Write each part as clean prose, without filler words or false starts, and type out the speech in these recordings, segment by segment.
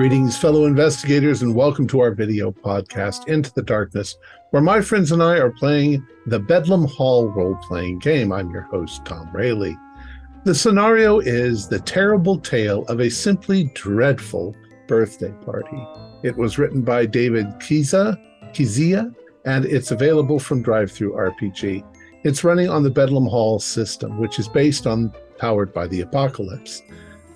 Greetings, fellow investigators, and welcome to our video podcast, Into the Darkness, where my friends and I are playing the Bedlam Hall role-playing game. I'm your host, Thom Raley. The scenario is the terrible tale of a simply dreadful birthday party. It was written by David Kizzia, and it's available from DriveThru RPG. It's running on the Bedlam Hall system, which is based on Powered by the Apocalypse.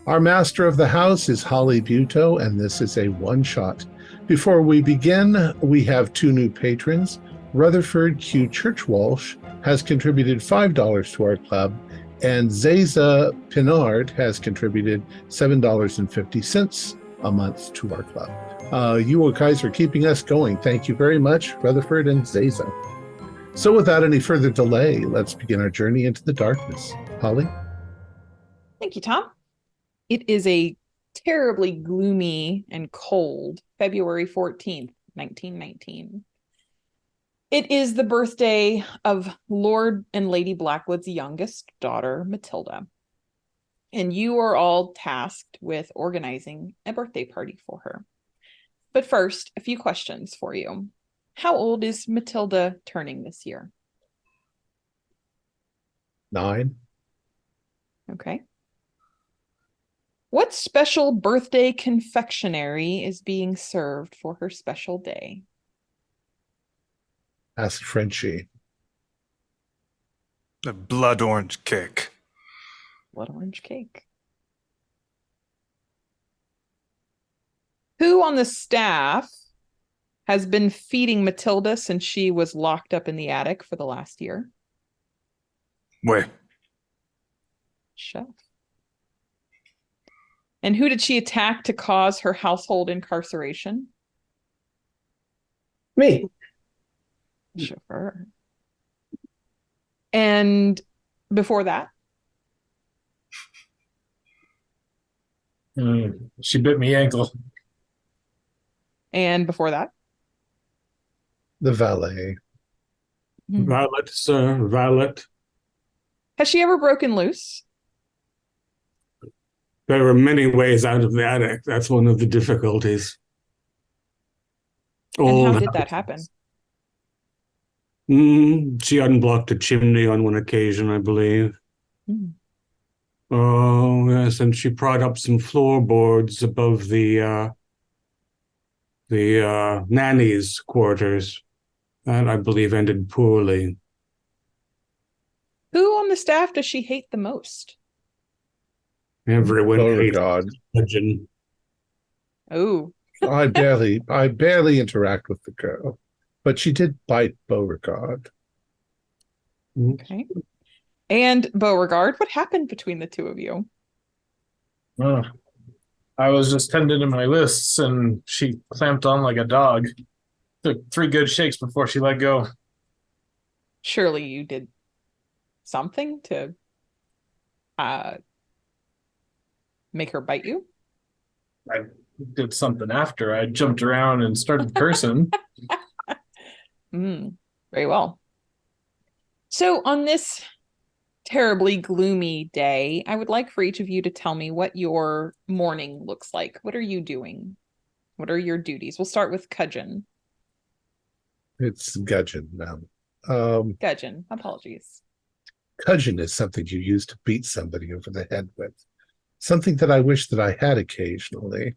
Our master of the house is Holly Buteau, and this is a one-shot. Before we begin, we have two new patrons. Rutherford Q. Churchwalsh has contributed $5 to our club, and Zaza Pinard has contributed $7.50 a month to our club. You guys are keeping us going. Thank you very much, Rutherford and Zaza. So without any further delay, let's begin our journey into the darkness. Holly? Thank you, Thom. It is a terribly gloomy and cold February 14th, 1919. It is the birthday of Lord and Lady Blackwood's youngest daughter, Matilda. And you are all tasked with organizing a birthday party for her. But first, a few questions for you. How old is Matilda turning this year? 9. Okay. What special birthday confectionery is being served for her special day? Asked Frenchie. A blood orange cake. Blood orange cake. Who on the staff has been feeding Matilda since she was locked up in the attic for the last year? Wait. Chef. And who did she attack to cause her household incarceration? Me. Chauffeur. And before that? She bit me ankle. And before that? The valet. Violet, sir, Violet. Has she ever broken loose? There are many ways out of the attic. That's one of the difficulties. And how did that happen? She unblocked a chimney on one occasion, I believe. Oh, yes, and she pried up some floorboards above the nanny's quarters. That, I believe, ended poorly. Who on the staff does she hate the most? Everyone hates Beauregard. religion. Oh. I barely interact with the girl, but she did bite Beauregard. Okay. And Beauregard, what happened between the two of you? Oh, I was just tending to my lists, and she clamped on like a dog. Took 3 good shakes before she let go. Surely you did something to make her bite you? I did something after. I jumped around and started cursing. Very well. So on this terribly gloomy day, I would like for each of you to tell me what your morning looks like. What are you doing? What are your duties? We'll start with Cudgeon. It's gudgeon now. Gudgeon, apologies. Cudgeon is something you use to beat somebody over the head with. Something that I wish that I had occasionally.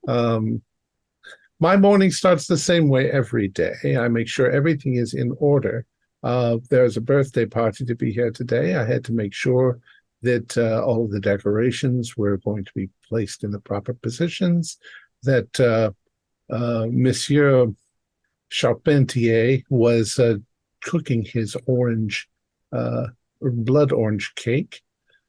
My morning starts the same way every day. I make sure everything is in order. There's a birthday party to be here today. I had to make sure that all of the decorations were going to be placed in the proper positions, that Monsieur Charpentier was cooking his blood orange cake.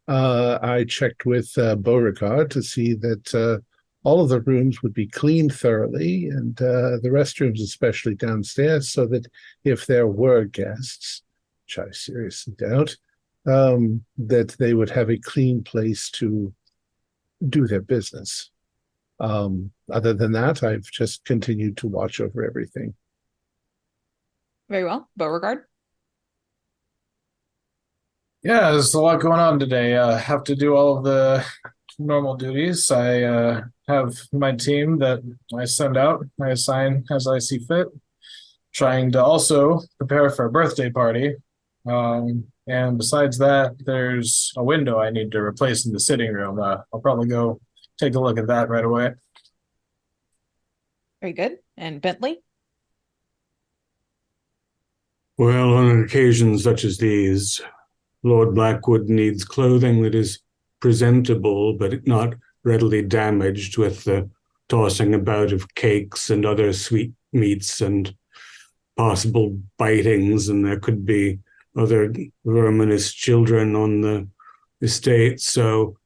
I checked with Beauregard to see that all of the rooms would be cleaned thoroughly, and the restrooms especially downstairs, so that if there were guests, which I seriously doubt, that they would have a clean place to do their business. Other than that, I've just continued to watch over everything. Very well. Beauregard? Yeah, there's a lot going on today. Have to do all of the normal duties. I have my team that I send out, I assign as I see fit, trying to also prepare for a birthday party. And besides that, there's a window I need to replace in the sitting room. I'll probably go take a look at that right away. Very good. And Bentley? Well, on occasions such as these, Lord Blackwood needs clothing that is presentable but not readily damaged with the tossing about of cakes and other sweet meats and possible bitings, and there could be other verminous children on the estate. So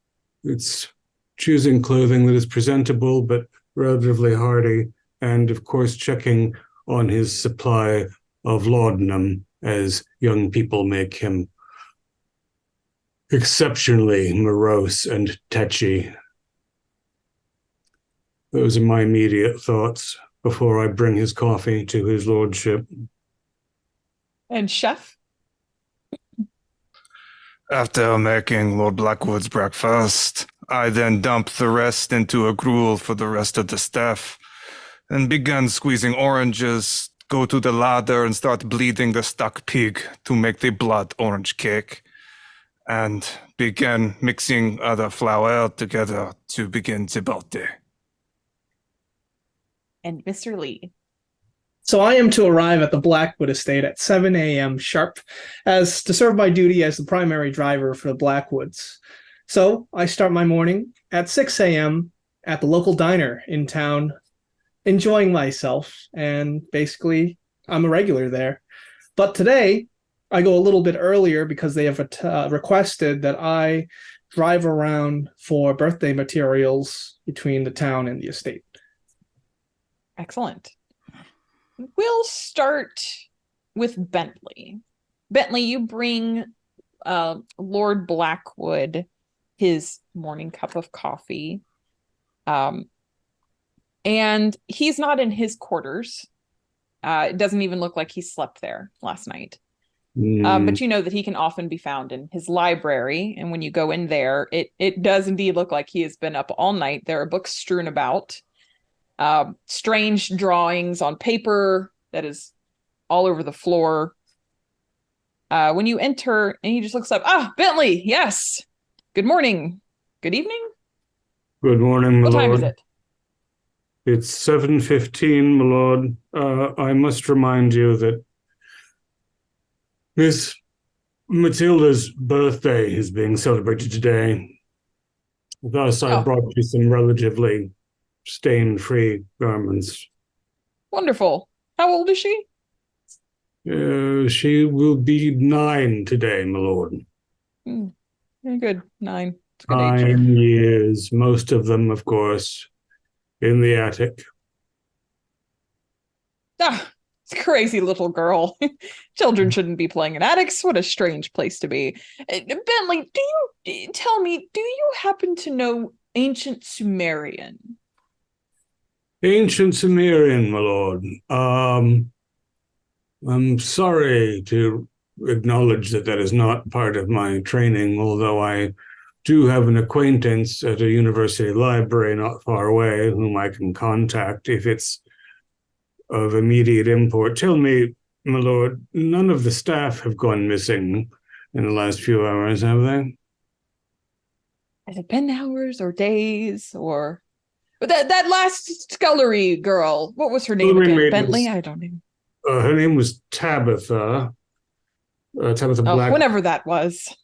it's choosing clothing that is presentable but relatively hardy, and of course checking on his supply of laudanum, as young people make him exceptionally morose and tetchy. Those are my immediate thoughts before I bring his coffee to his lordship. And Chef? After making Lord Blackwood's breakfast, I then dumped the rest into a gruel for the rest of the staff and began squeezing oranges, go to the ladder and start bleeding the stuck pig to make the blood orange cake, and began mixing other flour together to begin the birthday. And Mr. Lee? So I am to arrive at the Blackwood estate at 7 a.m. sharp as to serve my duty as the primary driver for the Blackwoods. So I start my morning at 6 a.m. at the local diner in town, enjoying myself, and basically I'm a regular there. But today I go a little bit earlier because they have requested that I drive around for birthday materials between the town and the estate. Excellent. We'll start with Bentley. Bentley, you bring Lord Blackwood his morning cup of coffee. And he's not in his quarters. It doesn't even look like he slept there last night. But you know that he can often be found in his library. And when you go in there, it does indeed look like he has been up all night. There are books strewn about. Strange drawings on paper that is all over the floor. When you enter, and he just looks up, Bentley, yes. Good morning. Good evening. Good morning, my What time lord. is it? It's 7:15, my lord. I must remind you that Miss Matilda's birthday is being celebrated today. Thus, I brought you some relatively stain-free garments. Wonderful. How old is she? She will be 9 today, my lord. Very good. 9. It's a good age. 9 years, most of them, of course, in the attic. It's a crazy little girl. Children shouldn't be playing in attics. What a strange place to be. Bentley, do you happen to know ancient Sumerian? Ancient Sumerian, my lord. I'm sorry to acknowledge that is not part of my training, although I do have an acquaintance at a university library not far away whom I can contact if it's of immediate import. Tell me, my lord, none of the staff have gone missing in the last few hours, have they? Has it been hours or days or... But that last scullery girl, what was her name again? Bentley? I don't know. Her name was Tabitha. Tabitha Black. Whenever that was.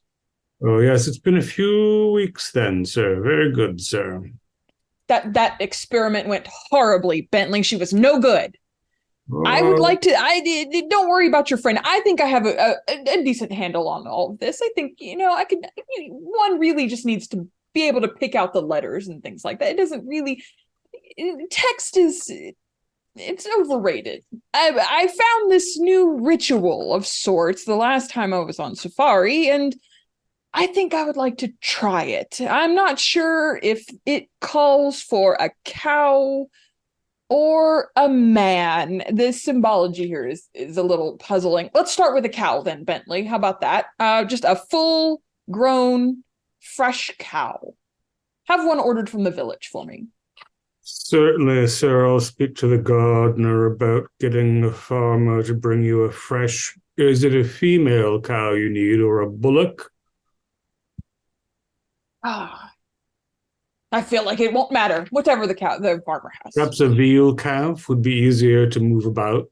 Oh, yes, it's been a few weeks then, sir. Very good, sir. That experiment went horribly, Bentley. She was no good. I would like to... don't worry about your friend. I think I have a decent handle on all of this. I think, I could... one really just needs to be able to pick out the letters and things like that. It doesn't really... Text is... It's overrated. I found this new ritual of sorts the last time I was on safari, and I think I would like to try it. I'm not sure if it calls for a cow or a man. The symbology here is a little puzzling. Let's start with a cow then, Bentley. How about that? Just a full-grown, fresh cow. Have one ordered from the village for me. Certainly, sir. I'll speak to the gardener about getting a farmer to bring you a fresh. Is it a female cow you need or a bullock? Ah, I feel like it won't matter. Whatever the farmer has. Perhaps a veal calf would be easier to move about.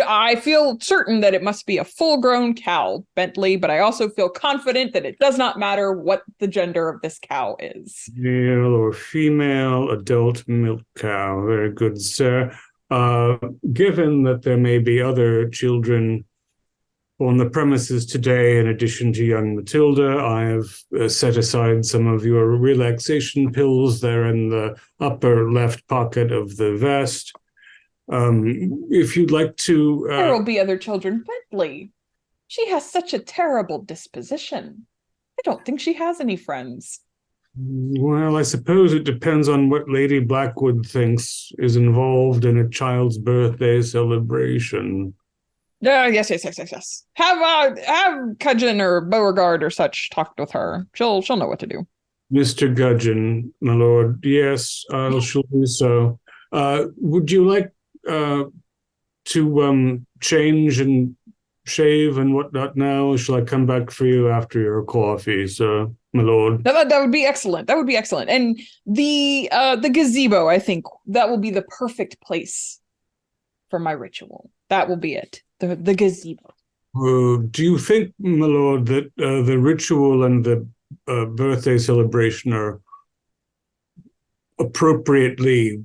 I feel certain that it must be a full-grown cow, Bentley, but I also feel confident that it does not matter what the gender of this cow is. Male or female adult milk cow. Very good, sir. Given that there may be other children on the premises today, in addition to young Matilda, I have set aside some of your relaxation pills. They're in the upper left pocket of the vest. If you'd like to... There will be other children. Bentley, she has such a terrible disposition. I don't think she has any friends. Well, I suppose it depends on what Lady Blackwood thinks is involved in a child's birthday celebration. Yes. Have Cudgeon or Beauregard or such talked with her. She'll know what to do. Mr. Gudgeon, my lord. Yes, I shall do so. Would you like to change and shave and whatnot now? Or shall I come back for you after your coffee, sir, my lord? That would be excellent. That would be excellent. And the gazebo, I think that will be the perfect place for my ritual. That will be it. The gazebo. Do you think, my lord, that the ritual and the birthday celebration are appropriately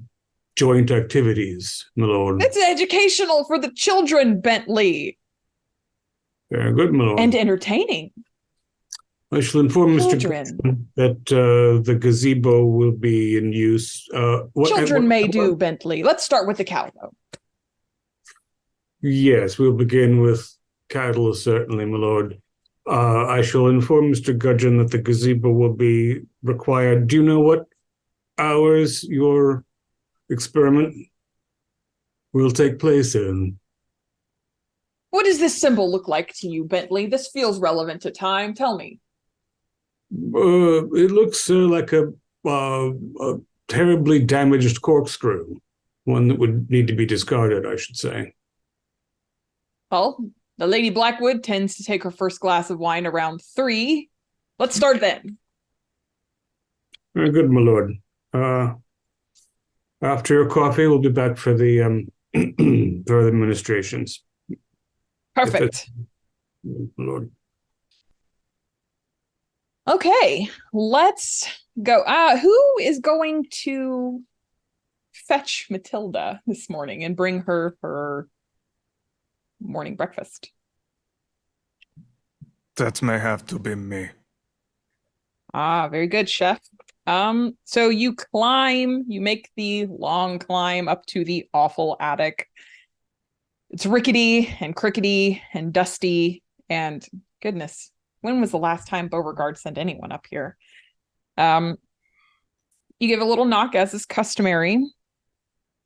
joint activities, my lord? It's educational for the children, Bentley. Very good, my lord. And entertaining. I shall inform Children. Mr. Gibson that the gazebo will be in use. Children may do, Bentley. Let's start with the cow, though. Yes, we'll begin with cattle, certainly, my lord. I shall inform Mr. Gudgeon that the gazebo will be required. Do you know what hours your experiment will take place in? What does this symbol look like to you, Bentley? This feels relevant to time. Tell me. It looks like a terribly damaged corkscrew, one that would need to be discarded, I should say. Well, the Lady Blackwood tends to take her first glass of wine around 3. Let's start then. Very good, my lord. After your coffee, we'll be back for the further administrations. Perfect. My lord. Okay, let's go. Who is going to fetch Matilda this morning and bring her morning breakfast? That may have to be me. Very good, chef. So you make the long climb up to the awful attic. It's rickety and crickety and dusty, and goodness, when was the last time Beauregard sent anyone up here? You give a little knock, as is customary,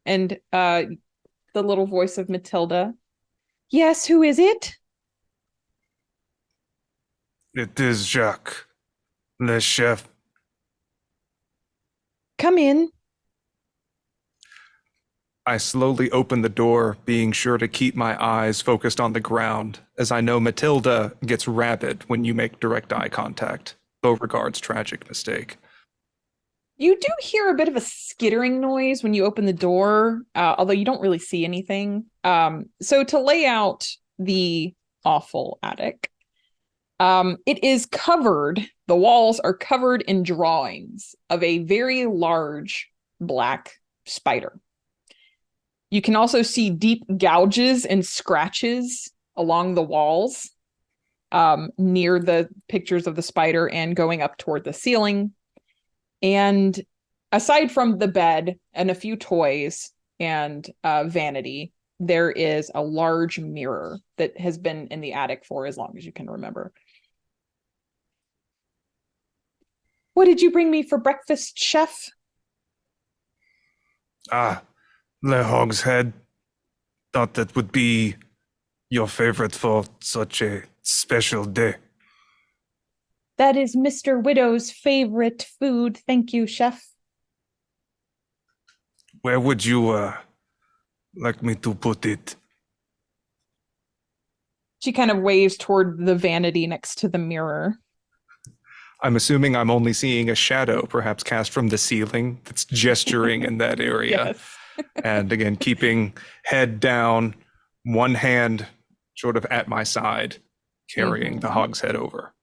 and the little voice of Matilda. Yes, who is it? It is Jacques, le chef. Come in. I slowly open the door, being sure to keep my eyes focused on the ground, as I know Matilda gets rabid when you make direct eye contact. Beauregard's tragic mistake. You do hear a bit of a skittering noise when you open the door, although you don't really see anything. So to lay out the awful attic, it is covered, the walls are covered in drawings of a very large black spider. You can also see deep gouges and scratches along the walls near the pictures of the spider and going up toward the ceiling. And aside from the bed and a few toys and vanity, there is a large mirror that has been in the attic for as long as you can remember. What did you bring me for breakfast, chef? Le Hog's Head. Thought that would be your favorite for such a special day. That is Mr. Widow's favorite food. Thank you, chef. Where would you like me to put it? She kind of waves toward the vanity next to the mirror. I'm assuming I'm only seeing a shadow, perhaps cast from the ceiling, that's gesturing in that area. Yes. And again, keeping head down, one hand sort of at my side, carrying the hogshead over.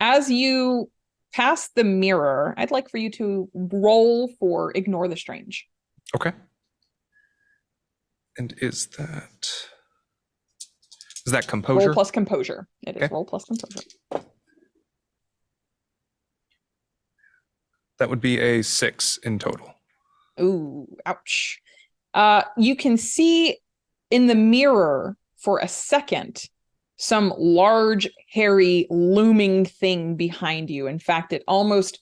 As you pass the mirror, I'd like for you to roll for Ignore the Strange. Okay. And is that composure? Roll plus composure. It is Okay. roll plus composure. That would be a 6 in total. Ooh, ouch. You can see in the mirror for a second some large, hairy, looming thing behind you. In fact, it almost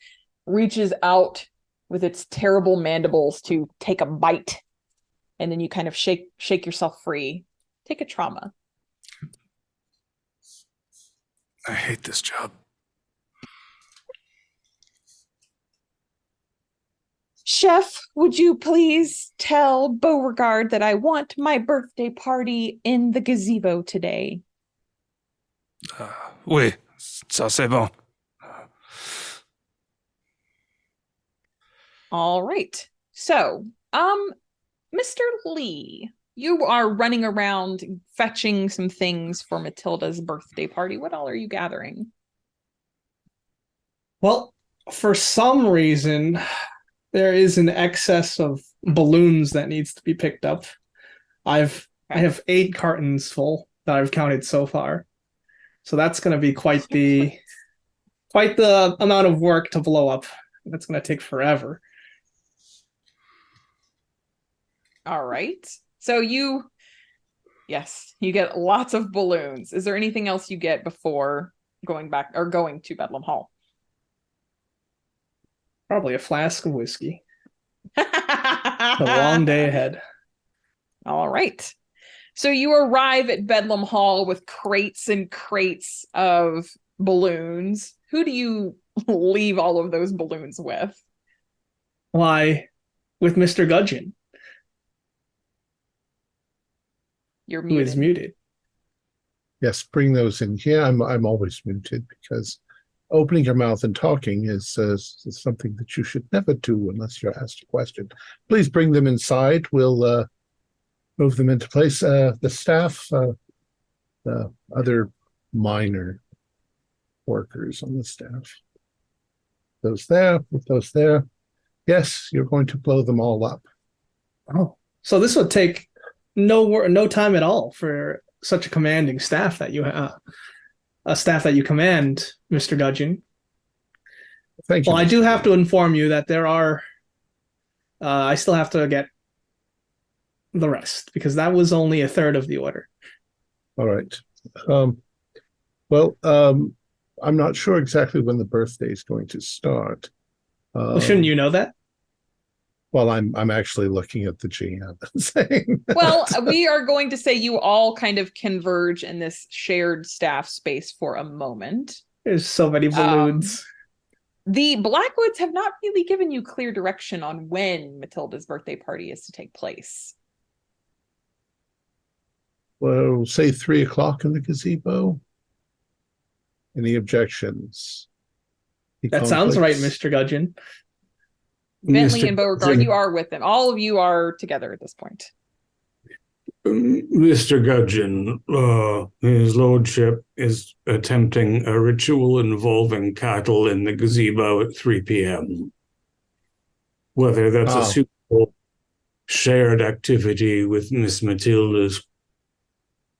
reaches out with its terrible mandibles to take a bite. And then you kind of shake yourself free. Take a trauma. I hate this job. Chef, would you please tell Beauregard that I want my birthday party in the gazebo today? Oui, ça c'est bon. All right. So, Mr. Lee, you are running around fetching some things for Matilda's birthday party. What all are you gathering? Well, for some reason, there is an excess of balloons that needs to be picked up. I have 8 cartons full that I've counted so far. So that's going to be quite the amount of work to blow up. That's going to take forever. All right. So you get lots of balloons. Is there anything else you get before going back or going to Bedlam Hall? Probably a flask of whiskey. A long day ahead. All right. So you arrive at Bedlam Hall with crates and crates of balloons. Who do you leave all of those balloons with? Why, with Mr. Gudgeon, You're who muted. is muted. Yes, bring those in here. I'm always muted because opening your mouth and talking is something that you should never do unless you're asked a question. Please bring them inside. We'll move them into place. The staff, the other minor workers on the staff. Those there, with those there. Yes, you're going to blow them all up. Oh, so this would take no time at all for such a commanding staff that you have. A staff that you command, Mr. Gudgeon. Thank you. Well, I do have to inform you that there are. I still have to get the rest because that was only a third of the order. All right. I'm not sure exactly when the birthday is going to start. Well, shouldn't you know that? Well, I'm actually looking at the GM and saying that. Well, we are going to say you all kind of converge in this shared staff space for a moment. There's so many balloons. The Blackwoods have not really given you clear direction on when Matilda's birthday party is to take place. Well, say 3:00 in the gazebo. Any objections? Any That sounds right, conflicts? Mr. Gudgeon. Bentley Mr. and Beauregard, Gudgeon. you are with them. All of you are together at this point. Mr. Gudgeon, his lordship is attempting a ritual involving cattle in the gazebo at 3 p.m. Whether that's Oh. a suitable shared activity with Miss Matilda's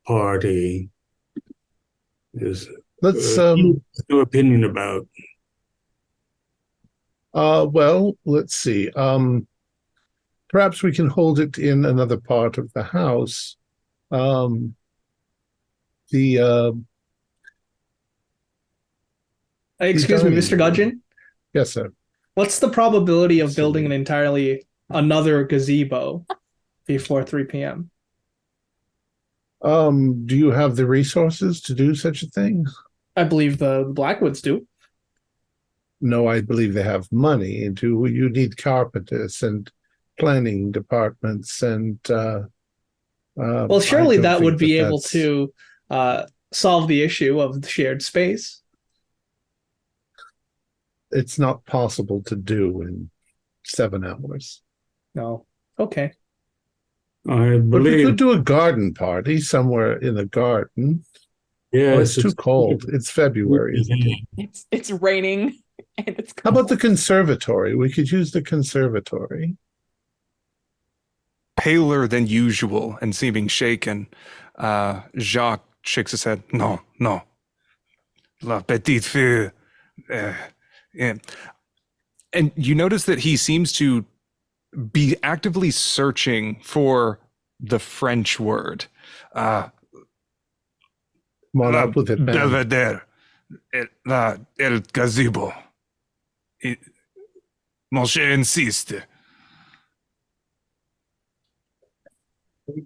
party is Let's no opinion about. well, let's see. Perhaps we can hold it in another part of the house. Excuse me, dining Mr. room. Gudgeon. Yes, sir. What's the probability of building an entirely another gazebo before 3 p.m.? Do you have the resources to do such a thing? I believe the Blackwoods do. No, I believe they have money. You need carpenters and planning departments, and Well, I surely don't that would think be able that's. to solve the issue of the shared space. It's not possible to do in 7 hours. No. Okay. I But we believe, could do a garden party somewhere in a garden. Oh, yes, it's too cold. It's February, isn't it? It's raining and it's How cold. about the conservatory? We could use the conservatory. Paler than usual and seeming shaken, Jacques shakes his head. No, no. La petite fille. Yeah. And you notice that he seems to be actively searching for the French word. Come on La up with it, man. Belvedere. El Gazebo. Mon cher insiste.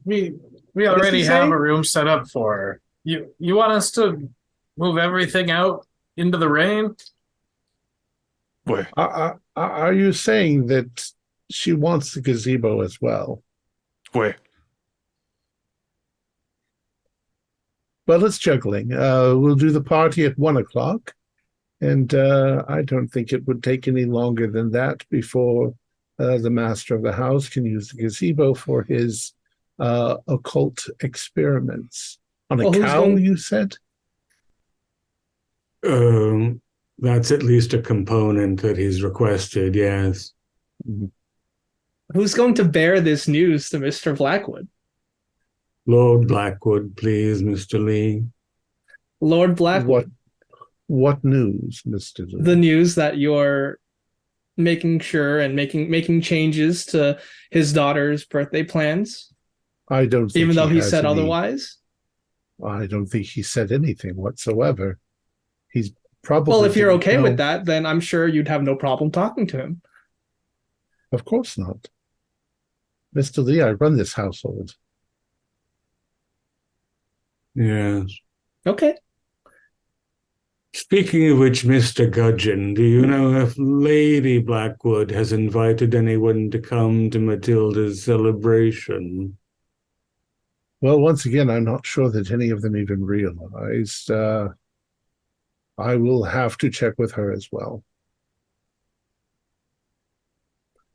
We What does already he have say? a room set up for her. You want us to move everything out into the rain? Boy, Are you saying that she wants the gazebo as well? boy. Well, it's juggling. We'll do the party at 1 o'clock, and I don't think it would take any longer than that before the master of the house can use the gazebo for his occult experiments. On a Well, who's cow, going- you said? that's at least a component that he's requested, yes. Who's going to bear this news to Mr. Blackwood? Lord Blackwood, please, Mr. Lee. Lord Blackwood. What news, Mr. Lee? The news that you're making sure and making changes to his daughter's birthday plans, I don't think even though he has said any- otherwise. I don't think he said anything whatsoever. He's probably. Well, if you're didn't okay know. with that, then I'm sure you'd have no problem talking to him. Of course not. Mr. Lee, I run this household. Yes. Okay. Speaking of which, Mr. Gudgeon, do you know if Lady Blackwood has invited anyone to come to Matilda's celebration? Well, once again, I'm not sure that any of them even realized. I will have to check with her as well.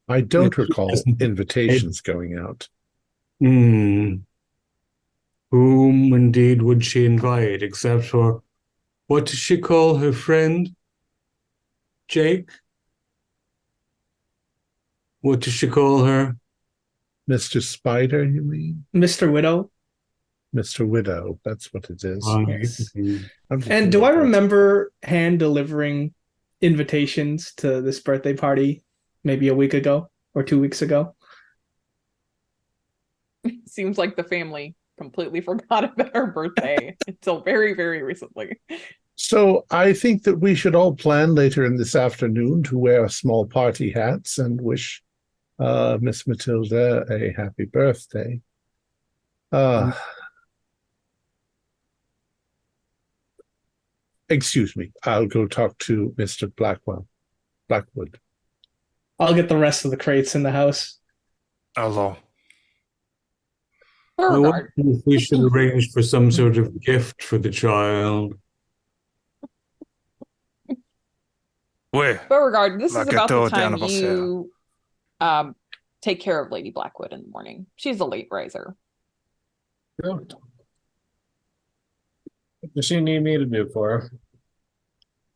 I don't recall invitations going out. Whom indeed would she invite, except for, what does she call her friend? Jake? What does she call her? Mr. Spider, you mean? Mr. Widow. Mr. Widow, that's what it is. Yes. I'm just And do I about that. remember hand delivering invitations to this birthday party maybe a week ago or 2 weeks ago? Seems like the family completely forgot about her birthday until very, very recently. So I think that we should all plan later in this afternoon to wear small party hats and wish Miss Matilda a happy birthday. Excuse me. I'll go talk to Mr. Blackwood. I'll get the rest of the crates in the house. Hello. I Beauregard, wonder if we should arrange for some sort of gift for the child. Wait. Beauregard, this is Like about the a time toad you take care of Lady Blackwood in the morning. She's a late riser. What does she need me to do for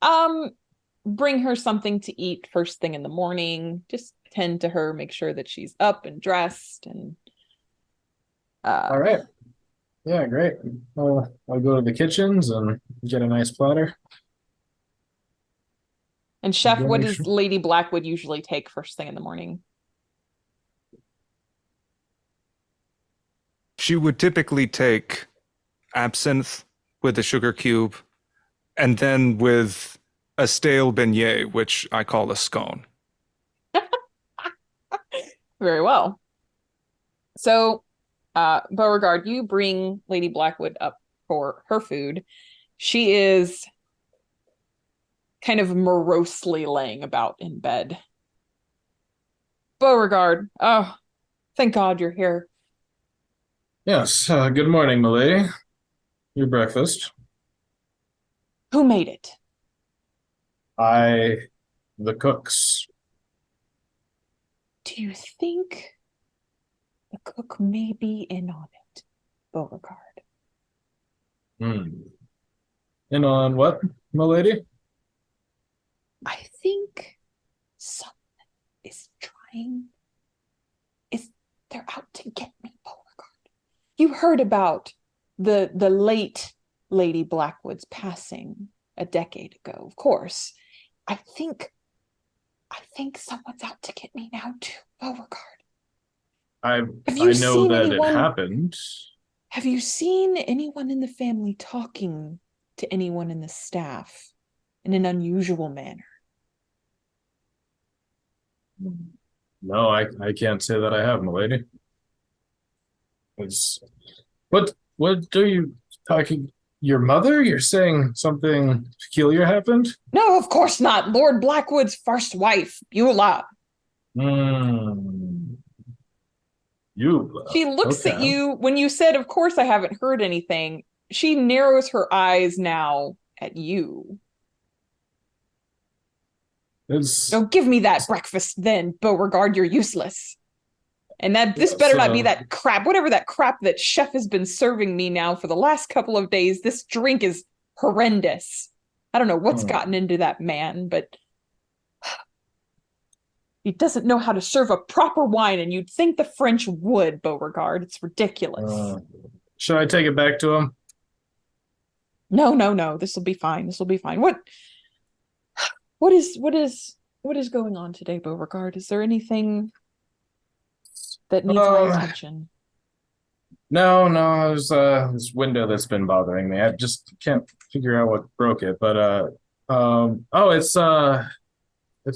her? Bring her something to eat first thing in the morning. Just tend to her, make sure that she's up and dressed, and All right. Yeah, great. I'll go to the kitchens and get a nice platter. And Chef, Yeah, what make does sure. Lady Blackwood usually take first thing in the morning? She would typically take absinthe with a sugar cube and then with a stale beignet, which I call a scone. Very well. So, Beauregard, you bring Lady Blackwood up for her food. She is kind of morosely laying about in bed. Beauregard, oh, thank God you're here. Yes, good morning, milady. Your breakfast. Who made it? The cooks. Do you think the cook may be in on it, Beauregard? In on what, milady? I think someone they're out to get me, Beauregard. You heard about the late Lady Blackwood's passing a decade ago, of course. I think someone's out to get me now too, Beauregard. I know that it happened. Have you seen anyone in the family talking to anyone in the staff in an unusual manner? No, I can't say that I have, milady. What are you talking? Your mother? You're saying something peculiar happened? No, of course not. Lord Blackwood's first wife, Beulah. Beulah. She looks at you when you said, of course I haven't heard anything. She narrows her eyes now at you. Oh, give me that breakfast then, Beauregard, you're useless. And this better not be that crap, whatever that crap that chef has been serving me now for the last couple of days. This drink is horrendous. I don't know what's gotten into that man, but he doesn't know how to serve a proper wine, and you'd think the French would, Beauregard. It's ridiculous. Should I take it back to him? No. This will be fine. What is going on today, Beauregard? Is there anything that needs my attention? No, there's this window that's been bothering me. I just can't figure out what broke it, but it's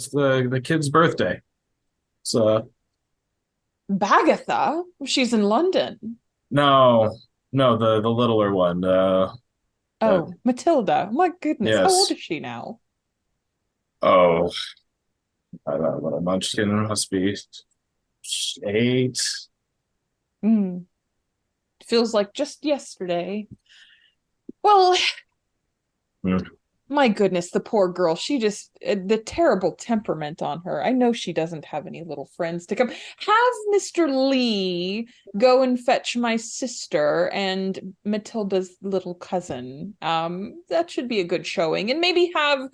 the kid's birthday. So Bagatha? She's in London. No, the littler one. Matilda. My goodness, yes. How old is she now? Oh, I don't know, what a munchkin must be 8. Feels like just yesterday. Well, my goodness, the poor girl. She just, the terrible temperament on her. I know she doesn't have any little friends to come. Have Mr. Lee go and fetch my sister and Matilda's little cousin. That should be a good showing. And maybe have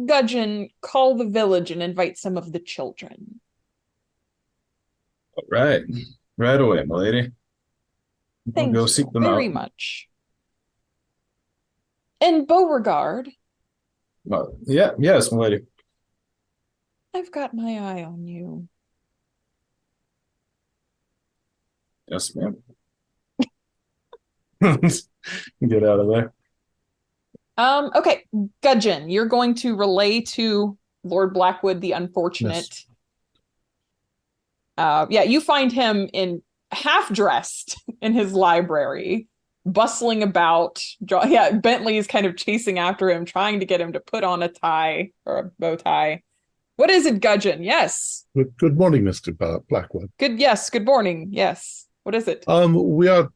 Gudgeon call the village and invite some of the children. Right away, milady. Thank you you seek them very out. much. And Beauregard. Yes, milady. I've got my eye on you. Yes, ma'am. Get out of there. Okay, Gudgeon, you're going to relay to Lord Blackwood the unfortunate. Yes. You find him in half-dressed in his library, bustling about. Bentley is kind of chasing after him, trying to get him to put on a tie or a bow tie. What is it, Gudgeon? Yes. Good morning, Mr. Blackwood. Good morning. Yes. What is it? We are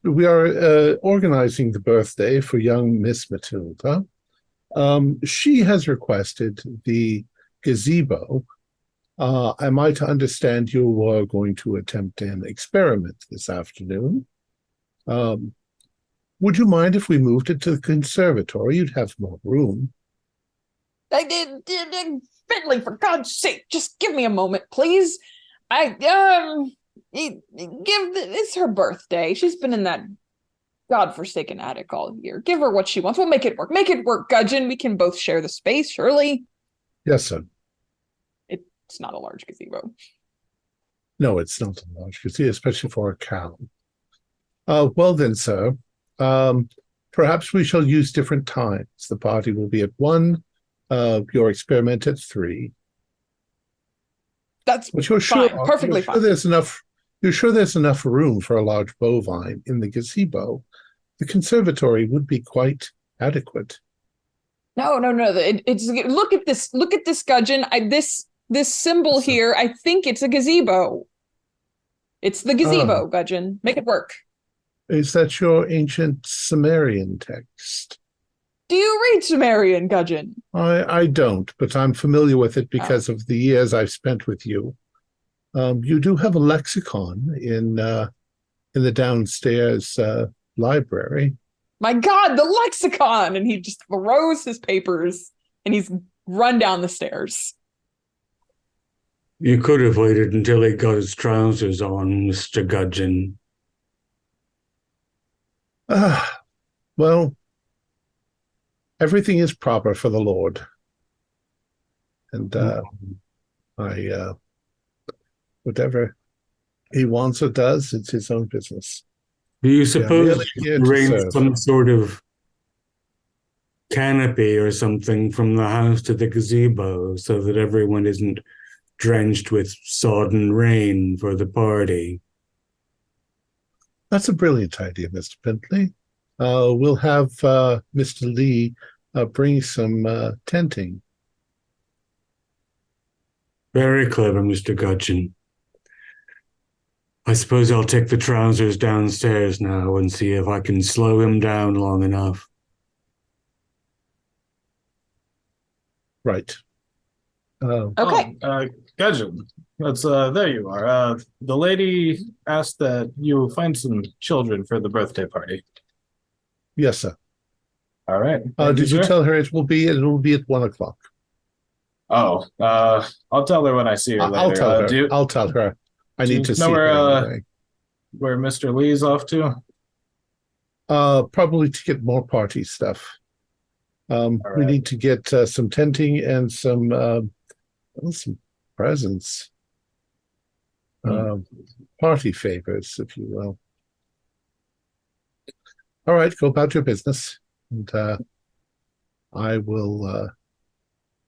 organizing the birthday for young Miss Matilda. She has requested the gazebo. Am I to understand you are going to attempt an experiment this afternoon? Would you mind if we moved it to the conservatory? You'd have more room. I did, Bentley, for God's sake, just give me a moment, please. It's her birthday. She's been in that godforsaken attic all year. Give her what she wants. We'll make it work. Make it work, Gudgeon. We can both share the space, surely. Yes, sir. It's not a large gazebo. No, it's not a large gazebo, especially for a cow. Well then, sir, perhaps we shall use different times. The party will be at 1, your experiment at 3. That's fine. Perfectly fine. You're sure there's enough room for a large bovine in the gazebo? The conservatory would be quite adequate. No. It's look at this. Look at this, Gudgeon. This symbol here. I think it's a gazebo. It's the gazebo, Gudgeon. Make it work. Is that your ancient Sumerian text? Do you read Sumerian, Gudgeon? I don't, but I'm familiar with it because of the years I've spent with you. You do have a lexicon in the downstairs library. My God, the lexicon! And he just throws his papers and he's run down the stairs. You could have waited until he got his trousers on, Mr. Gudgeon. Well, everything is proper for the Lord. And whatever he wants or does, it's his own business. Do you suppose really raise some sort of canopy or something from the house to the gazebo so that everyone isn't drenched with sodden rain for the party? That's a brilliant idea, Mr. Bentley. We'll have Mr. Lee bring some tenting. Very clever, Mr. Gudgeon. I suppose I'll take the trousers downstairs now and see if I can slow him down long enough. Right. Okay. Gudgeon, there you are. The lady asked that you find some children for the birthday party. Yes, sir. All right. Did you tell her it will be at 1:00? Oh, I'll tell her when I see her later. I'll tell her. I need to see her anyway. Where Mr. Lee's off to? Probably to get more party stuff. Right. We need to get some tenting and some presents. Party favors, if you will. All right, go about your business. And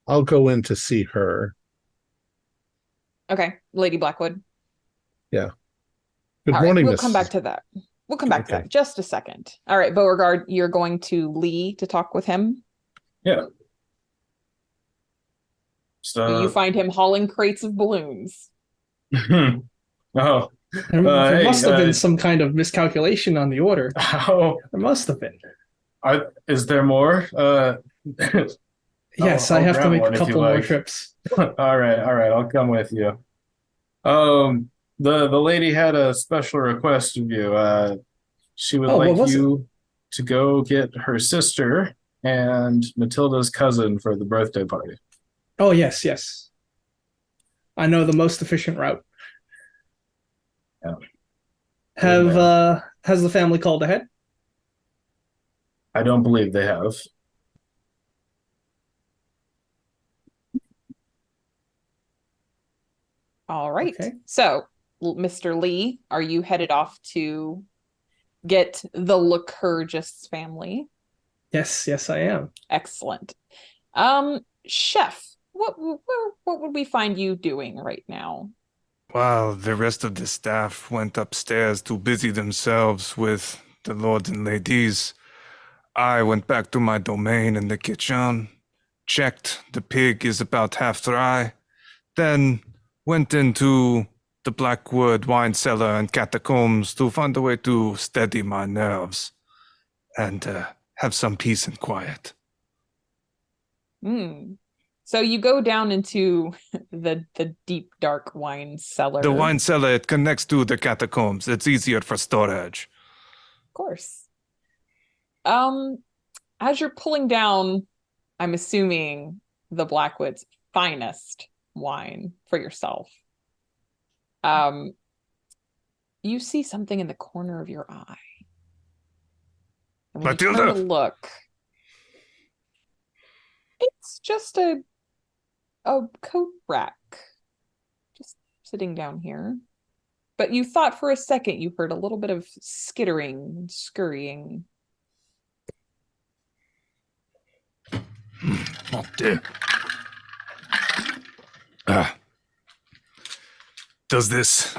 I'll go in to see her. Okay, Lady Blackwood. Yeah. Good All morning, right, we'll Miss. come back to that. We'll come back to that. Just a second. All right, Beauregard, you're going to Lee to talk with him? Yeah. You find him hauling crates of balloons. Oh. There must have been some kind of miscalculation on the order. Oh. There must have been. Is there more? Yes, I have to make a couple more trips. All right. I'll come with you. The lady had a special request of you. She would like you to go get her sister and Matilda's cousin for the birthday party. Oh, yes. I know the most efficient route. Yeah. Has the family called ahead? I don't believe they have. All right. Okay. So, Mr. Lee, are you headed off to get the Lycurgus family? Yes, I am. Excellent. Chef, what would we find you doing right now? While the rest of the staff went upstairs to busy themselves with the lords and ladies, I went back to my domain in the kitchen, checked the pig is about half dry, then went into the Blackwood wine cellar and catacombs to find a way to steady my nerves and have some peace and quiet. So you go down into the deep, dark wine cellar. The wine cellar, it connects to the catacombs. It's easier for storage. Of course. As you're pulling down, I'm assuming the Blackwood's finest wine for yourself. You see something in the corner of your eye. And when you turn to look, it's just a coat rack just sitting down here. But you thought for a second you heard a little bit of skittering and scurrying. Oh dear. Does this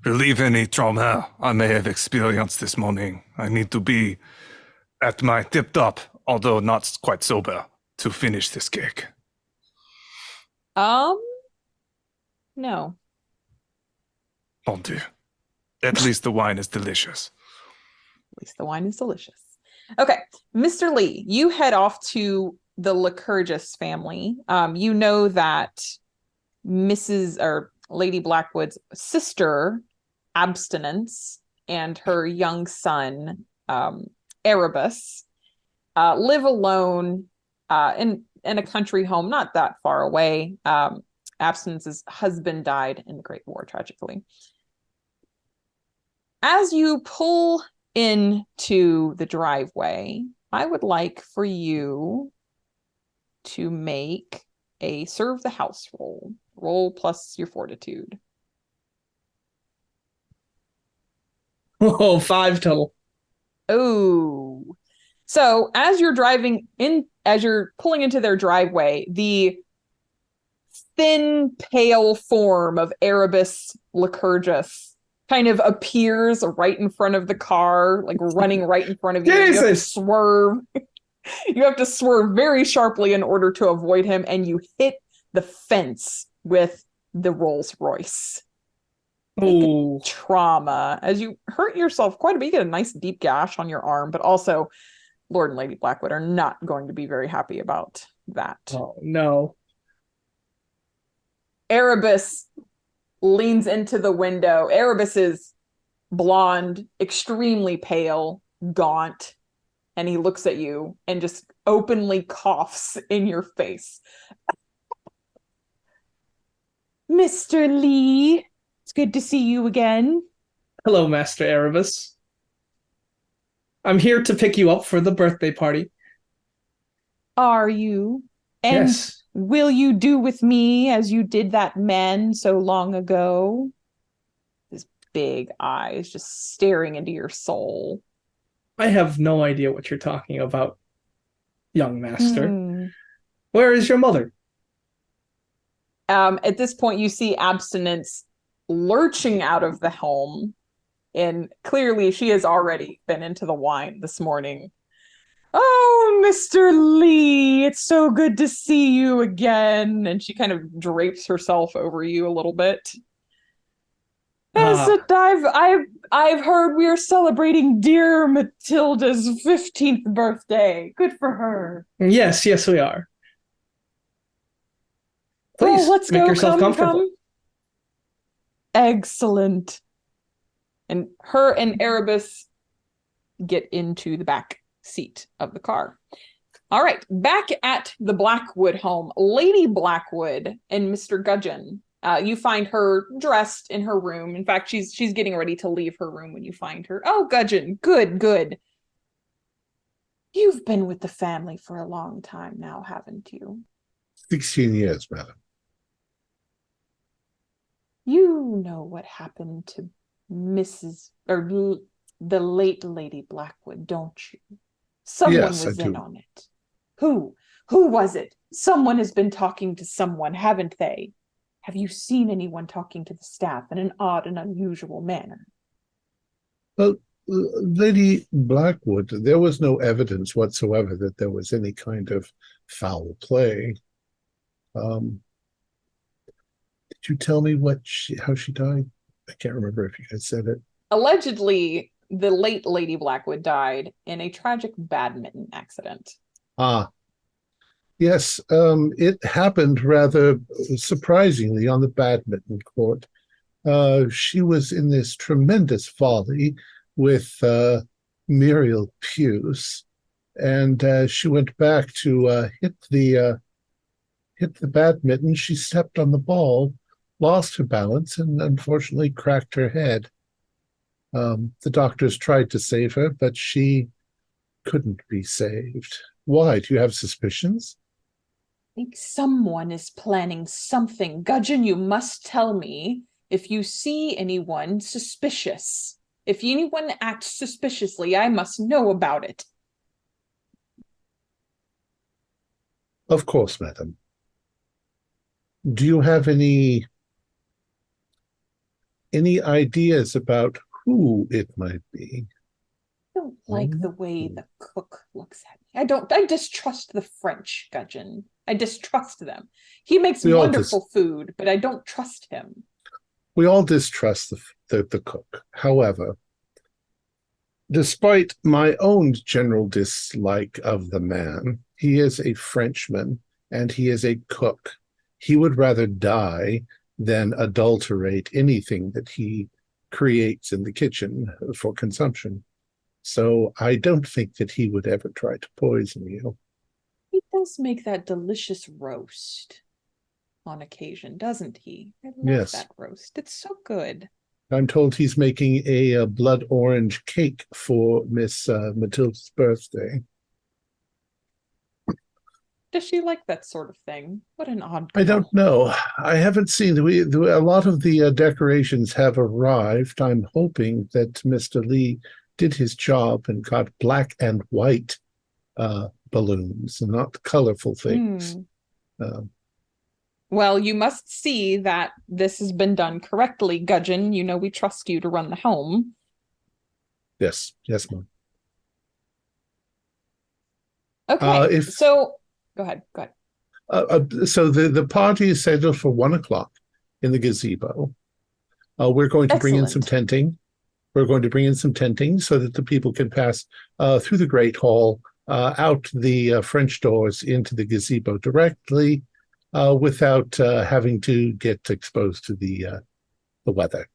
relieve any trauma I may have experienced this morning? I need to be at my tip-top, although not quite sober, to finish this cake? No. Mon Dieu. At least the wine is delicious. At least the wine is delicious. Okay, Mr. Lee, you head off to the Lycurgus family. You know that Lady Blackwood's sister, Abstinence, and her young son, Erebus, live alone in a country home not that far away. Abstinence's husband died in the Great War, tragically. As you pull into the driveway, I would like for you to make a serve the house roll. Roll plus your fortitude. Oh, 5 total. Oh. So as you're pulling into their driveway, the thin, pale form of Erebus Lycurgus kind of appears right in front of the car, like running right in front of you. Jesus! You have to swerve. You have to swerve very sharply in order to avoid him, and you hit the fence with the Rolls Royce. Oh, Trauma. As you hurt yourself quite a bit, you get a nice deep gash on your arm, but also Lord and Lady Blackwood are not going to be very happy about that. oh no. Erebus leans into the window. Erebus is blonde, extremely pale, gaunt, and he looks at you and just openly coughs in your face. Mr. Lee, it's good to see you again. Hello, Master Erebus. I'm here to pick you up for the birthday party. Are you? And Yes. will you do with me as you did that man so long ago? His big eyes just staring into your soul. I have no idea what you're talking about, young master. Hmm. Where is your mother? At this point, you see Abstinence lurching out of the home, and clearly she has already been into the wine this morning. Oh, Mr. Lee, it's so good to see you again. And she kind of drapes herself over you a little bit. Yes, I've heard we are celebrating dear Matilda's 15th birthday. Good for her. Yes, we are. Please, let's make go. yourself comfortable. Come. Excellent. And her and Erebus get into the back seat of the car. All right, back at the Blackwood home, Lady Blackwood and Mr. Gudgeon. You find her dressed in her room. In fact, she's getting ready to leave her room when you find her. Oh, Gudgeon, good. You've been with the family for a long time now, haven't you? 16 years, madam. You know what happened to the late Lady Blackwood, don't you? Someone Yes, was I in do. on it. Who? Who was it? Someone has been talking to someone, haven't they? Have you seen anyone talking to the staff in an odd and unusual manner? Well, Lady Blackwood, there was no evidence whatsoever that there was any kind of foul play. Did you tell me how she died? I can't remember if you guys said it. Allegedly, the late Lady Blackwood died in a tragic badminton accident. Yes, it happened rather surprisingly on the badminton court. She was in this tremendous volley with Muriel Puce, and she went back to hit the badminton. She stepped on the ball, lost her balance, and unfortunately cracked her head. The doctors tried to save her, but she couldn't be saved. Why? Do you have suspicions? I think someone is planning something. Gudgeon, you must tell me if you see anyone suspicious. If anyone acts suspiciously, I must know about it. Of course, madam. Do you have any ideas about who it might be? don't like the way the cook looks at me. I distrust the French, Gudgeon. I distrust them. He makes wonderful food, but I don't trust him. We all distrust the cook. However, despite my own general dislike of the man, he is a Frenchman and he is a cook. He would rather die than adulterate anything that he creates in the kitchen for consumption. So I don't think that he would ever try to poison you. He does make that delicious roast on occasion, doesn't he? I love that roast. It's so good. I'm told he's making a blood orange cake for Miss Matilda's birthday. Does she like that sort of thing? What an odd girl. I don't know. I haven't seen. A lot of the decorations have arrived. I'm hoping that Mr. Lee did his job and got black and white balloons and not colorful things. Well, you must see that this has been done correctly, Gudgeon. You know we trust you to run the home. Yes, ma'am. Okay, so go ahead. So the party is scheduled for 1:00 in the gazebo. We're going to bring in some tenting. We're going to bring in some tenting so that the people can pass through the Great Hall, out the French doors into the gazebo directly, without having to get exposed to the weather.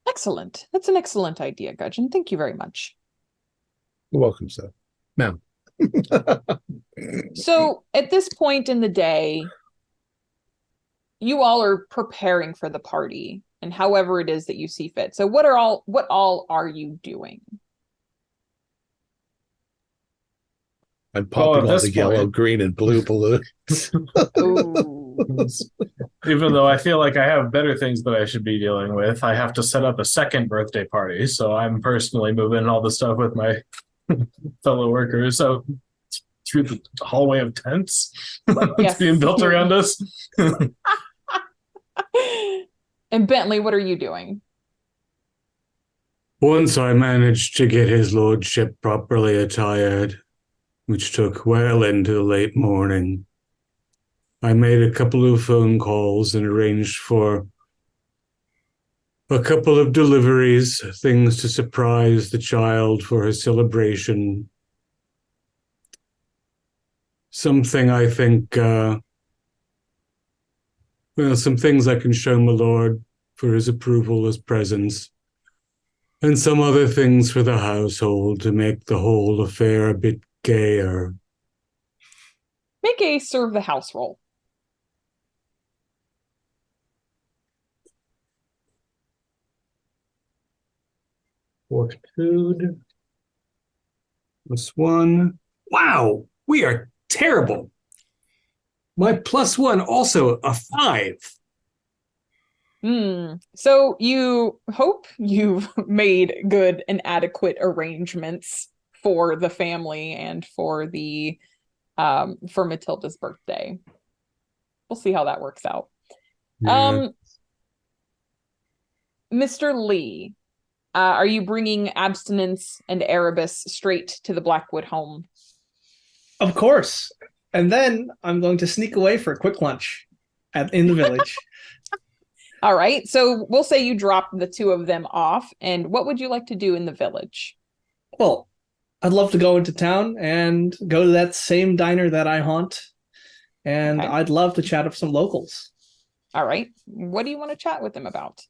Excellent. That's an excellent idea, Gudgeon. Thank you very much. You're welcome, sir. Ma'am. So at this point in the day, you all are preparing for the party and however it is that you see fit. So what all are you doing? I'm popping all the yellow, green, and blue balloons. Even though I feel like I have better things that I should be dealing with, I have to set up a second birthday party. So I'm personally moving all the stuff with my fellow workers. So through the hallway of tents that's being built around us. And Bentley, what are you doing? Once I managed to get his lordship properly attired, which took well into the late morning, I made a couple of phone calls and arranged for a couple of deliveries, things to surprise the child for her celebration. Something I think, some things I can show my lord for his approval as presents, and some other things for the household to make the whole affair a bit gayer. Make a serve the house roll. Fortitude. +1. Wow, we are terrible. My +1 also a 5. So you hope you've made good and adequate arrangements for the family and for the for Matilda's birthday. We'll see how that works out. Yeah. Mr. Lee, are you bringing abstinence and Erebus straight to the Blackwood home? Of course. And then I'm going to sneak away for a quick lunch in the village. All right. So we'll say you drop the two of them off. And what would you like to do in the village? Well, I'd love to go into town and go to that same diner that I haunt. And I'd love to chat with some locals. All right. What do you want to chat with them about?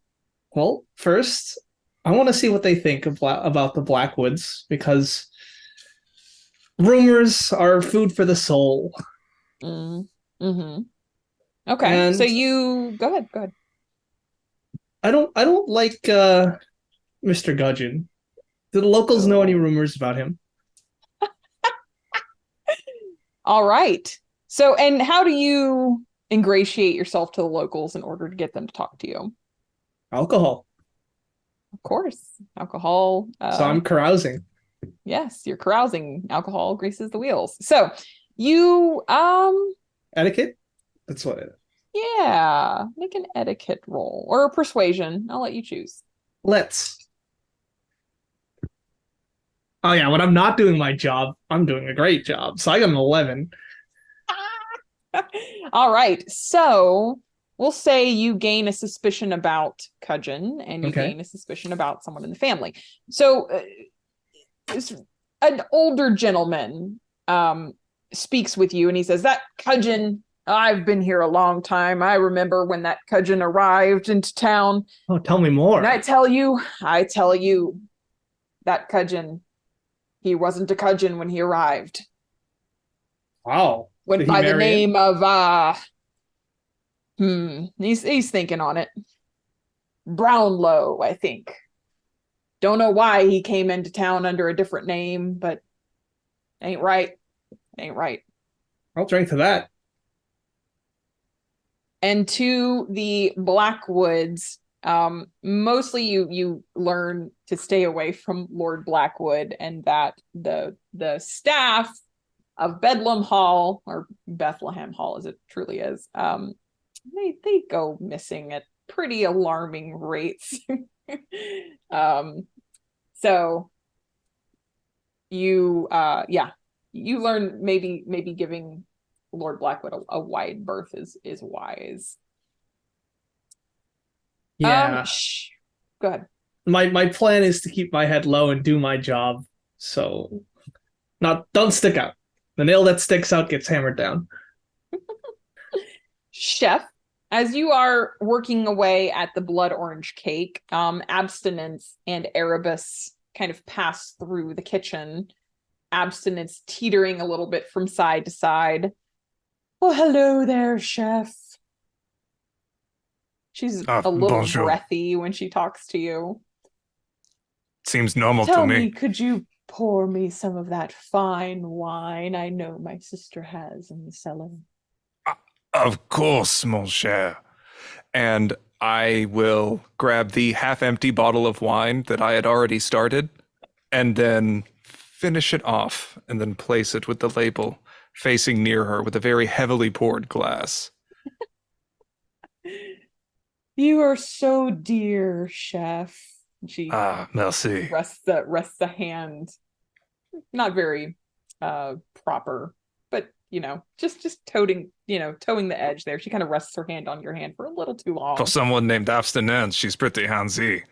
Well, first, I want to see what they think about the Blackwoods, because rumors are food for the soul. Mm-hmm. Okay, and so you go ahead. I don't like Mr. Gudgeon. Do the locals know any rumors about him? All right. So, and how do you ingratiate yourself to the locals in order to get them to talk to you? Alcohol. Of course. Alcohol. So I'm carousing. Yes, you're carousing. Alcohol greases the wheels. So you etiquette? That's what it is. Yeah. Make an etiquette roll or a persuasion. I'll let you choose. Let's. Oh yeah, when I'm not doing my job, I'm doing a great job. So I got an 11. All right. So we'll say you gain a suspicion about Cudgeon and you gain a suspicion about someone in the family. So an older gentleman speaks with you and he says, that Cudgeon, I've been here a long time. I remember when that Cudgeon arrived into town. Oh, tell me more. And I tell you, that Cudgeon, he wasn't a Cudgeon when he arrived. Wow. Went by the name of he's thinking on it. Brownlow, I think. Don't know why he came into town under a different name, but ain't right. I'll drink to that. And to the Blackwoods, mostly you learn to stay away from Lord Blackwood, and that the staff of Bedlam Hall, or Bethlehem Hall as it truly is, they go missing at pretty alarming rates. So you learn maybe giving Lord Blackwood a wide berth is wise. Yeah. Go ahead. My plan is to keep my head low and do my job. So don't stick out. The nail that sticks out gets hammered down. Chef, as you are working away at the blood orange cake, Abstinence and Erebus kind of pass through the kitchen. Abstinence teetering a little bit from side to side. Oh, hello there, Chef. She's a little bonjour. breathy when she talks to you. Seems normal to Tell me. me, could you pour me some of that fine wine I know my sister has in the cellar? Of course, mon cher. And I will grab the half-empty bottle of wine that I had already started and then finish it off and then place it with the label facing near her with a very heavily poured glass. You are so dear, Chef. She merci. rests the hand, not very proper, but just towing the edge there. She kind of rests her hand on your hand for a little too long. For someone named Abstinence, she's pretty handsy.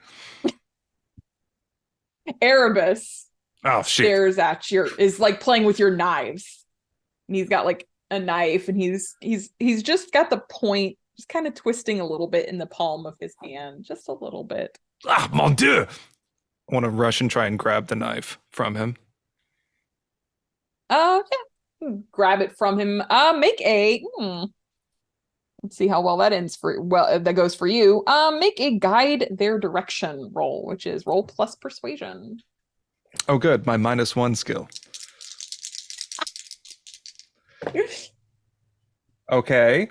Erebus stares at is like playing with your knives. And he's got like a knife and he's just got the point just kind of twisting a little bit in the palm of his hand, just a little bit. Mon Dieu! I want to rush and try and grab the knife from him. Yeah. Grab it from him. Make a let's see how well that that goes for you. Make a guide their direction roll, which is roll plus persuasion. Oh good, my -1 skill. Okay.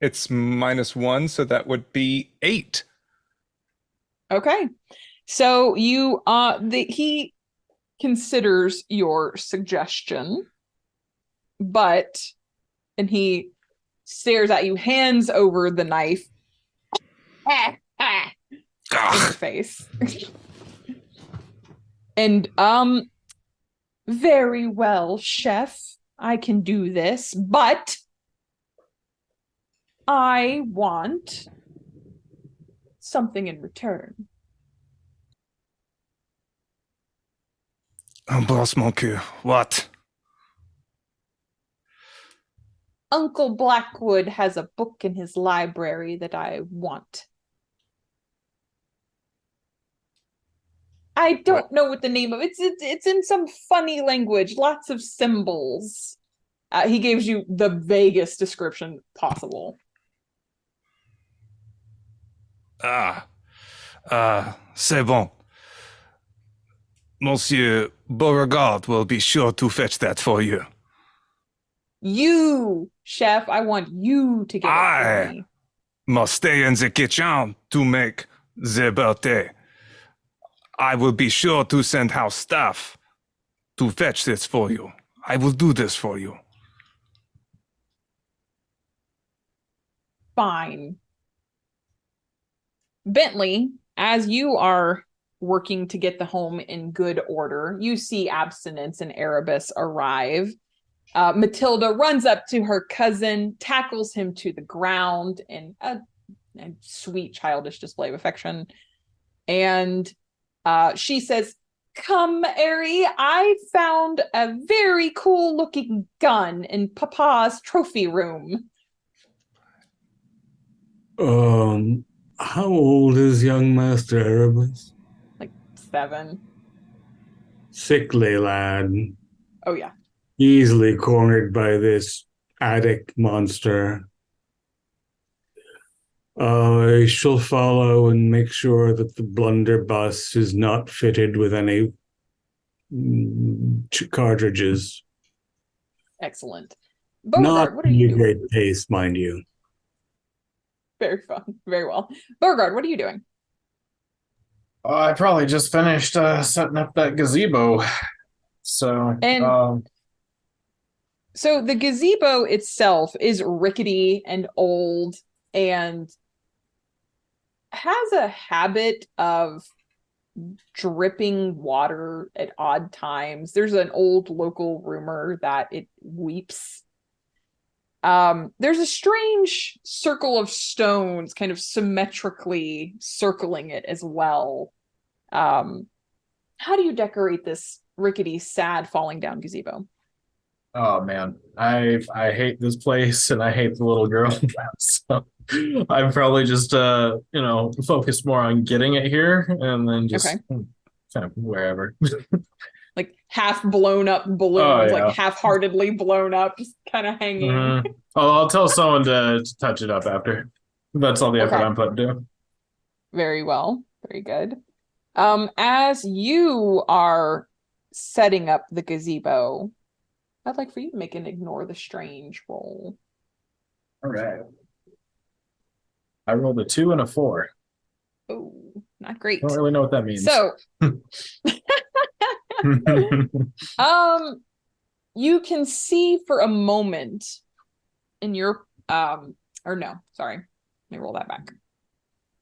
It's -1, so that would be 8. Okay. So he considers your suggestion, and he stares at you, hands over the knife in your face. And very well, Chef, I can do this, but I want something in return. Boss mon cul, what? Uncle Blackwood has a book in his library that I want. I don't know what the name of it's in some funny language, lots of symbols. He gives you the vaguest description possible. C'est bon. Monsieur Beauregard will be sure to fetch that for you. You, Chef, I want you to get it for me. Must stay in the kitchen to make the birthday. I will be sure to send house staff to fetch this for you. I will do this for you. Fine. Bentley, as you are working to get the home in good order. You see Abstinence and Erebus arrive. Matilda runs up to her cousin, tackles him to the ground in a sweet childish display of affection. And she says, "Come, Airy, I found a very cool looking gun in Papa's trophy room." How old is young Master Erebus? Like 7. Sickly lad. Oh, yeah. Easily cornered by this attic monster. I shall follow and make sure that the blunderbuss is not fitted with any cartridges. Excellent. Not Beauregard, what are you doing? great taste, mind you. Very fun. Very well. Beauregard, what are you doing? I probably just finished setting up that gazebo. So, So the gazebo itself is rickety and old and has a habit of dripping water at odd times. There's an old local rumor that it weeps. There's a strange circle of stones kind of symmetrically circling it as well. How do you decorate this rickety, sad, falling down gazebo? oh man, I hate this place and I hate the little girl. So I'm probably just focused more on getting it here and then just kind of wherever. Like half blown up balloons, Oh, yeah. like half-heartedly blown up, just kind of hanging. Mm-hmm. I'll tell someone to touch it up after. That's all the effort I'm putting to. Very well. Very good. As you are setting up the gazebo, I'd like for you to make an ignore the strange roll. All right. I rolled a 2 and a 4. Oh, not great. Don't really know what that means. So, you can see for a moment in your or no, sorry. Let me roll that back.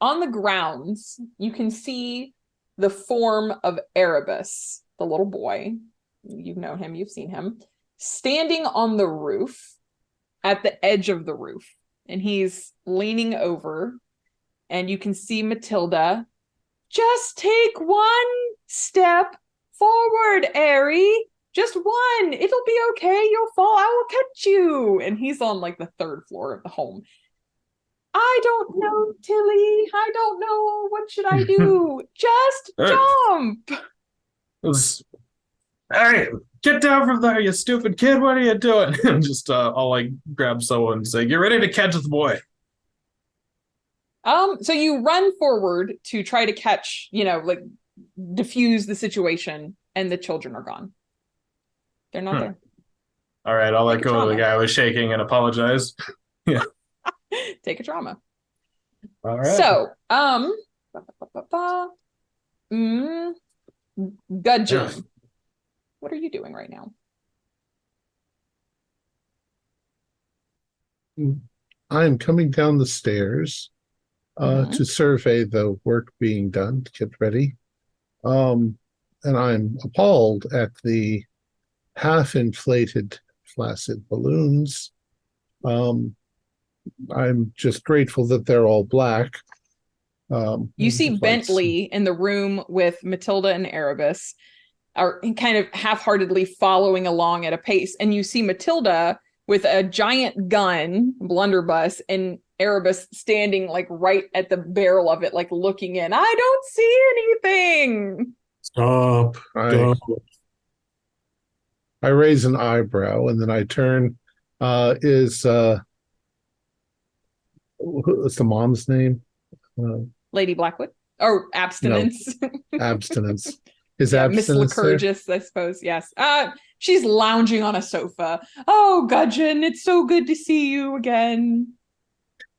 On the grounds, you can see the form of Erebus, the little boy. You've known him, you've seen him, standing on the roof at the edge of the roof. And he's leaning over, and you can see Matilda. "Just take one step forward, Airy. Just one. It'll be okay. You'll fall. I will catch you." And he's on like the 3rd floor of the home. "I don't know, Tilly. I don't know. What should I do? Just jump." Hey, get down from there, you stupid kid. What are you doing? And just I'll like grab someone and say, "Get ready to catch the boy." So you run forward to try to catch, like diffuse the situation, and the children are gone. They're not there. All right, I'll let go of the guy who was shaking and apologize. Yeah. Take a trauma. All right. So, Gudgeon, what are you doing right now? I'm coming down the stairs to survey the work being done, to get ready. And I'm appalled at the half-inflated flaccid balloons. I'm just grateful that they're all black. You see Bentley in the room with Matilda and Erebus, are kind of half-heartedly following along at a pace, and you see Matilda with a giant gun, blunderbuss, and Erebus standing like right at the barrel of it, like looking in. "I don't see anything." Stop. I raise an eyebrow, and then I turn. What's the mom's name? Lady Blackwood? Or Abstinence. No, Abstinence. Is Miss Abstinence Lycurgus, I suppose, yes. She's lounging on a sofa. "Oh, Gudgeon, it's so good to see you again."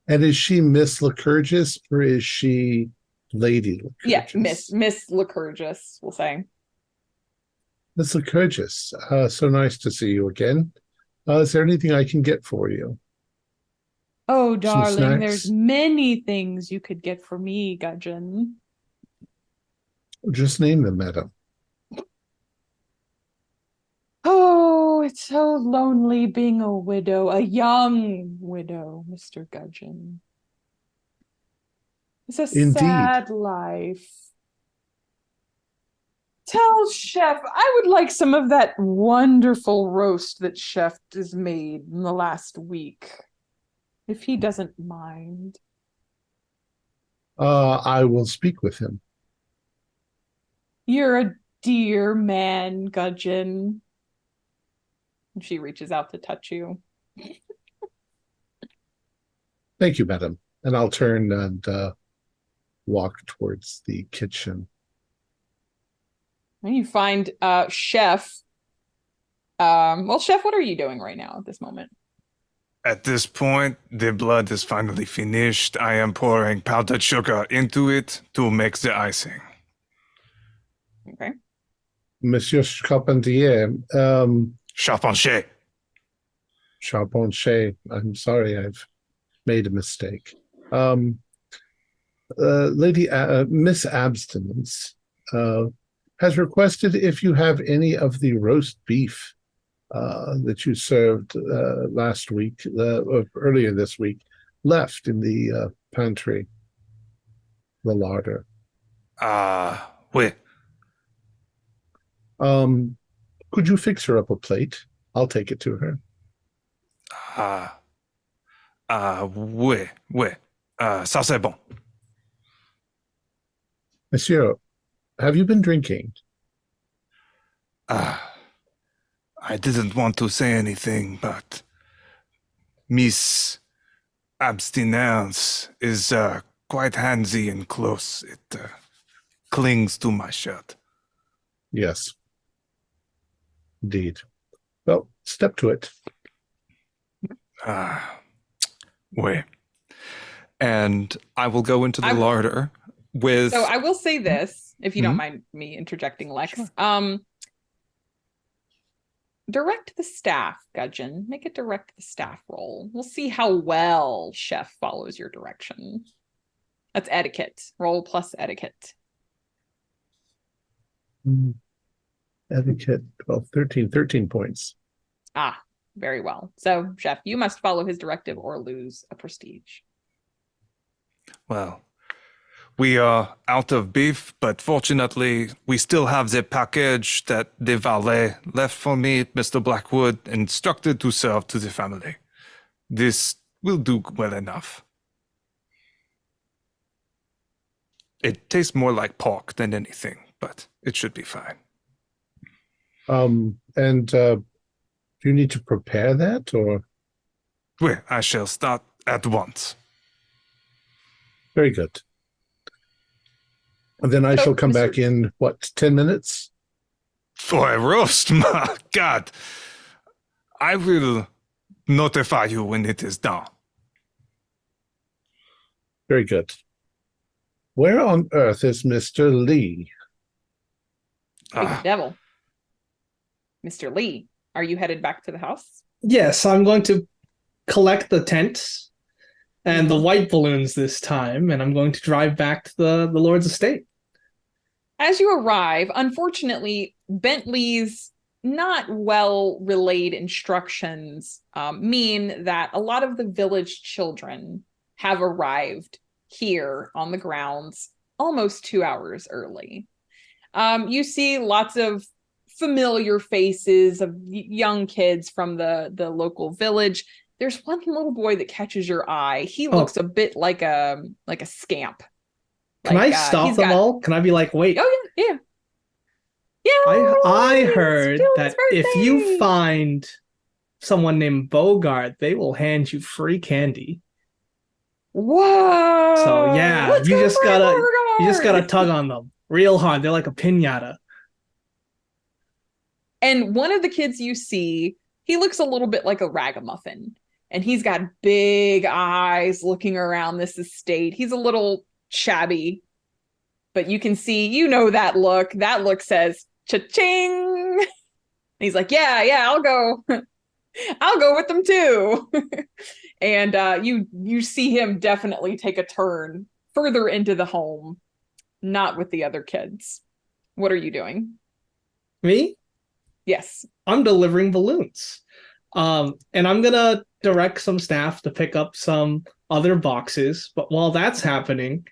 And is she Miss Lycurgus or is she Lady Lycurgus? Yeah, Miss Lycurgus, we'll say. Miss Lycurgus, so nice to see you again. Is there anything I can get for you? "Oh, darling, snacks? there's many things you could get for me, Gudgeon." Just name them, madam. Oh, it's so lonely being a widow, a young widow, Mr. Gudgeon. It's a Indeed. sad life. Tell Chef I would like some of that wonderful roast that Chef has made in the last week, if he doesn't mind. I will speak with him. You're a dear man, Gudgeon. And she reaches out to touch you. Thank you, madam. And I'll turn and walk towards the kitchen. And you find Chef. Well, Chef, what are you doing right now at this moment? At this point, the blood is finally finished. I am pouring powdered sugar into it to make the icing. Okay. Monsieur Charpentier, Charpentier. Charpentier, I'm sorry, I've made a mistake. Miss Abstinence has requested if you have any of the roast beef that you served last week, earlier this week, left in the pantry, the larder. Oui. Could you fix her up a plate? I'll take it to her. Oui. Ça c'est bon. Monsieur, have you been drinking? I didn't want to say anything, but Miss Abstinence is quite handsy and close. It clings to my shirt. Yes. Indeed. Well, step to it. Oui. And I will go into the larder with... So I will say this, if you don't mind me interjecting, Lex. Sure. Direct the staff, Gudgeon. Make a direct the staff roll. We'll see how well Chef follows your direction. That's etiquette. Roll plus etiquette. Etiquette, 12, 13 points. Ah, very well. So, Chef, you must follow his directive or lose a prestige. Well, we are out of beef, but fortunately, we still have the package that the valet left for me, Mr. Blackwood, instructed to serve to the family. This will do well enough. It tastes more like pork than anything, but it should be fine. Do you need to prepare that, or? Well, I shall start at once. Very good. And then I shall come back in, 10 minutes? For a roast? My God. I will notify you when it is done. Very good. Where on earth is Mr. Lee? Big devil. Mr. Lee, are you headed back to the house? Yes, I'm going to collect the tents and the white balloons this time, and I'm going to drive back to the Lord's estate. As you arrive, unfortunately, Bentley's not well relayed instructions mean that a lot of the village children have arrived here on the grounds almost 2 hours early. You see lots of familiar faces of young kids from the local village. There's one little boy that catches your eye. He looks a bit like a scamp. Can I stop them all? Can I be like, wait? Oh yeah. I heard that if you find someone named Bogart, they will hand you free candy. Whoa! So yeah, you just gotta tug on them real hard. They're like a piñata. And one of the kids you see, he looks a little bit like a ragamuffin, and he's got big eyes looking around this estate. He's a little shabby, but you can see, you know, that look. That look says cha-ching. And he's like, yeah, I'll go with them too. And you see him definitely take a turn further into the home, not with the other kids. What are you doing? Me? Yes. I'm delivering balloons. And I'm gonna direct some staff to pick up some other boxes. But while that's happening,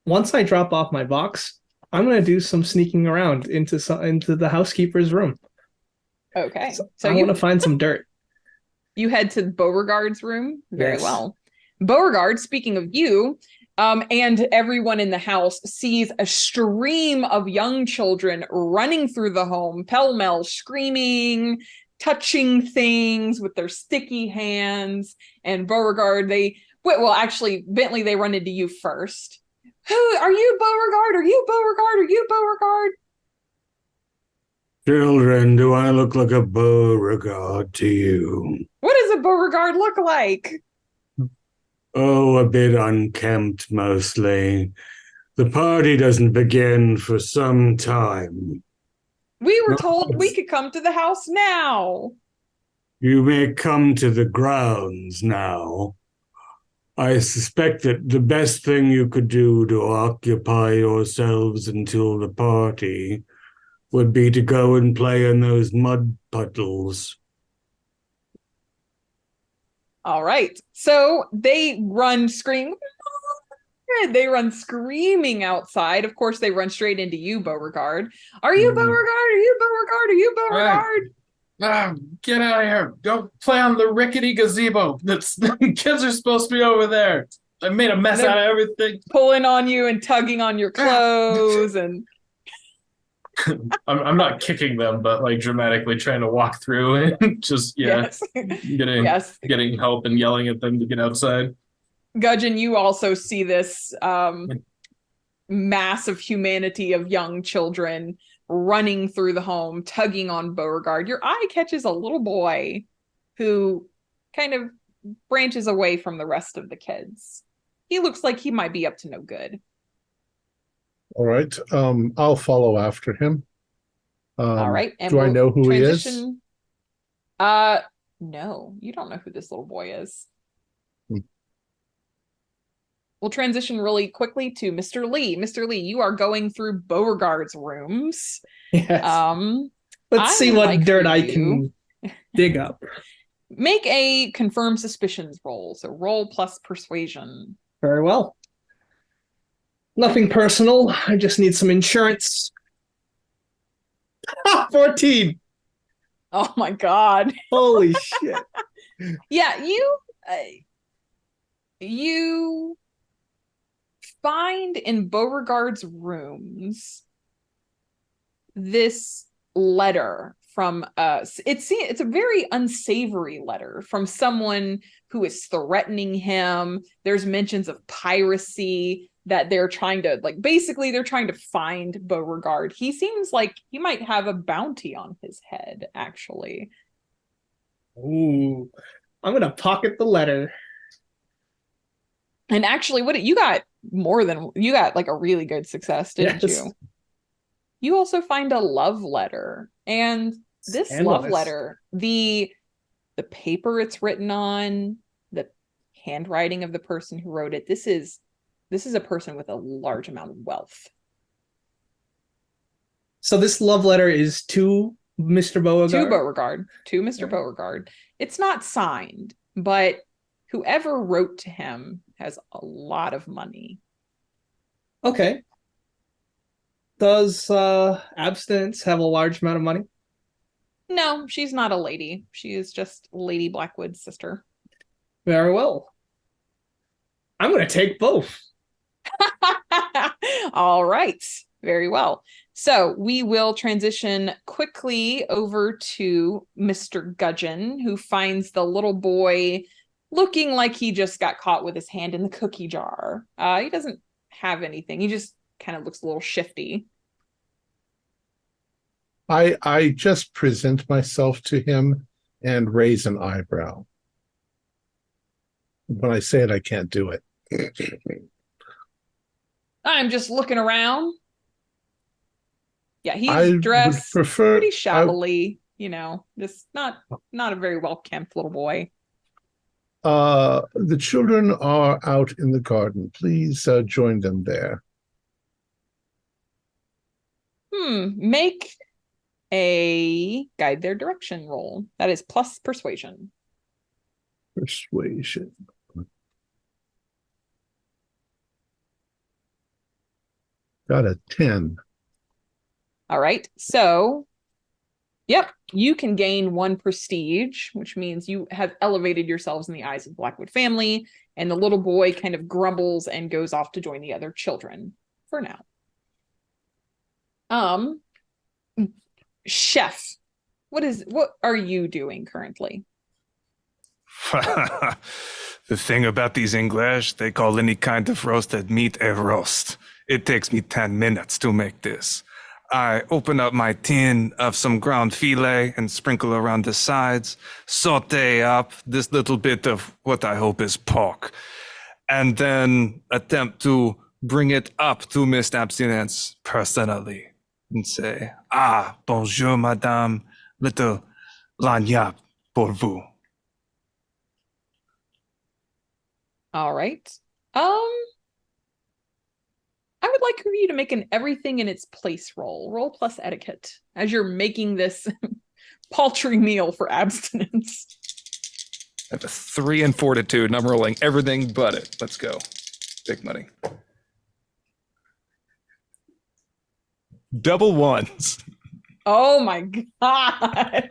once I drop off my box, I'm gonna do some sneaking around into the housekeeper's room. Okay. So I want to find some dirt. You head to Beauregard's room. Very Yes. well. Beauregard, speaking of you, and everyone in the house sees a stream of young children running through the home, pell-mell, screaming, touching things with their sticky hands. And Beauregard, actually, Bentley, they run into you first. Who are you, Beauregard? Are you Beauregard? Are you Beauregard? Children, do I look like a Beauregard to you? What does a Beauregard look like? Oh, a bit unkempt, mostly. The party doesn't begin for some time. We were told we could come to the house now. You may come to the grounds now. I suspect that the best thing you could do to occupy yourselves until the party would be to go and play in those mud puddles. All right. So they run screaming. They run screaming outside. Of course, they run straight into you, Beauregard. Are you Beauregard? Are you Beauregard? Are you Beauregard? Get out of here. Go play on the rickety gazebo. The kids are supposed to be over there. I made a mess out of everything. Pulling on you and tugging on your clothes and I'm not kicking them, but like dramatically trying to walk through and just getting help and yelling at them to get outside. Gudgeon, you also see this mass of humanity of young children running through the home, tugging on Beauregard. Your eye catches a little boy who kind of branches away from the rest of the kids. He looks like he might be up to no good. All right. I'll follow after him. All right. And do I know who he is? No, you don't know who this little boy is. We'll transition really quickly to Mr. Lee. Mr. Lee, you are going through Beauregard's rooms. Yes. Let's see what dirt I can dig up. Make a confirm suspicions roll. So roll plus persuasion. Very well. Nothing personal. I just need some insurance. 14. Oh my God. Holy shit. Yeah, you find in Beauregard's rooms this letter from it's a very unsavory letter from someone who is threatening him. There's mentions of piracy, that they're trying to they're trying to find Beauregard. He seems like he might have a bounty on his head, actually. Ooh, I'm gonna pocket the letter. And actually, you got like a really good success, didn't you? You also find a love letter, and this love letter, the paper it's written on, the handwriting of the person who wrote it, this is a person with a large amount of wealth. So this love letter is to Mr. Beauregard? To Mr. Beauregard. It's not signed, but whoever wrote to him has a lot of money. Okay. Does Abstinence have a large amount of money? No, she's not a lady. She is just Lady Blackwood's sister. Very well. I'm going to take both. All right. Very well. So we will transition quickly over to Mr. Gudgeon, who finds the little boy looking like he just got caught with his hand in the cookie jar. He doesn't have anything. He just kind of looks a little shifty. I just present myself to him and raise an eyebrow. When I say it, I can't do it. I'm just looking around. Yeah, he's dressed pretty shabbily, just not a very well-kempt little boy. The children are out in the garden. Please join them there. Make a guide their direction roll. That is plus persuasion. Persuasion. Got a 10. All right. So, yep, you can gain 1 prestige, which means you have elevated yourselves in the eyes of the Blackwood family. And the little boy kind of grumbles and goes off to join the other children for now. Chef, what are you doing currently? The thing about these English, they call any kind of roasted meat a roast. It takes me 10 minutes to make this. I open up my tin of some ground filet and sprinkle around the sides, saute up this little bit of what I hope is pork, and then attempt to bring it up to Miss Abstinence personally and say, bonjour, madame, little lagniappe pour vous. All right. I would like for you to make an everything in its place roll. Roll plus etiquette as you're making this paltry meal for abstinence. I have a 3 in fortitude, and I'm rolling everything but it. Let's go. Big money. Double ones. Oh my god.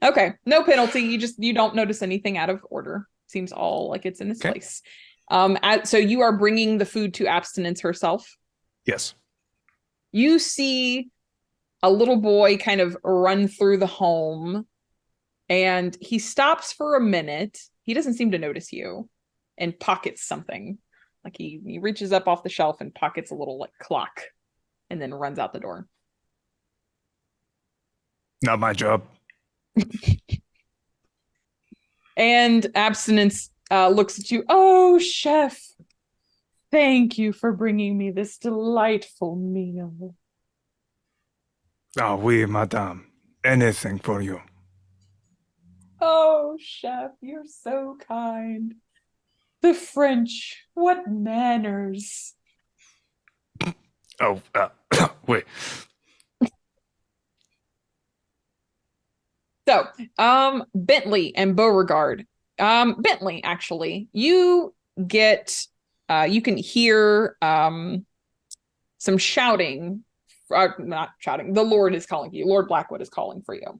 Okay, no penalty. You don't notice anything out of order. Seems all like it's in its place. So you are bringing the food to abstinence herself? Yes. You see a little boy kind of run through the home, and he stops for a minute. He doesn't seem to notice you, and pockets something. Like he reaches up off the shelf and pockets a little like clock, and then runs out the door. Not my job. And abstinence looks at you. Oh, chef, thank you for bringing me this delightful meal. Oh, oui, madame. Anything for you. Oh, chef, you're so kind. The French, what manners. Oh, wait. So, Bentley and Beauregard. Bentley, actually, you get, you can hear some shouting. Not shouting. The Lord is calling you. Lord Blackwood is calling for you.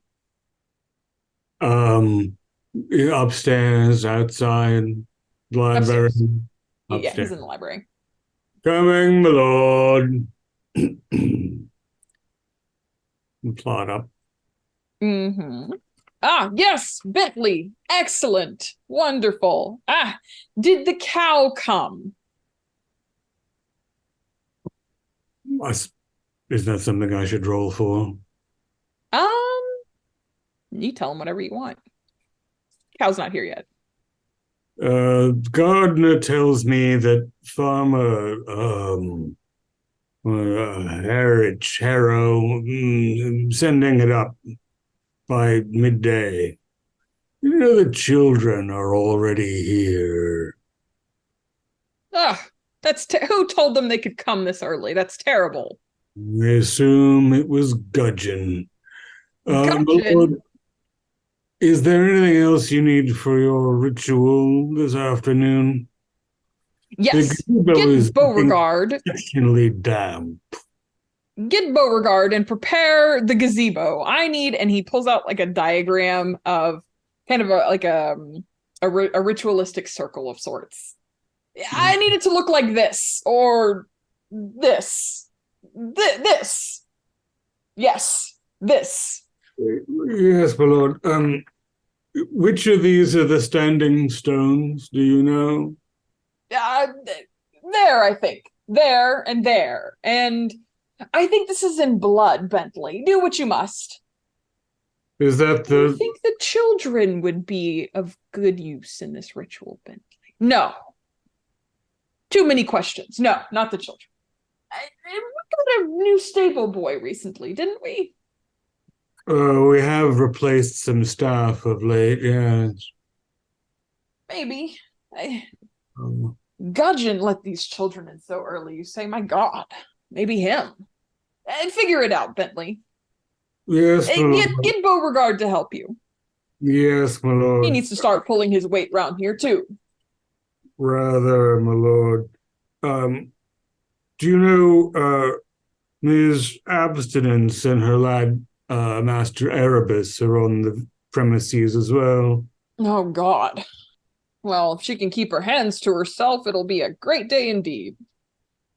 Upstairs, outside, library. Upstairs. Yeah, Upstairs. he's in the library. Coming, my lord. Plot up. Mm-hmm. Yes, Bentley. Excellent. Wonderful. Did the cow come? Is that something I should roll for? You tell him whatever you want. Cow's not here yet. Gardner tells me that Farmer Harrow sending it up by midday. You know the children are already here. That's who told them they could come this early? That's terrible. I assume it was Gudgeon. Gudgeon? Lord, is there anything else you need for your ritual this afternoon? Yes. Get Beauregard. Exceptionally damp. Get Beauregard and prepare the gazebo. And he pulls out like a diagram of kind of a ritualistic circle of sorts. I need it to look like this or this. This. Yes, this. Yes, my lord. Which of these are the standing stones? Do you know? There, I think. There and there. And I think this is in blood, Bentley. Do what you must. Is that I think the children would be of good use in this ritual, Bentley. No. Too many questions. No, not the children. We got a new stable boy recently, didn't we? We have replaced some staff of late, yes. Maybe. Gudgeon let these children in so early. You say, my God, maybe him. And figure it out, Bentley. Yes, my lord. Get Beauregard to help you. Yes, my lord. He needs to start pulling his weight round here, too. Rather, my lord. Do you know Ms. Abstinence and her lad, Master Erebus, are on the premises as well? Oh, God. Well, if she can keep her hands to herself, it'll be a great day indeed.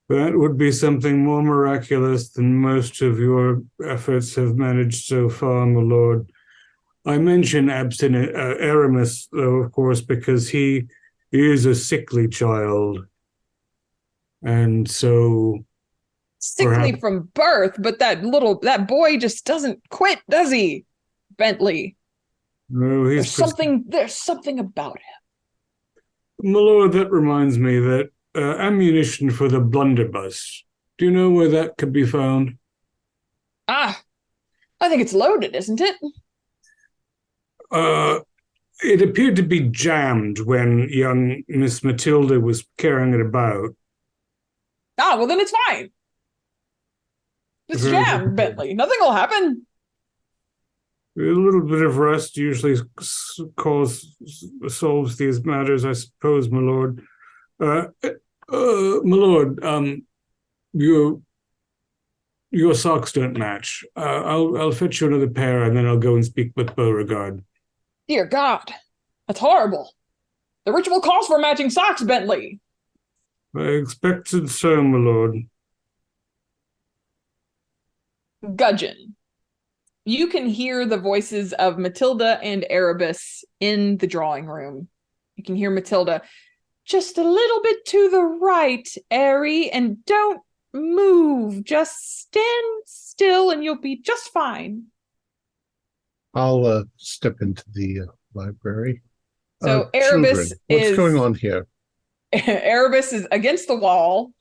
That would be something more miraculous than most of your efforts have managed so far, my lord. I mention Aramis, though, of course, because he is a sickly child. And so... Sickly from birth, but that boy just doesn't quit, does he, Bentley? No, there's something about him. My lord, that reminds me that ammunition for the blunderbuss. Do you know where that could be found? I think it's loaded, isn't it? It appeared to be jammed when young Miss Matilda was carrying it about. Well then it's fine. It's jammed, Bentley. Nothing will happen. A little bit of rust usually solves these matters, I suppose, my lord. My lord, your socks don't match. I'll fetch you another pair, and then I'll go and speak with Beauregard. Dear God, that's horrible. The ritual calls for matching socks, Bentley. I expected so, my lord. Gudgeon. You can hear the voices of Matilda and Erebus in the drawing room. You can hear Matilda, just a little bit to the right, Airy, and don't move. Just stand still and you'll be just fine. I'll step into the library. So Erebus what's going on here? Erebus is against the wall,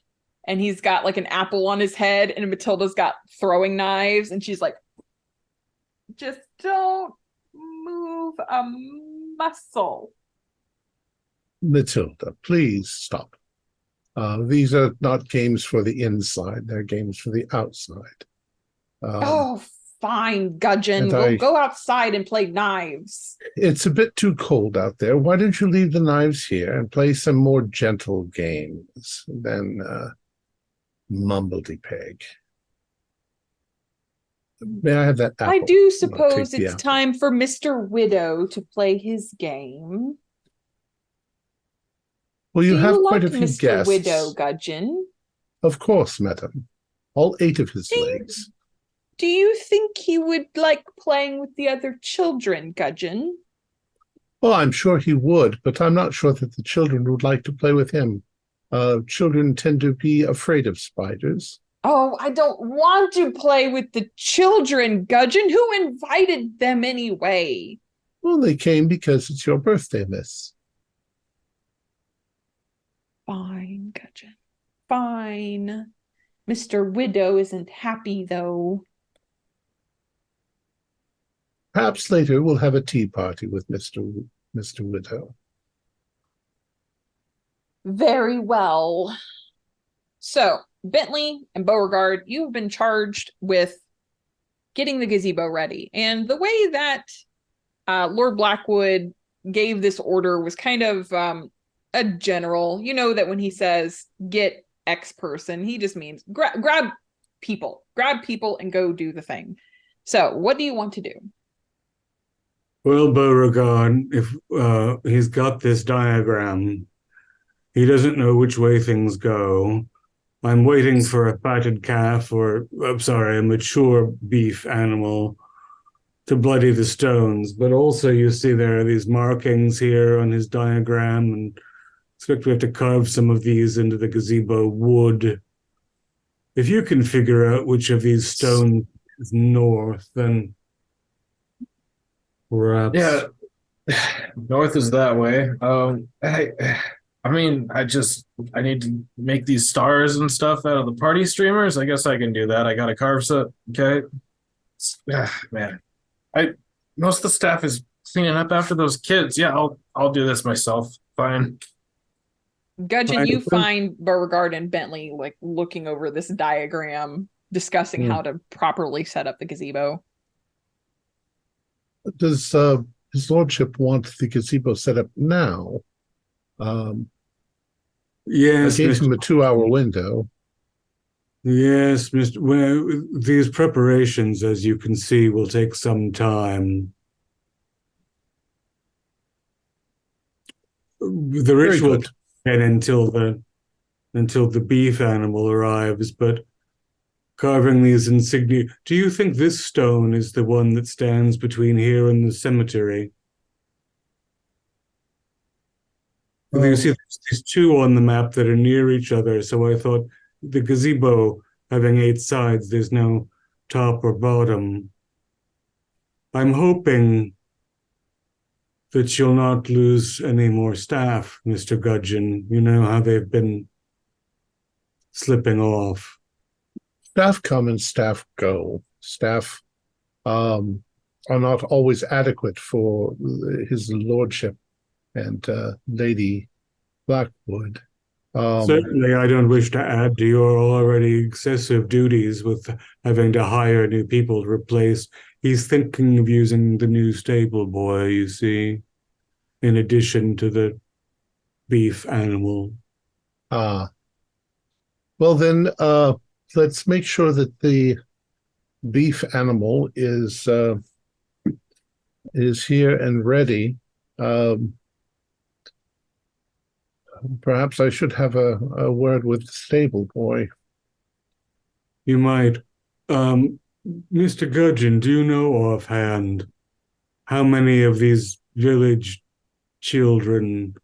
and he's got like an apple on his head, and Matilda's got throwing knives, and she's like, just don't move a muscle. Matilda, please stop. These are not games for the inside. They're games for the outside. Fine, Gudgeon. We'll go outside and play knives. It's a bit too cold out there. Why don't you leave the knives here and play some more gentle games than Mumbledy-Peg? May I have that apple? I do suppose it's time for Mr. Widow to play his game. Well, you have quite a few Mr. guests. Widow, Gudgeon? Of course, madam. All 8 of his legs. Do you think he would like playing with the other children, Gudgeon? Well, I'm sure he would, but I'm not sure that the children would like to play with him. Children tend to be afraid of spiders. Oh, I don't want to play with the children, Gudgeon. Who invited them anyway? Well, they came because it's your birthday, miss. Fine, Gudgeon. Fine. Mr. Widow isn't happy, though. Perhaps later we'll have a tea party with Mr. Widow. Very well. So, Bentley and Beauregard, you have been charged with getting the gazebo ready. And the way that Lord Blackwood gave this order was kind of a general. You know that when he says, get X person, he just means grab people and go do the thing. So, what do you want to do? Well, Beauregard, if he's got this diagram, he doesn't know which way things go. I'm waiting for a fatted calf a mature beef animal to bloody the stones. But also you see there are these markings here on his diagram, and I expect we have to carve some of these into the gazebo wood. If you can figure out which of these stones is north, then perhaps... Yeah, north is that way. I need to make these stars and stuff out of the party streamers. I guess I can do that. I got a carve set. Okay. Man, most of the staff is cleaning up after those kids. Yeah, I'll do this myself. Fine. Gudgeon, you find Beauregard and Bentley like looking over this diagram, discussing how to properly set up the gazebo. Does his lordship want the gazebo set up now? Yes, I gave Mr. him a 2-hour window. Yes, Mr. Well, these preparations, as you can see, will take some time. The ritual good. and until the beef animal arrives, but carving these insignia. Do you think this stone is the one that stands between here and the cemetery? You see, there's two on the map that are near each other, so I thought the gazebo having 8 sides, there's no top or bottom. I'm hoping that you'll not lose any more staff, Mr. Gudgeon. You know how they've been slipping off. Staff come and staff go. Staff are not always adequate for his lordship and Lady Blackwood. Certainly, I don't wish to add to your already excessive duties with having to hire new people to replace. He's thinking of using the new stable boy, you see, in addition to the beef animal. Well then, let's make sure that the beef animal is here and ready. Perhaps I should have a word with the stable boy. You might. Mr. Gudgeon, do you know offhand how many of these village children,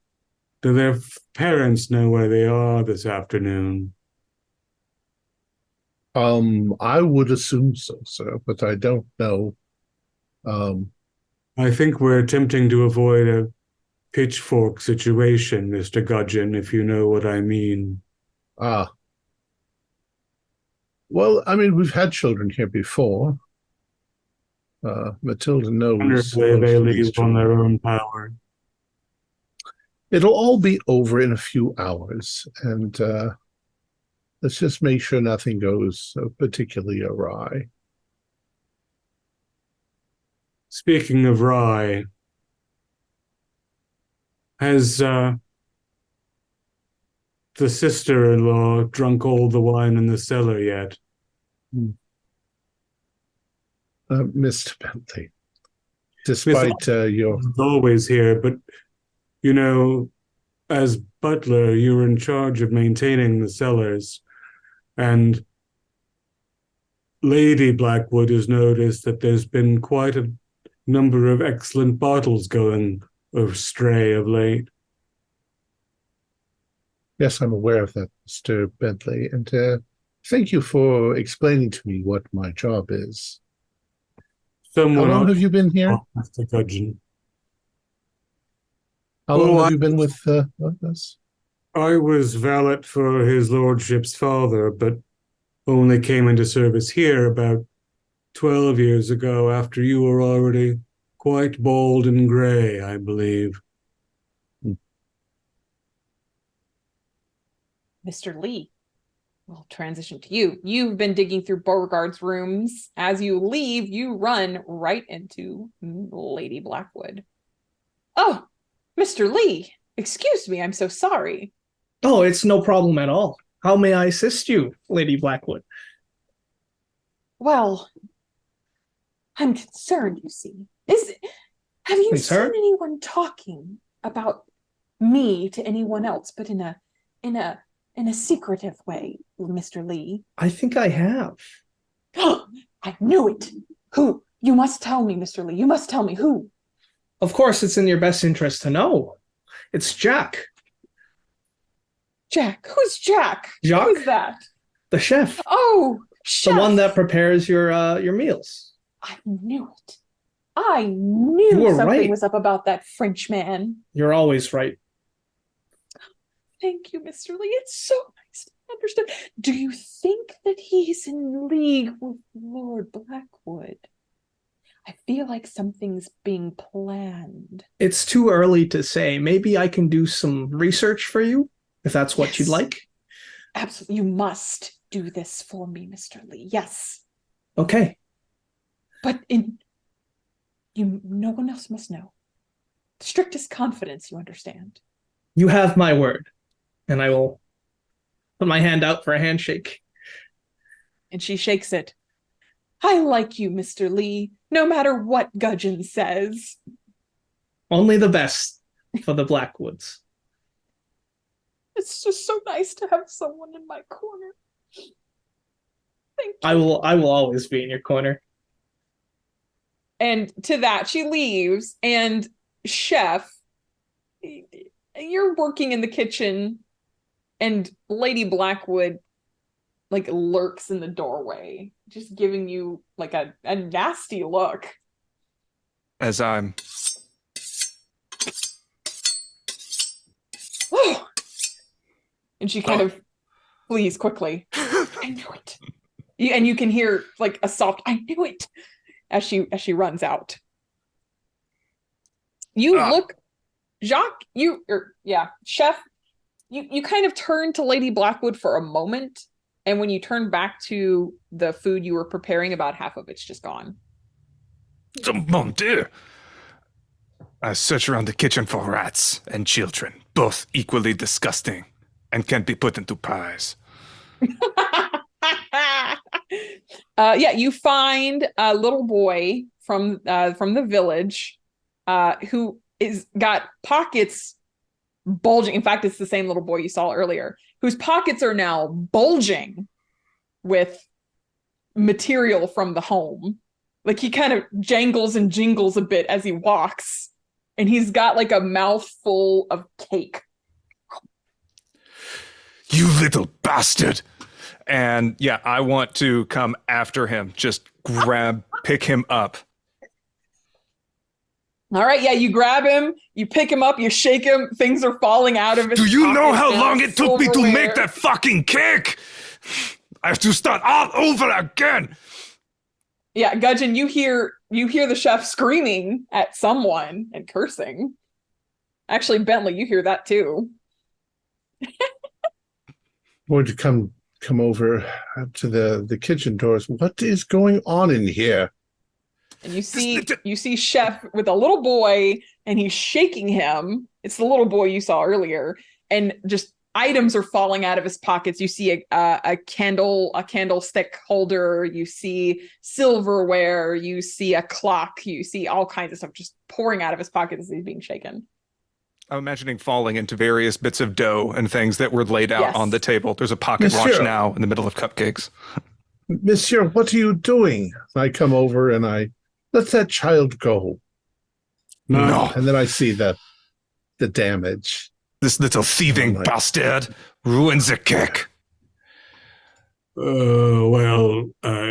do their parents know where they are this afternoon? I would assume so, sir, but I don't know. I think we're attempting to avoid a pitchfork situation, Mr. Gudgeon, if you know what I mean. Well, I mean, we've had children here before. Matilda knows. They leave on their own power. It'll all be over in a few hours, and let's just make sure nothing goes particularly awry. Speaking of rye, has the sister-in-law drunk all the wine in the cellar yet? Mr. Bentley, despite your... always here, but, you know, as butler, you're in charge of maintaining the cellars, and Lady Blackwood has noticed that there's been quite a number of excellent bottles going astray of late. Yes, I'm aware of that, Mr. Bentley, and thank you for explaining to me what my job is. How long have you been here? Mr. Gudgeon. How long have you been with us? I was valet for his lordship's father, but only came into service here about 12 years ago, after you were already quite bald and grey, I believe. Mr. Lee, we'll transition to you. You've been digging through Beauregard's rooms. As you leave, you run right into Lady Blackwood. Oh, Mr. Lee, excuse me, I'm so sorry. Oh, it's no problem at all. How may I assist you, Lady Blackwood? Well, I'm concerned, you see. Have you seen anyone talking about me to anyone else, but in a secretive way, Mr. Lee? I think I have. I knew it. Who? You must tell me, Mr. Lee. You must tell me who. Of course, it's in your best interest to know. It's Jack. Jack? Who's Jack? Jacques? Who's that? The chef. Oh, chef. The one that prepares your meals. I knew it. I knew something was up about that French man. You're always right. Thank you, Mr. Lee. It's so nice to understand. Do you think that he's in league with Lord Blackwood? I feel like something's being planned. It's too early to say. Maybe I can do some research for you, if that's what you'd like. Absolutely. You must. do this for me, Mr. Lee. Yes. Okay. But no one else must know. Strictest confidence, you understand. You have my word. And I will put my hand out for a handshake. And she shakes it. I like you, Mr. Lee, no matter what Gudgeon says. Only the best for the Blackwoods. It's just so nice to have someone in my corner. Thank you. I will always be in your corner. And to that, she leaves. And Chef, you're working in the kitchen, and Lady Blackwood like lurks in the doorway, just giving you like a nasty look. As I'm and she kind of flees quickly. I knew it. And you can hear like a soft "I knew it" as she runs out. You look, Jacques, Chef, you kind of turn to Lady Blackwood for a moment, and when you turn back to the food you were preparing, about half of it's just gone. Mon Dieu! I search around the kitchen for rats and children, both equally disgusting and can't be put into pies. You find a little boy from the village who is got pockets bulging. In fact, it's the same little boy you saw earlier, whose pockets are now bulging with material from the home. Like he kind of jangles and jingles a bit as he walks, and he's got like a mouthful of cake. You little bastard! And yeah, I want to come after him, just pick him up. All right, yeah, you grab him, you pick him up, you shake him, things are falling out of his Do you know pockets how now, long it took me to silverware. make that fucking cake? I have to start all over again. Yeah, Gudgeon, you hear the chef screaming at someone and cursing. Actually, Bentley, you hear that too. Going to come over to the kitchen doors. What is going on in here? And you see Chef with a little boy, and he's shaking him. It's the little boy you saw earlier, and just items are falling out of his pockets. You see a candlestick holder. You see silverware. You see a clock. You see all kinds of stuff just pouring out of his pockets as he's being shaken. I'm imagining falling into various bits of dough and things that were laid out on the table. There's a pocket watch Monsieur. now in the middle of cupcakes. Monsieur, what are you doing? I come over and I let that child go. No. And then I see the damage. This little thieving bastard ruins the cake.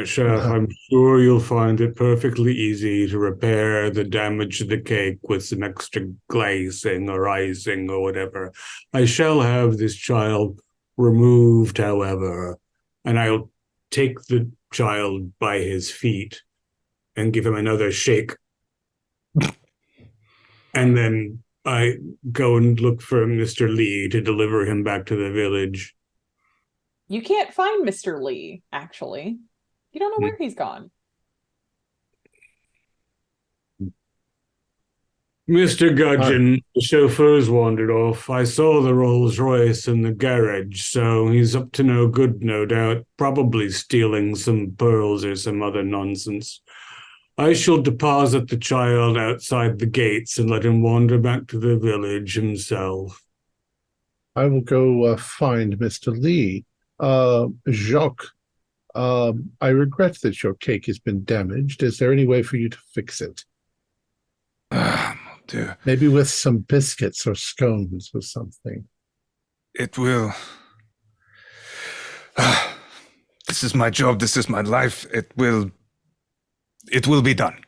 Chef, I'm sure you'll find it perfectly easy to repair the damage to the cake with some extra glazing or icing or whatever. I shall have this child removed, however, and I'll take the child by his feet and give him another shake. And then I go and look for Mr. Lee to deliver him back to the village. You can't find Mr. Lee, actually. You don't know where he's gone. Mr. Gudgeon, the chauffeur's wandered off. I saw the Rolls Royce in the garage, so he's up to no good, no doubt, probably stealing some pearls or some other nonsense. I shall deposit the child outside the gates and let him wander back to the village himself. I will go find Mr. Lee. Jacques, I regret that your cake has been damaged. Is there any way for you to fix it? Dear. Maybe with some biscuits or scones or something. It will. This is my job. This is my life. It will be done.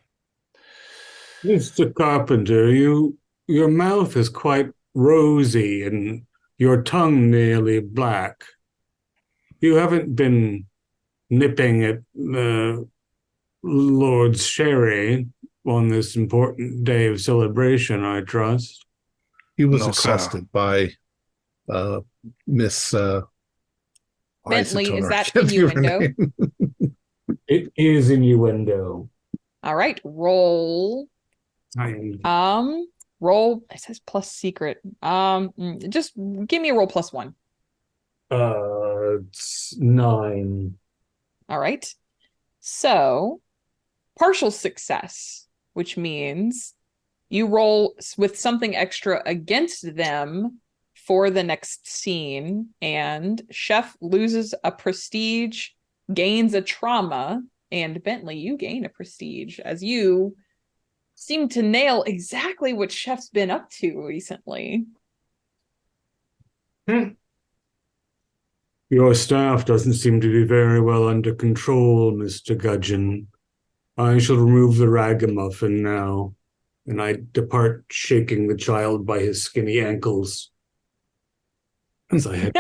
Mr. Carpenter, your mouth is quite rosy and your tongue nearly black. You haven't been nipping at the Lord's sherry on this important day of celebration, I trust. He was No, accosted by Miss Bentley, is that Can't think of her innuendo? name. It is innuendo. All right, roll. I am Roll. It says plus secret. Just give me a roll +1. it's 9. All right. So, partial success, which means you roll with something extra against them for the next scene, and Chef loses a prestige, gains a trauma, and Bentley, you gain a prestige as you seem to nail exactly what Chef's been up to recently. Your staff doesn't seem to be very well under control, Mr. Gudgeon. I shall remove the ragamuffin now, and I depart shaking the child by his skinny ankles. As I head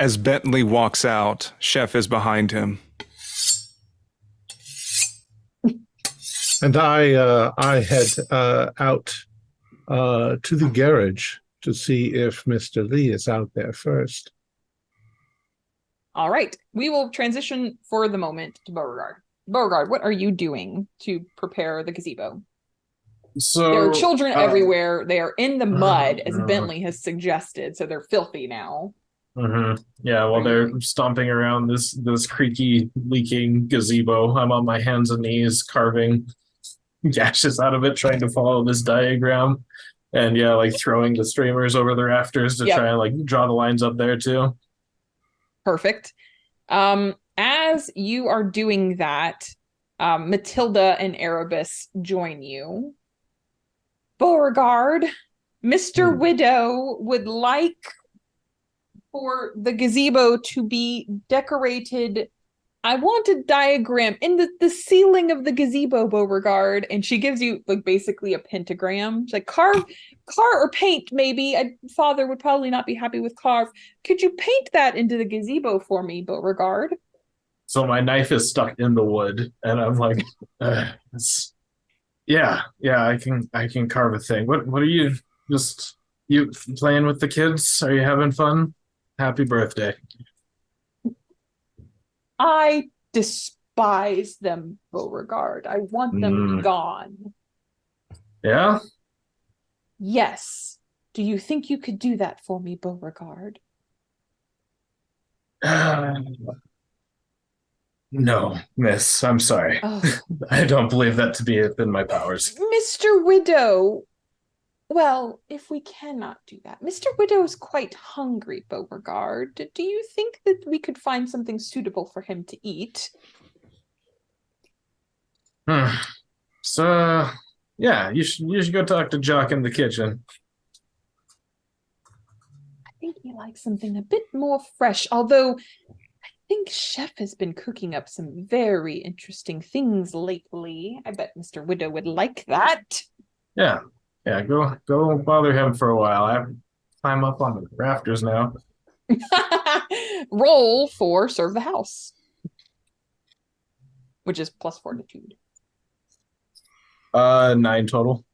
As Bentley walks out, Chef is behind him. And I head out to the garage to see if Mr. Lee is out there first. All right, we will transition for the moment to Beauregard. Beauregard, what are you doing to prepare the gazebo? So There are children everywhere. They are in the mud, as Bentley has suggested, so they're filthy now. Yeah, well, they're stomping around this creaky, leaking gazebo. I'm on my hands and knees carving gashes out of it, trying to follow this diagram, and yeah, like throwing the streamers over the rafters to try and like draw the lines up there too. Perfect. As you are doing that, Matilda and Erebus join you. Beauregard, Mr. Widow would like for the gazebo to be decorated. I want a diagram in the ceiling of the gazebo, Beauregard. And she gives you like basically a pentagram. She's like, carve or paint, maybe. Father would probably not be happy with carve. Could you paint that into the gazebo for me, Beauregard? So my knife is stuck in the wood, and I'm like, yeah, I can carve a thing. What are you playing with the kids? Are you having fun? Happy birthday. I despise them, Beauregard. I want them gone. Yeah? Yes. Do you think you could do that for me, Beauregard? No, miss. I'm sorry. Oh. I don't believe that to be within my powers. Mr. Widow. Well, if we cannot do that, Mr. Widow is quite hungry, Beauregard. Do you think that we could find something suitable for him to eat? So, yeah, you should go talk to Jock in the kitchen. I think he likes something a bit more fresh, although I think Chef has been cooking up some very interesting things lately. I bet Mr. Widow would like that. Yeah, go bother him for a while. I have to climb up on the rafters now. Roll for serve the house, which is plus fortitude. 9 total.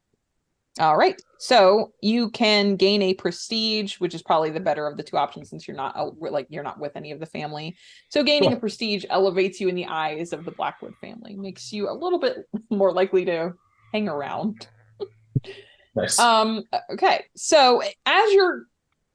All right, so you can gain a prestige, which is probably the better of the two options since you're not with any of the family. So gaining a prestige elevates you in the eyes of the Blackwood family, makes you a little bit more likely to hang around. Nice. Okay, so as you're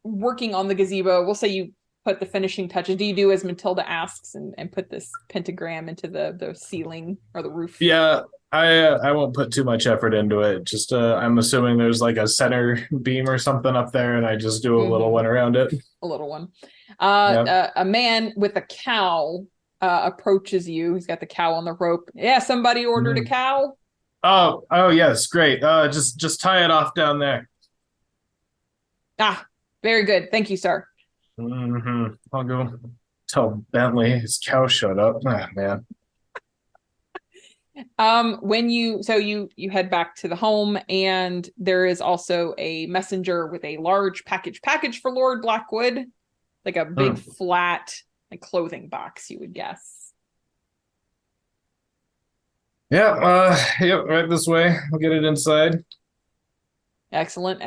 working on the gazebo, we'll say you put the finishing touches. Do you do as Matilda asks and put this pentagram into the ceiling or the roof? Yeah, I won't put too much effort into it. Just I'm assuming there's like a center beam or something up there, and I just do a little one around it. A little one. A man with a cow approaches you. He's got the cow on the rope. Yeah, somebody ordered a cow. Oh yes, great. Just tie it off down there. Ah, very good. Thank you, sir. I'll go tell Bentley his cow showed up. Ah, man. When you head back to the home, and there is also a messenger with a large package for Lord Blackwood, like a big flat like clothing box, you would guess. Yeah, right this way. I'll get it inside. Excellent.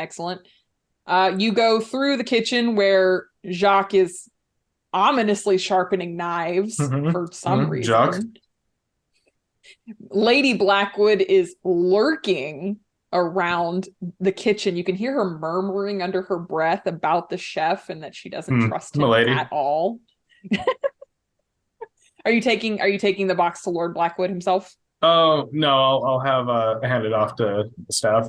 You go through the kitchen where Jacques is ominously sharpening knives for some reason. Jock. Lady Blackwood is lurking around the kitchen. You can hear her murmuring under her breath about the chef and that she doesn't trust him Milady. at all. Are you taking the box to Lord Blackwood himself? Oh no, I'll have hand it off to the staff.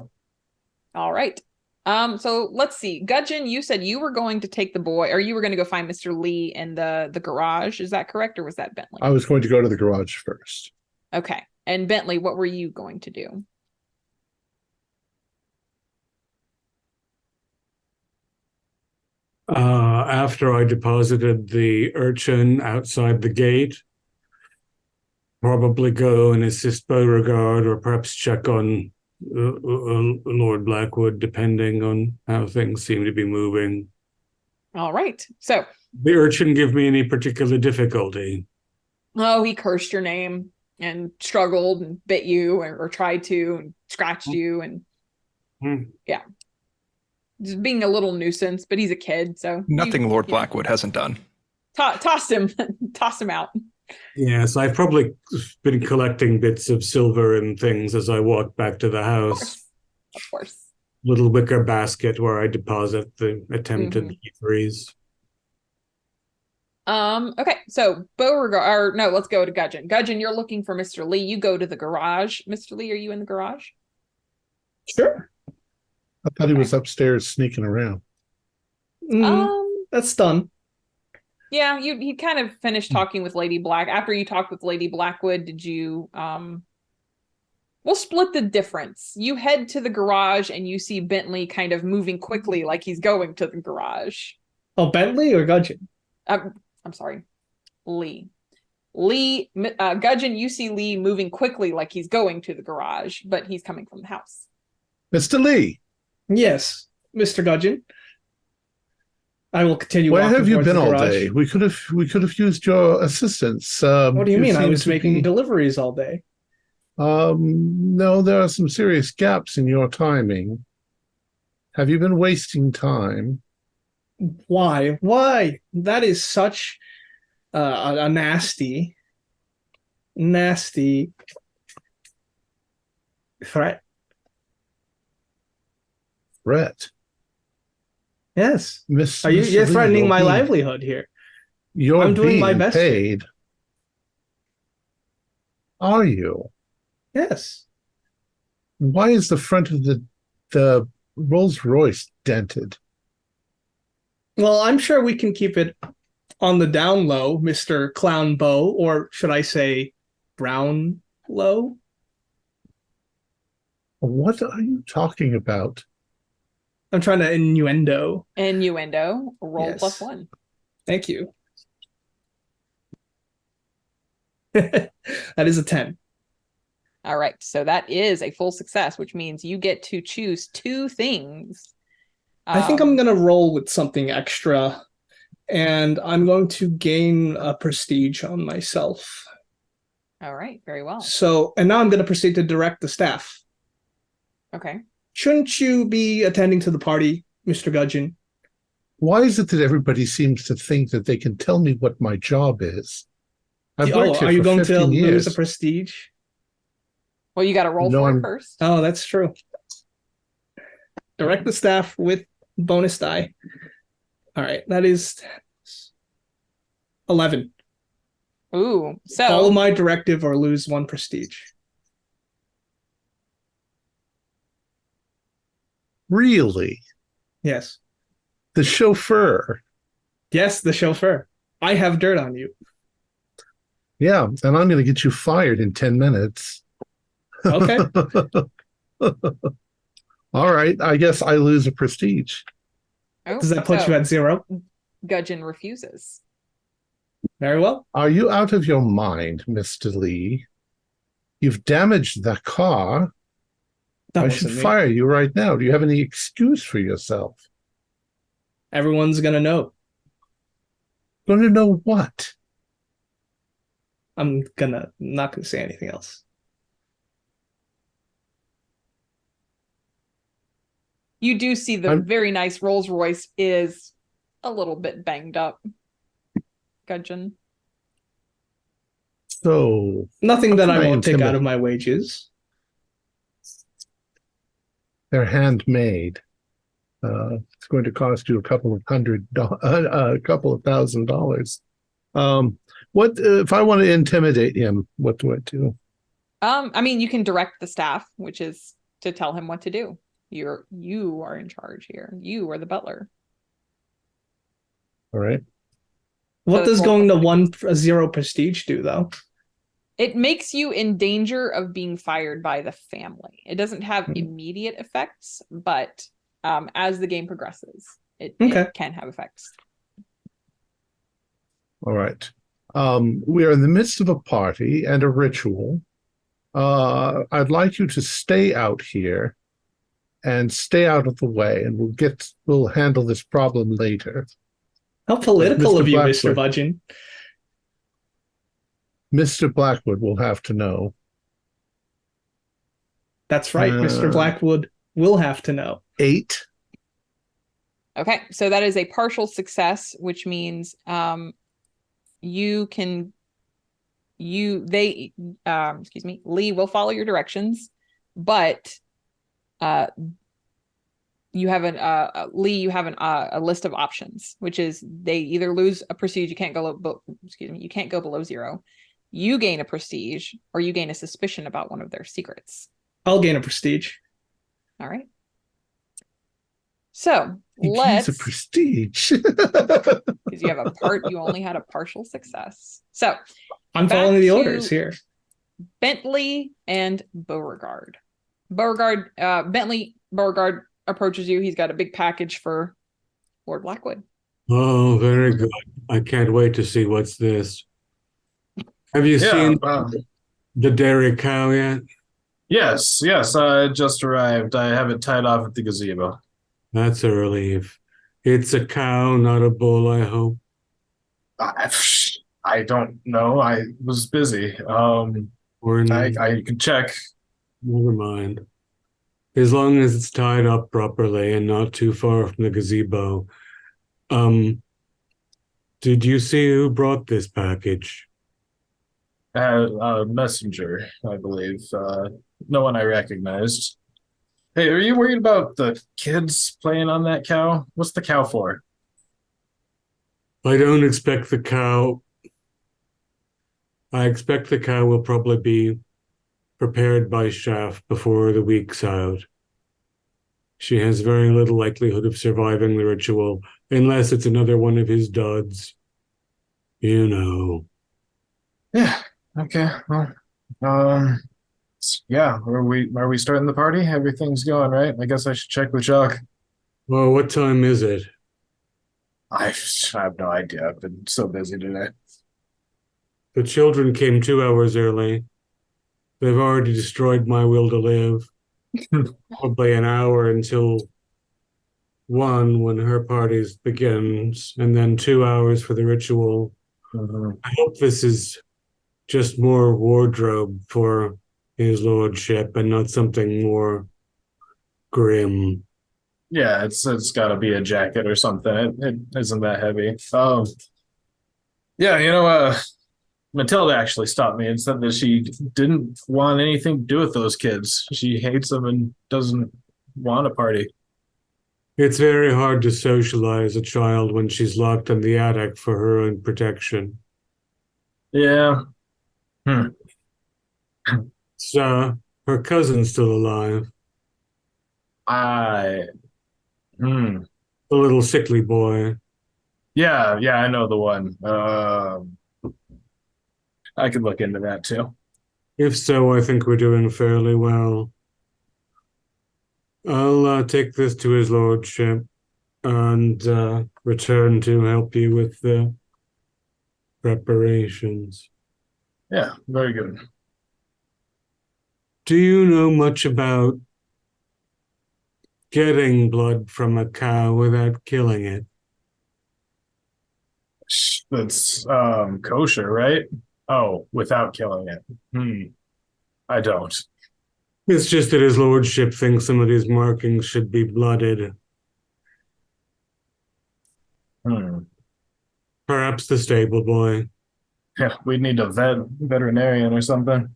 All right. So let's see. Gudgeon, you said you were going to take the boy, or you were going to go find Mr. Lee in the garage. Is that correct, or was that Bentley? I was going to go to the garage first. Okay. And Bentley, what were you going to do? After I deposited the urchin outside the gate, probably go and assist Beauregard, or perhaps check on Lord Blackwood, depending on how things seem to be moving. All right. So the urchin give me any particular difficulty? Oh, he cursed your name and struggled and bit you or tried to and scratched you and yeah. Just being a little nuisance, but he's a kid, so Nothing Lord Blackwood hasn't done. Tossed him out. Yes, I've probably been collecting bits of silver and things as I walk back to the house. Of course. Little wicker basket where I deposit the attempted E3s. Okay, so Beauregard, or no, let's go to Gudgeon. Gudgeon, you're looking for Mr. Lee. You go to the garage. Mr. Lee, are you in the garage? Sure. I thought he was upstairs sneaking around. That's done. Yeah, you kind of finished talking with Lady Black. After you talked with Lady Blackwood, did you we'll split the difference. You head to the garage and you see Bentley kind of moving quickly like he's going to the garage. Oh, Bentley or Gudgeon? I'm sorry. Lee. Gudgeon, you see Lee moving quickly like he's going to the garage, but he's coming from the house. Mr. Lee. Yes, Mr. Gudgeon. I will continue. Where have you towards been the all garage. day? We could have used your assistance. What do you mean? I was seem to making be- deliveries all day. No, there are some serious gaps in your timing. Have you been wasting time? Why? Why? That is such a nasty threat. Threat. Yes. Miss, You're Mr. Lee, threatening you're my being- livelihood here. You're I'm doing my being best. paid. Are you? Yes. Why is the front of the Rolls Royce dented? Well, I'm sure we can keep it on the down low, Mr. Clown Bow, or should I say Brown Low? What are you talking about? I'm trying to innuendo. Innuendo, roll Yes. +1. Thank you. That is a 10. All right, so that is a full success, which means you get to choose 2 things. I think I'm going to roll with something extra, and I'm going to gain a prestige on myself. All right, very well. So, and now I'm going to proceed to direct the staff. Okay. Shouldn't you be attending to the party, Mr. Gudgeon? Why is it that everybody seems to think that they can tell me what my job is? I've worked here Are you for going to 15 lose years. a prestige? Well, you got to roll No, for it I'm- first. Oh, that's true. Direct the staff with bonus die. All right, that is 11. Ooh, so Follow my directive or lose 1 prestige. Really? Yes. The chauffeur. Yes, the chauffeur. I have dirt on you. Yeah, and I'm going to get you fired in 10 minutes. Okay. All right, I guess I lose a prestige. Oh, Does that put you at 0? Gudgeon refuses. Very well. Are you out of your mind, Mr. Lee? You've damaged the car. That I should wasn't me. fire you right now. Do you have any excuse for yourself? Everyone's gonna know. Going to know what? I'm not gonna say anything else. You do see the very nice Rolls Royce is a little bit banged up. gudgeon. So Nothing how that can I won't take out intimidate- of my wages. They're handmade. It's going to cost you a couple of $1,000. What if I want to intimidate him? What do I do? I mean, you can direct the staff, which is to tell him what to do. You are in charge here. You are the butler. All right. What So does it's going to roll 0 prestige do, though? It makes you in danger of being fired by the family. It doesn't have Hmm. immediate effects, but as the game progresses, it can have effects. All right. We are in the midst of a party and a ritual. I'd like you to stay out here and stay out of the way, and we'll handle this problem later. How political Mr. of you, Blackwood. Mr. Budgeon. Mr. Blackwood will have to know. That's right. Mr. Blackwood will have to know. 8. Okay, so that is a partial success, which means Lee will follow your directions, but you have a list of options, which is they either lose a prestige, you can't go below 0, you gain a prestige, or you gain a suspicion about one of their secrets. I'll gain a prestige. All right. So He gains let's a prestige. because you only had a partial success. So I'm back following the to orders here. Bentley and Beauregard. Bentley Beauregard approaches you. He's got a big package for Lord Blackwood. Oh, very good. I can't wait to see what's this. Have you seen the dairy cow yet? Yes, I just arrived. I have it tied off at the gazebo. That's a relief. It's a cow, not a bull, I hope. I don't know. I was busy. I can check. Never mind. As long as it's tied up properly and not too far from the gazebo. Did you see who brought this package? A messenger, I believe. No one I recognized. Hey, are you worried about the kids playing on that cow? What's the cow for? I don't expect the cow. I expect the cow will probably be prepared by Shaft before the week's out. She has very little likelihood of surviving the ritual, unless it's another one of his duds. You know. Yeah. Okay. Well, yeah. Are we starting the party? Everything's going right. I guess I should check with Jacques. Well, what time is it? I have no idea. I've been so busy today. The children came 2 hours early. They've already destroyed my will to live. Probably an hour until 1 when her party begins, and then 2 hours for the ritual. Mm-hmm. I hope this is just more wardrobe for his lordship and not something more grim. Yeah, it's got to be a jacket or something. It isn't that heavy. Yeah, Matilda actually stopped me and said that she didn't want anything to do with those kids. She hates them and doesn't want a party. It's very hard to socialize a child when she's locked in the attic for her own protection. Yeah. So, her cousin's still alive. The The little sickly boy. Yeah, I know the one. I could look into that too. If so, I think we're doing fairly well. I'll take this to his lordship and return to help you with the preparations. Yeah, very good. Do you know much about getting blood from a cow without killing it? That's kosher, right? Oh, without killing it. I don't. It's just that his lordship thinks some of these markings should be blooded. Perhaps Perhaps the stable boy. Yeah, we'd need a veterinarian or something.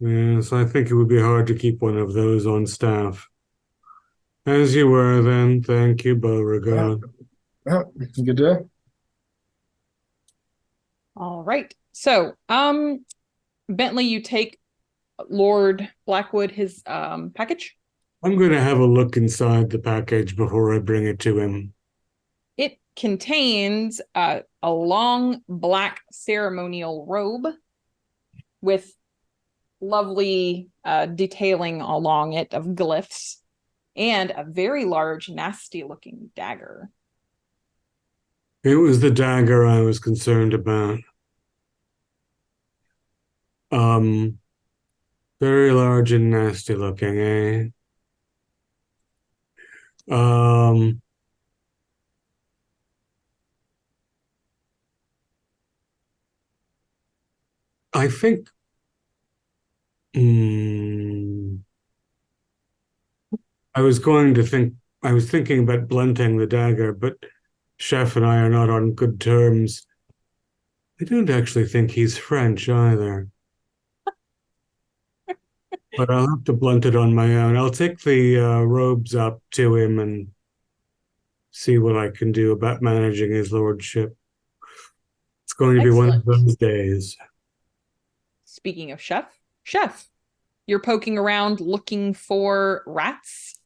Yes, I think it would be hard to keep one of those on staff. As you were then, thank you, Beauregard. Yeah, good day. All right. So, Bentley, you take Lord Blackwood his package. I'm going to have a look inside the package before I bring it to him. It contains a long black ceremonial robe with lovely detailing along it of glyphs and a very large, nasty-looking dagger. It was the dagger I was concerned about. Very large and nasty looking, eh? I think I was thinking about blunting the dagger, but Chef and I are not on good terms. I don't actually think he's French either. But I'll have to blunt it on my own. I'll take the robes up to him and see what I can do about managing his lordship. It's going to be one of those days. Speaking of Chef, you're poking around looking for rats?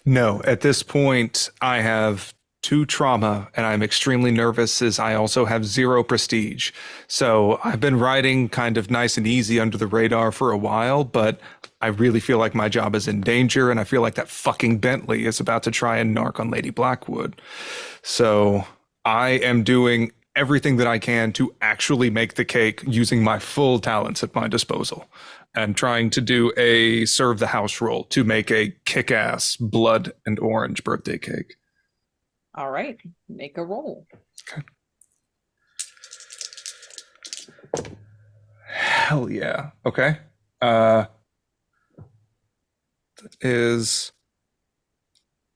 No, at this point, I have 2 trauma, and I'm extremely nervous as I also have 0 prestige. So I've been riding kind of nice and easy under the radar for a while, but I really feel like my job is in danger, and I feel like that fucking Bentley is about to try and narc on Lady Blackwood. So I am doing everything that I can to actually make the cake using my full talents at my disposal, and trying to do a serve the house roll to make a kick-ass blood and orange birthday cake. All right, make a roll. Okay. Hell yeah. Okay. That is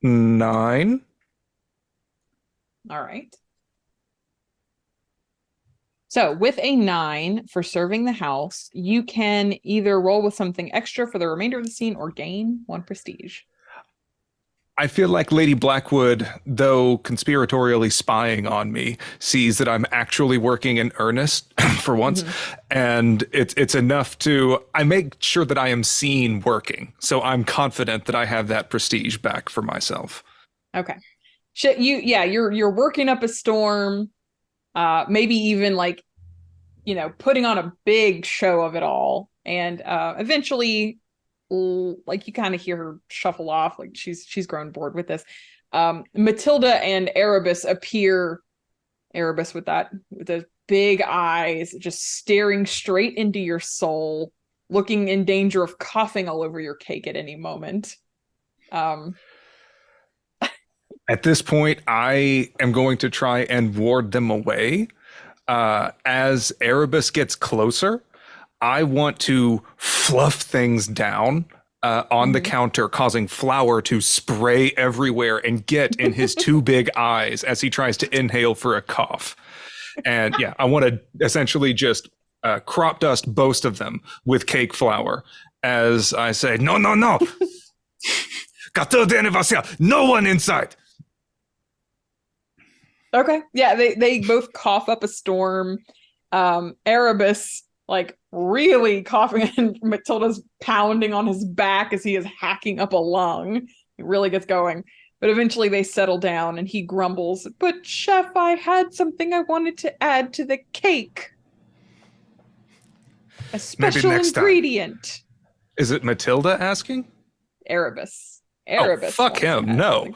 9. All right. So with a 9 for serving the house, you can either roll with something extra for the remainder of the scene or gain 1 prestige. I feel like Lady Blackwood, though conspiratorially spying on me, sees that I'm actually working in earnest for once. Mm-hmm. And it's enough to, I make sure that I am seen working. So I'm confident that I have that prestige back for myself. Okay. You're working up a storm, maybe even like, putting on a big show of it all. And eventually, like you kind of hear her shuffle off, like she's grown bored with this. Matilda and Erebus appear. Erebus with those big eyes, just staring straight into your soul, looking in danger of coughing all over your cake at any moment. At this point, I am going to try and ward them away. As Erebus gets closer, I want to fluff things down on the counter, causing flour to spray everywhere and get in his 2 big eyes as he tries to inhale for a cough. And yeah, I want to essentially just crop dust both of them with cake flour as I say, no. Gâteau d'anniversaire, no one inside. Okay. Yeah, they both cough up a storm. Erebus, like, really coughing, and Matilda's pounding on his back as he is hacking up a lung. He really gets going. But eventually they settle down and he grumbles, "But Chef, I had something I wanted to add to the cake. A special ingredient." Time. Is it Matilda asking? Erebus. Oh, fuck him. No.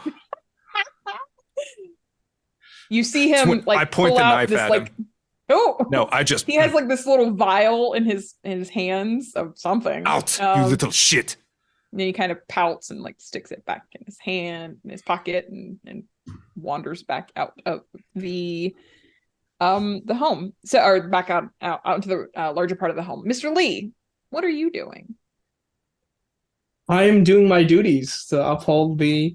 You see him like I point pull the out knife this at like him. Oh no! I just he has like this little vial in his hands of something. Out, you little shit! And then he kind of pouts and like sticks it back in his hand, in his pocket, and wanders back out of the home. So, or back out into the larger part of the home. Mr. Lee, what are you doing? I am doing my duties to uphold the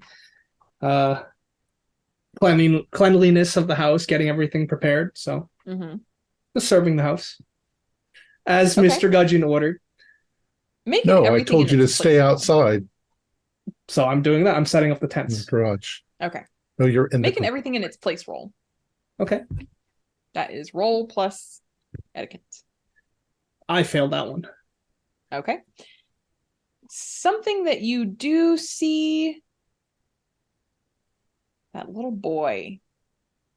cleanliness of the house, getting everything prepared. So just serving the house as Mr. Gudgeon ordered. No, I told you to stay outside. So I'm doing that. I'm setting up the tents. In the garage. Okay. No, you're in making everything in its place roll. Okay. That is roll plus etiquette. I failed that one. Okay. Something that you do see, that little boy,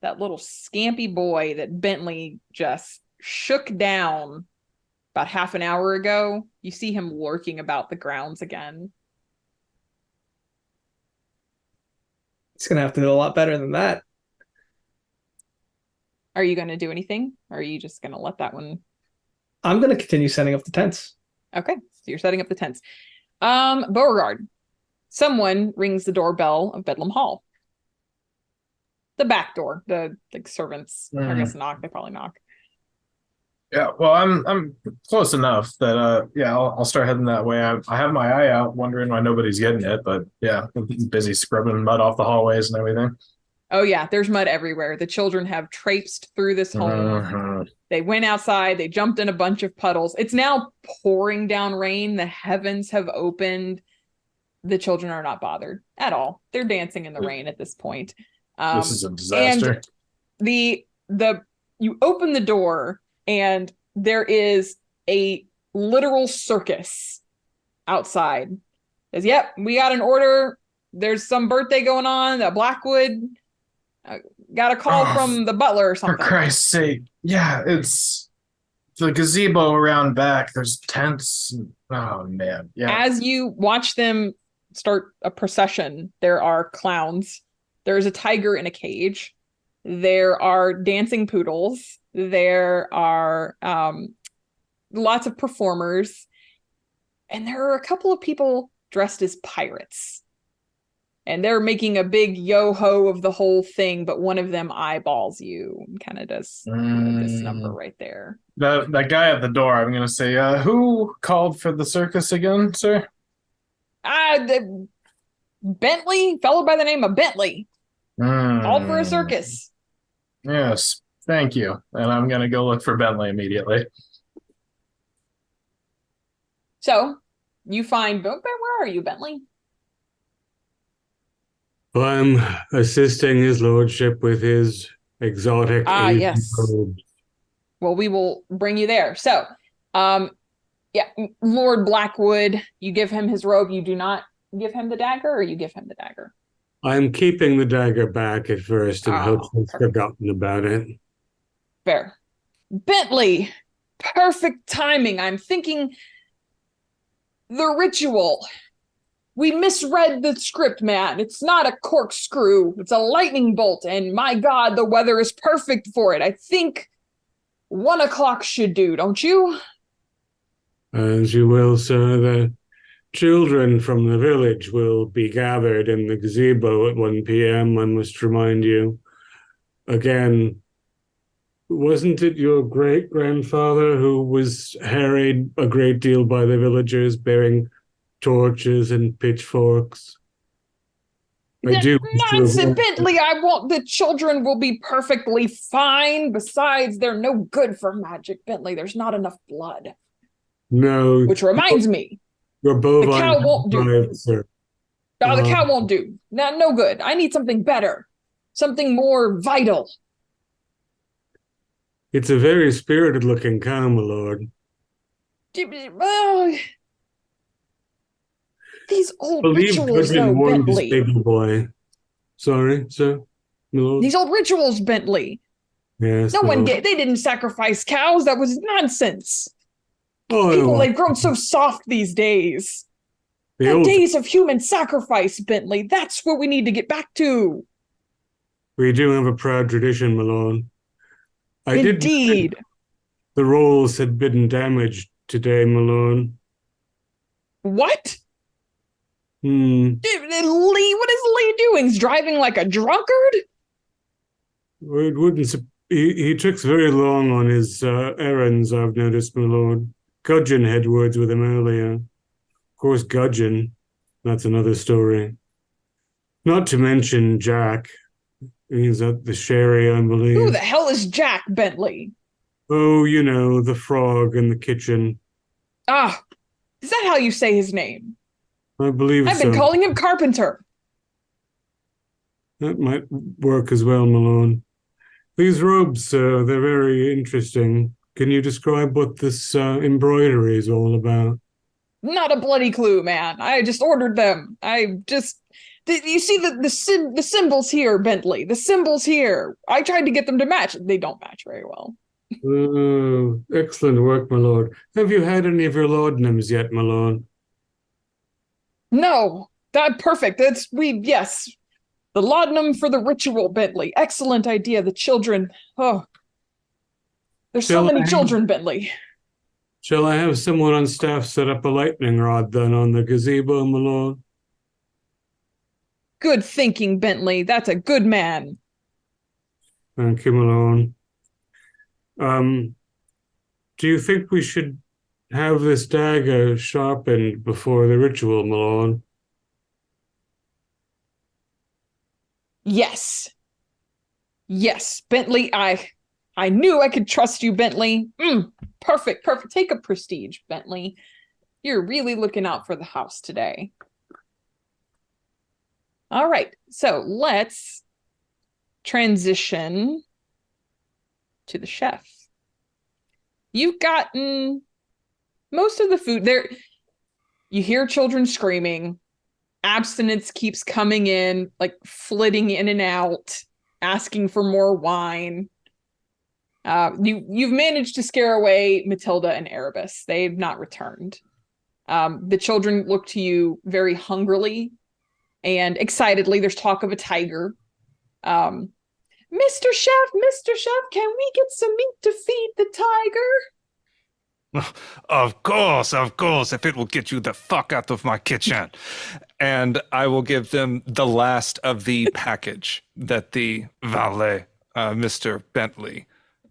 that little scampy boy that Bentley just shook down about half an hour ago. You see him lurking about the grounds again. He's going to have to do a lot better than that. Are you going to do anything? Or are you just going to let that one? I'm going to continue setting up the tents. Okay, so you're setting up the tents. Beauregard, someone rings the doorbell of Bedlam Hall. The back door. The servants, I guess, knock. They probably knock. Yeah, well, I'm close enough that I'll start heading that way. I have my eye out, wondering why nobody's getting it, but yeah, I'm busy scrubbing mud off the hallways and everything. Oh yeah, there's mud everywhere. The children have traipsed through this home. They went outside. They jumped in a bunch of puddles. It's now pouring down rain. The heavens have opened. The children are not bothered at all. They're dancing in the rain at this point. This is a disaster. And you open the door and there is a literal circus outside. Says, yep, we got an order. There's some birthday going on at Blackwood. Got a call from the butler or something. For Christ's sake. Yeah, it's the gazebo around back. There's tents. Oh, man. Yeah. As you watch them start a procession, there are clowns. There's a tiger in a cage. There are dancing poodles. There are lots of performers. And there are a couple of people dressed as pirates. And they're making a big yo-ho of the whole thing, but one of them eyeballs you and kind of does this number right there. That guy at the door, I'm going to say, who called for the circus again, sir? Bentley, fellow by the name of Bentley. Called for a circus. Yes, thank you. And I'm going to go look for Bentley immediately. So, you find, where are you, Bentley? Well, I'm assisting his lordship with his exotic yes. robes. Well, we will bring you there. So, Lord Blackwood, you give him his robe. You do not give him the dagger, or you give him the dagger? I'm keeping the dagger back at first and hope he's forgotten about it. Fair. Bentley, perfect timing. I'm thinking the ritual. We misread the script, man. It's not a corkscrew. It's a lightning bolt. And my God, the weather is perfect for it. I think 1 o'clock should do, don't you? As you will, sir. The children from the village will be gathered in the gazebo at 1 p.m., I must remind you. Again, wasn't it your great-grandfather who was harried a great deal by the villagers bearing torches and pitchforks? Nonsense, Bentley. The children will be perfectly fine. Besides, they're no good for magic, Bentley. There's not enough blood. No. Which reminds me, your bovine the cow won't do. Sir. No, the cow won't do. No good. I need something better. Something more vital. It's a very spirited-looking cow, my lord. These old rituals, though, Bentley. Boy. Sorry, sir? These old rituals, Bentley. Yes. They didn't sacrifice cows. That was nonsense. They've grown so soft these days. The days of human sacrifice, Bentley. That's what we need to get back to. We do have a proud tradition, my lord. Indeed. The rolls had been damaged today, my lord. What? Lee, what is Lee doing? He's driving like a drunkard? It wouldn't. He took very long on his errands, I've noticed, my lord. Gudgeon had words with him earlier. Of course, Gudgeon. That's another story. Not to mention Jack. He's at the sherry, I believe. Who the hell is Jack Bentley? Oh, you know, the frog in the kitchen. Ah, is that how you say his name? I believe I've been so. calling him Carpenter. That might work as well, Malone. These robes, sir, they're very interesting. Can you describe what this embroidery is all about? Not a bloody clue, man. I just ordered them. You see the symbols here, Bentley. The symbols here. I tried to get them to match. They don't match very well. Oh, excellent work, my lord. Have you had any of your laudanums yet, Malone? No, that perfect. Yes. The laudanum for the ritual, Bentley. Excellent idea. The children. Oh, there's so many children, Bentley. Shall I have someone on staff set up a lightning rod then on the gazebo, Malone? Good thinking, Bentley. That's a good man. Thank you, Malone. Do you think we should have this dagger sharpened before the ritual, Malone? Yes. Yes, Bentley. I knew I could trust you, Bentley. Perfect. Take a prestige, Bentley. You're really looking out for the house today. All right, so let's transition to the chef. You've gotten most of the food there. You hear children screaming. Abstinence keeps coming in, like flitting in and out, asking for more wine. You've managed to scare away Matilda and Erebus. They've not returned. The children look to you very hungrily and excitedly. There's talk of a tiger. Mr. Chef, can we get some meat to feed the tiger? Of course, if it will get you the fuck out of my kitchen. And I will give them the last of the package that the valet, Mr. Bentley,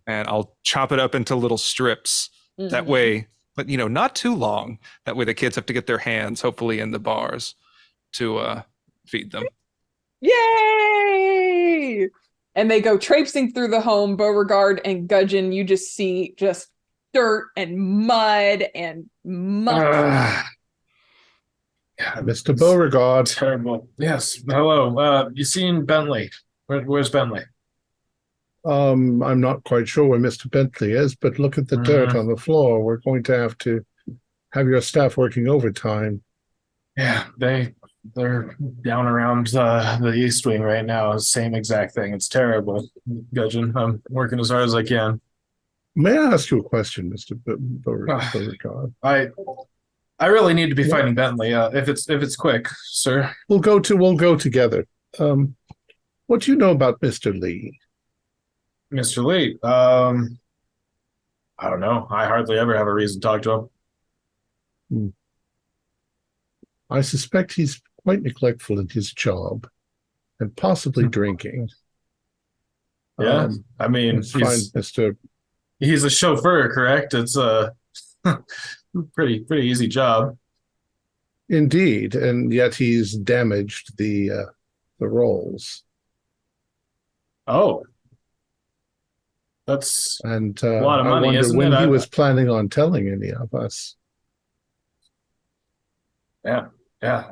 and I'll chop it up into little strips. Mm-hmm. That way, but not too long. That way the kids have to get their hands, hopefully, in the bars to feed them. Yay! And they go traipsing through the home. Beauregard and Gudgeon, you just see just dirt and mud and muck. Yeah, Mr. Beauregard. Terrible. Yes. Hello. You seen Bentley? Where's Bentley? I'm not quite sure where Mr. Bentley is, but look at the dirt on the floor. We're going to have your staff working overtime. Yeah, they're down around the East Wing right now. Same exact thing. It's terrible, Gudgeon. I'm working as hard as I can. May I ask you a question, Mr. Beauregard? I really need to be fighting Bentley. If it's quick, sir. We'll go together. What do you know about Mr. Lee? Mr. Lee? I don't know. I hardly ever have a reason to talk to him. I suspect he's quite neglectful in his job and possibly drinking. Yeah, I mean, he's a chauffeur, correct? It's a pretty easy job. Indeed, and yet he's damaged the rolls. Oh, that's a lot of money, isn't it? When he was planning on telling any of us. Yeah,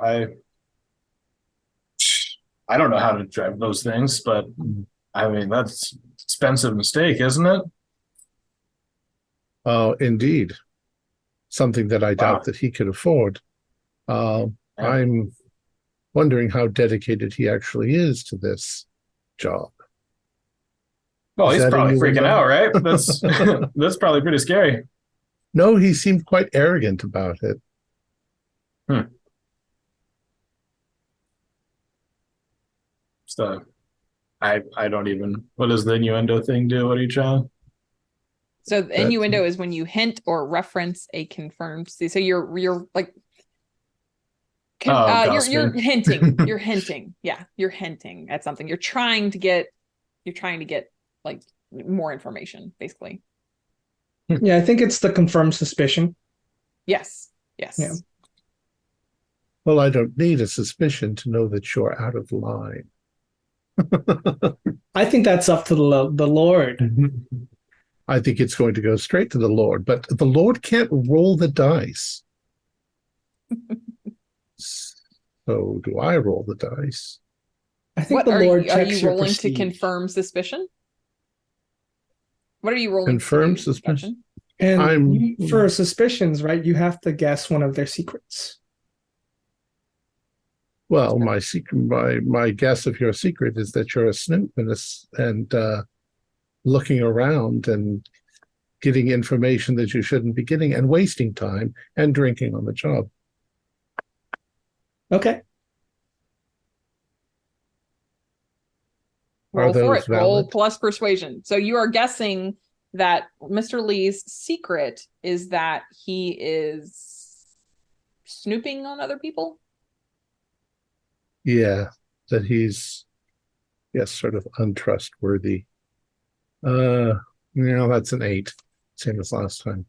I don't know how to drive those things, but I mean, that's an expensive mistake, isn't it? Indeed. Something that I doubt that he could afford. I'm wondering how dedicated he actually is to this job. Well, he's probably freaking out, right? That's probably pretty scary. No, he seemed quite arrogant about it. So I don't even, what does the innuendo thing do? What are you trying? So the innuendo is when you hint or reference a confirmed. So you're like, you're hinting. You're hinting. Yeah, you're hinting at something. You're trying to get like more information, basically. Yeah, I think it's the confirmed suspicion. Yes. Yeah. Well, I don't need a suspicion to know that you're out of line. I think that's up to the Lord. I think it's going to go straight to the Lord, but the Lord can't roll the dice. So do I roll the dice? I think What the Lord are checks you your rolling prestige. to confirm suspicion? What are you rolling Confirm to do, suspicion? Gretchen? And for suspicions, right, you have to guess one of their secrets. Well, my guess of your secret is that you're a snoop and looking around and getting information that you shouldn't be getting and wasting time and drinking on the job. Okay. Roll for it. Valid? Roll plus persuasion. So you are guessing that Mr. Lee's secret is that he is snooping on other people? Yeah, that he's, yes, sort of untrustworthy. That's an 8, same as last time.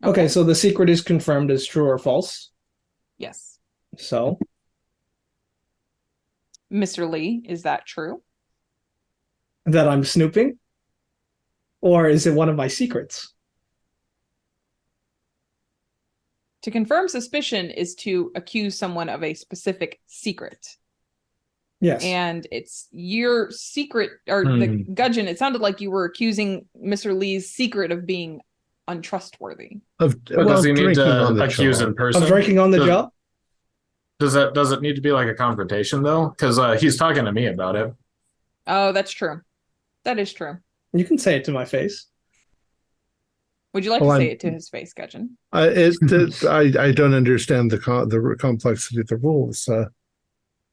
Okay, so the secret is confirmed as true or false. Yes. So, Mr. Lee, is that true? that I'm snooping? Or is it one of my secrets? To confirm suspicion is to accuse someone of a specific secret. Yes. And it's your secret, or the gudgeon, it sounded like you were accusing Mr. Lee's secret of being untrustworthy. Does he need to accuse in person? Of drinking on the job? Does it need to be like a confrontation though? Because he's talking to me about it. Oh, that's true. That is true. You can say it to my face. Would you like to say it to his face, Gudgeon? I don't understand the complexity of the rules.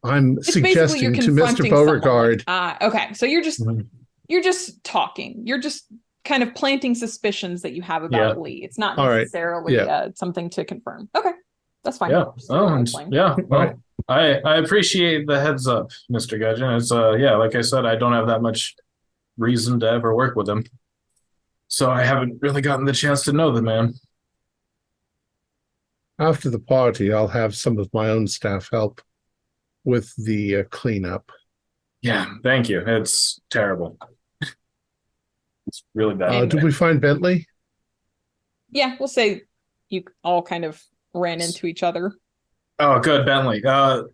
I'm suggesting to Mr. Beauregard. Okay, so you're just talking. You're just kind of planting suspicions that you have about Lee. It's not necessarily something to confirm. Okay, that's fine. Yeah. Well, I appreciate the heads up, Mr. Gudgeon. It's like I said, I don't have that much reason to ever work with him, so I haven't really gotten the chance to know the man. After the party, I'll have some of my own staff help with the cleanup. Yeah, thank you. It's terrible. It's really bad. Did we find Bentley? Yeah, we'll say you all kind of ran into each other. Oh, good, Bentley. The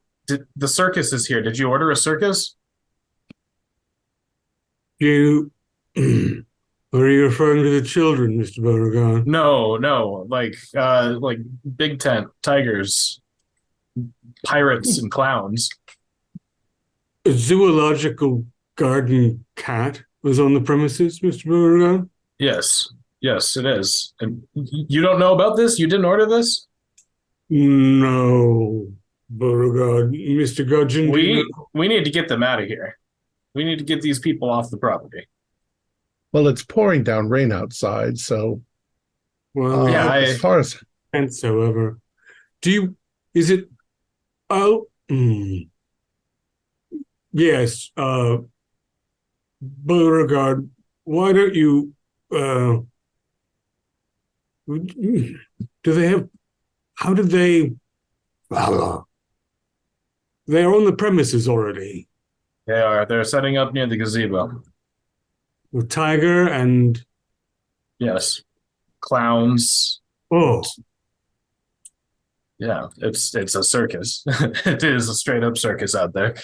circus is here. Did you order a circus? Are you referring to the children, Mr. Beauregard? No, like big tent, tigers, pirates, and clowns. A zoological garden cat was on the premises, Mr. Beauregard? Yes, it is. And you don't know about this? You didn't order this? No, Beauregard. Mr. Gudgeon, we need to get them out of here. We need to get these people off the property. Well, it's pouring down rain outside, so... Well, as far as... However, yes, Beauregard, why don't you, they're on the premises already. They are. They're setting up near the gazebo. With tiger and... Yes. Clowns. Oh. Yeah, it's a circus. It is a straight up circus out there.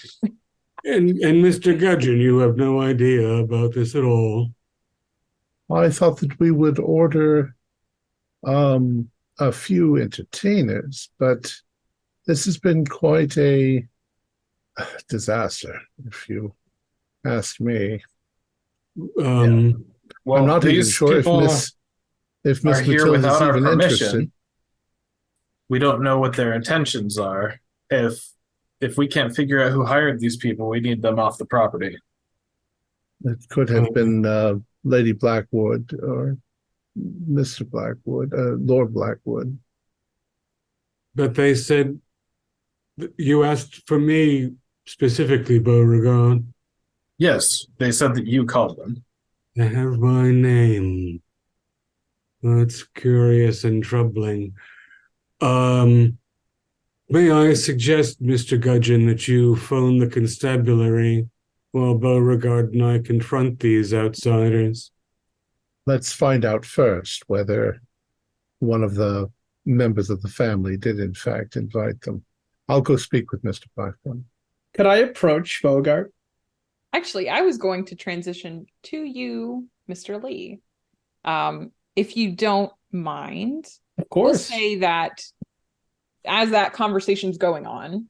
And Mr. Gudgeon, you have no idea about this at all. Well, I thought that we would order a few entertainers, but this has been quite a disaster, if you ask me. Well, I'm not even sure if Miss Matilda is even interested. We don't know what their intentions are. If we can't figure out who hired these people, we need them off the property. It could have been Lady Blackwood or Mr. Blackwood, Lord Blackwood. But they said, you asked for me specifically, Beauregard. Yes, they said that you called them. They have my name. That's curious and troubling. May I suggest, Mr. Gudgeon, that you phone the constabulary while Beauregard and I confront these outsiders? Let's find out first whether one of the members of the family did in fact invite them. I'll go speak with Mr. Blackwood. Could I approach Beauregard? Actually, I was going to transition to you, Mr. Lee. If you don't mind, Of course. we'll say that as that conversation's going on,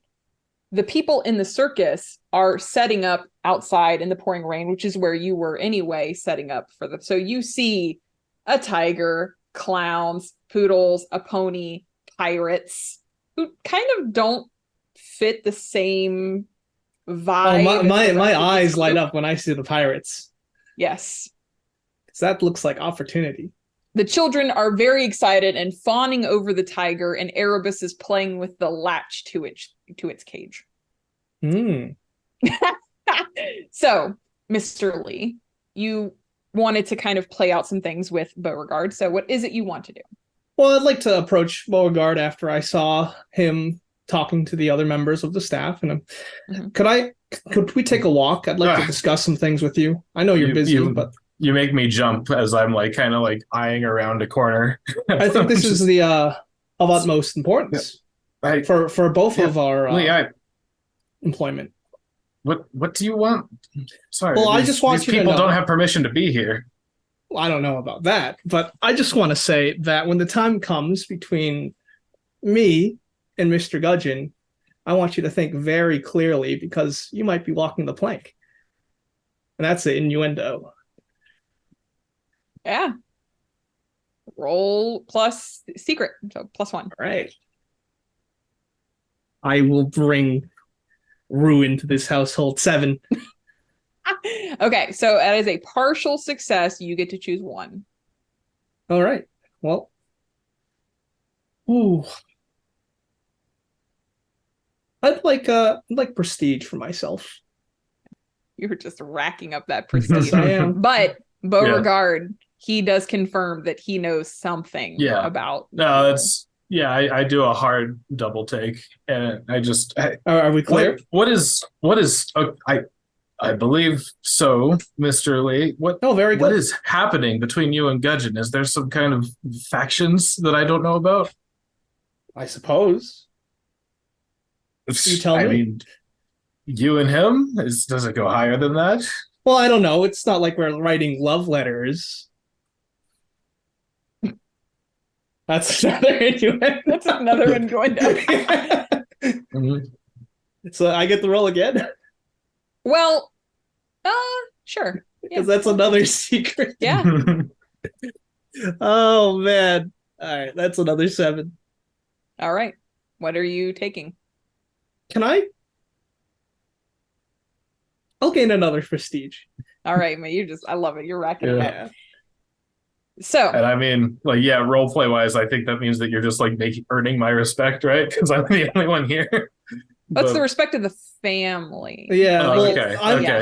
the people in the circus are setting up outside in the pouring rain, which is where you were anyway, setting up for the. So you see a tiger, clowns, poodles, a pony, pirates, who kind of don't fit the same vibe. Oh, my eyes light up when I see the pirates. Yes. Because that looks like opportunity. The children are very excited and fawning over the tiger, and Erebus is playing with the latch to its cage. So, Mr. Lee, you wanted to kind of play out some things with Beauregard. So what is it you want to do? Well, I'd like to approach Beauregard after I saw him talking to the other members of the staff. And could we take a walk? I'd like to discuss some things with you. I know you're busy, but you make me jump as I'm like kind of like eyeing around a corner. I think this is the of utmost importance for both of our employment. What do you want? Sorry. Well, I just want you to know. These people don't have permission to be here. Well, I don't know about that, but I just want to say that when the time comes between me and Mr. Gudgeon, I want you to think very clearly because you might be walking the plank. And that's the innuendo. Yeah. Roll plus secret, so +1. All right. I will bring ruin to this household. 7. Okay, so as a partial success, you get to choose one. All right. Well. Ooh. I'd like prestige for myself. You're just racking up that prestige. I am. But Beauregard, he does confirm that he knows something about. No, I do a hard double take, and I just. Are we clear? What is? I believe so, Mr. Lee. Very good. What is happening between you and Gudgeon? Is there some kind of factions that I don't know about? I suppose. You tell me. I mean, you and him? Does it go higher than that? Well, I don't know. It's not like we're writing love letters. That's another innuendo. That's another one going down. So I get the roll again? Well, sure. Because that's another secret. Yeah. Oh, man. All right, that's another 7. All right. What are you taking? Can I? I'll gain another prestige. All right, man. I love it. You're racking it up. So, and I mean, like, role play wise, I think that means that you're just like earning my respect, right? Because I'm the only one here. That's the respect of the family. Yeah. Okay.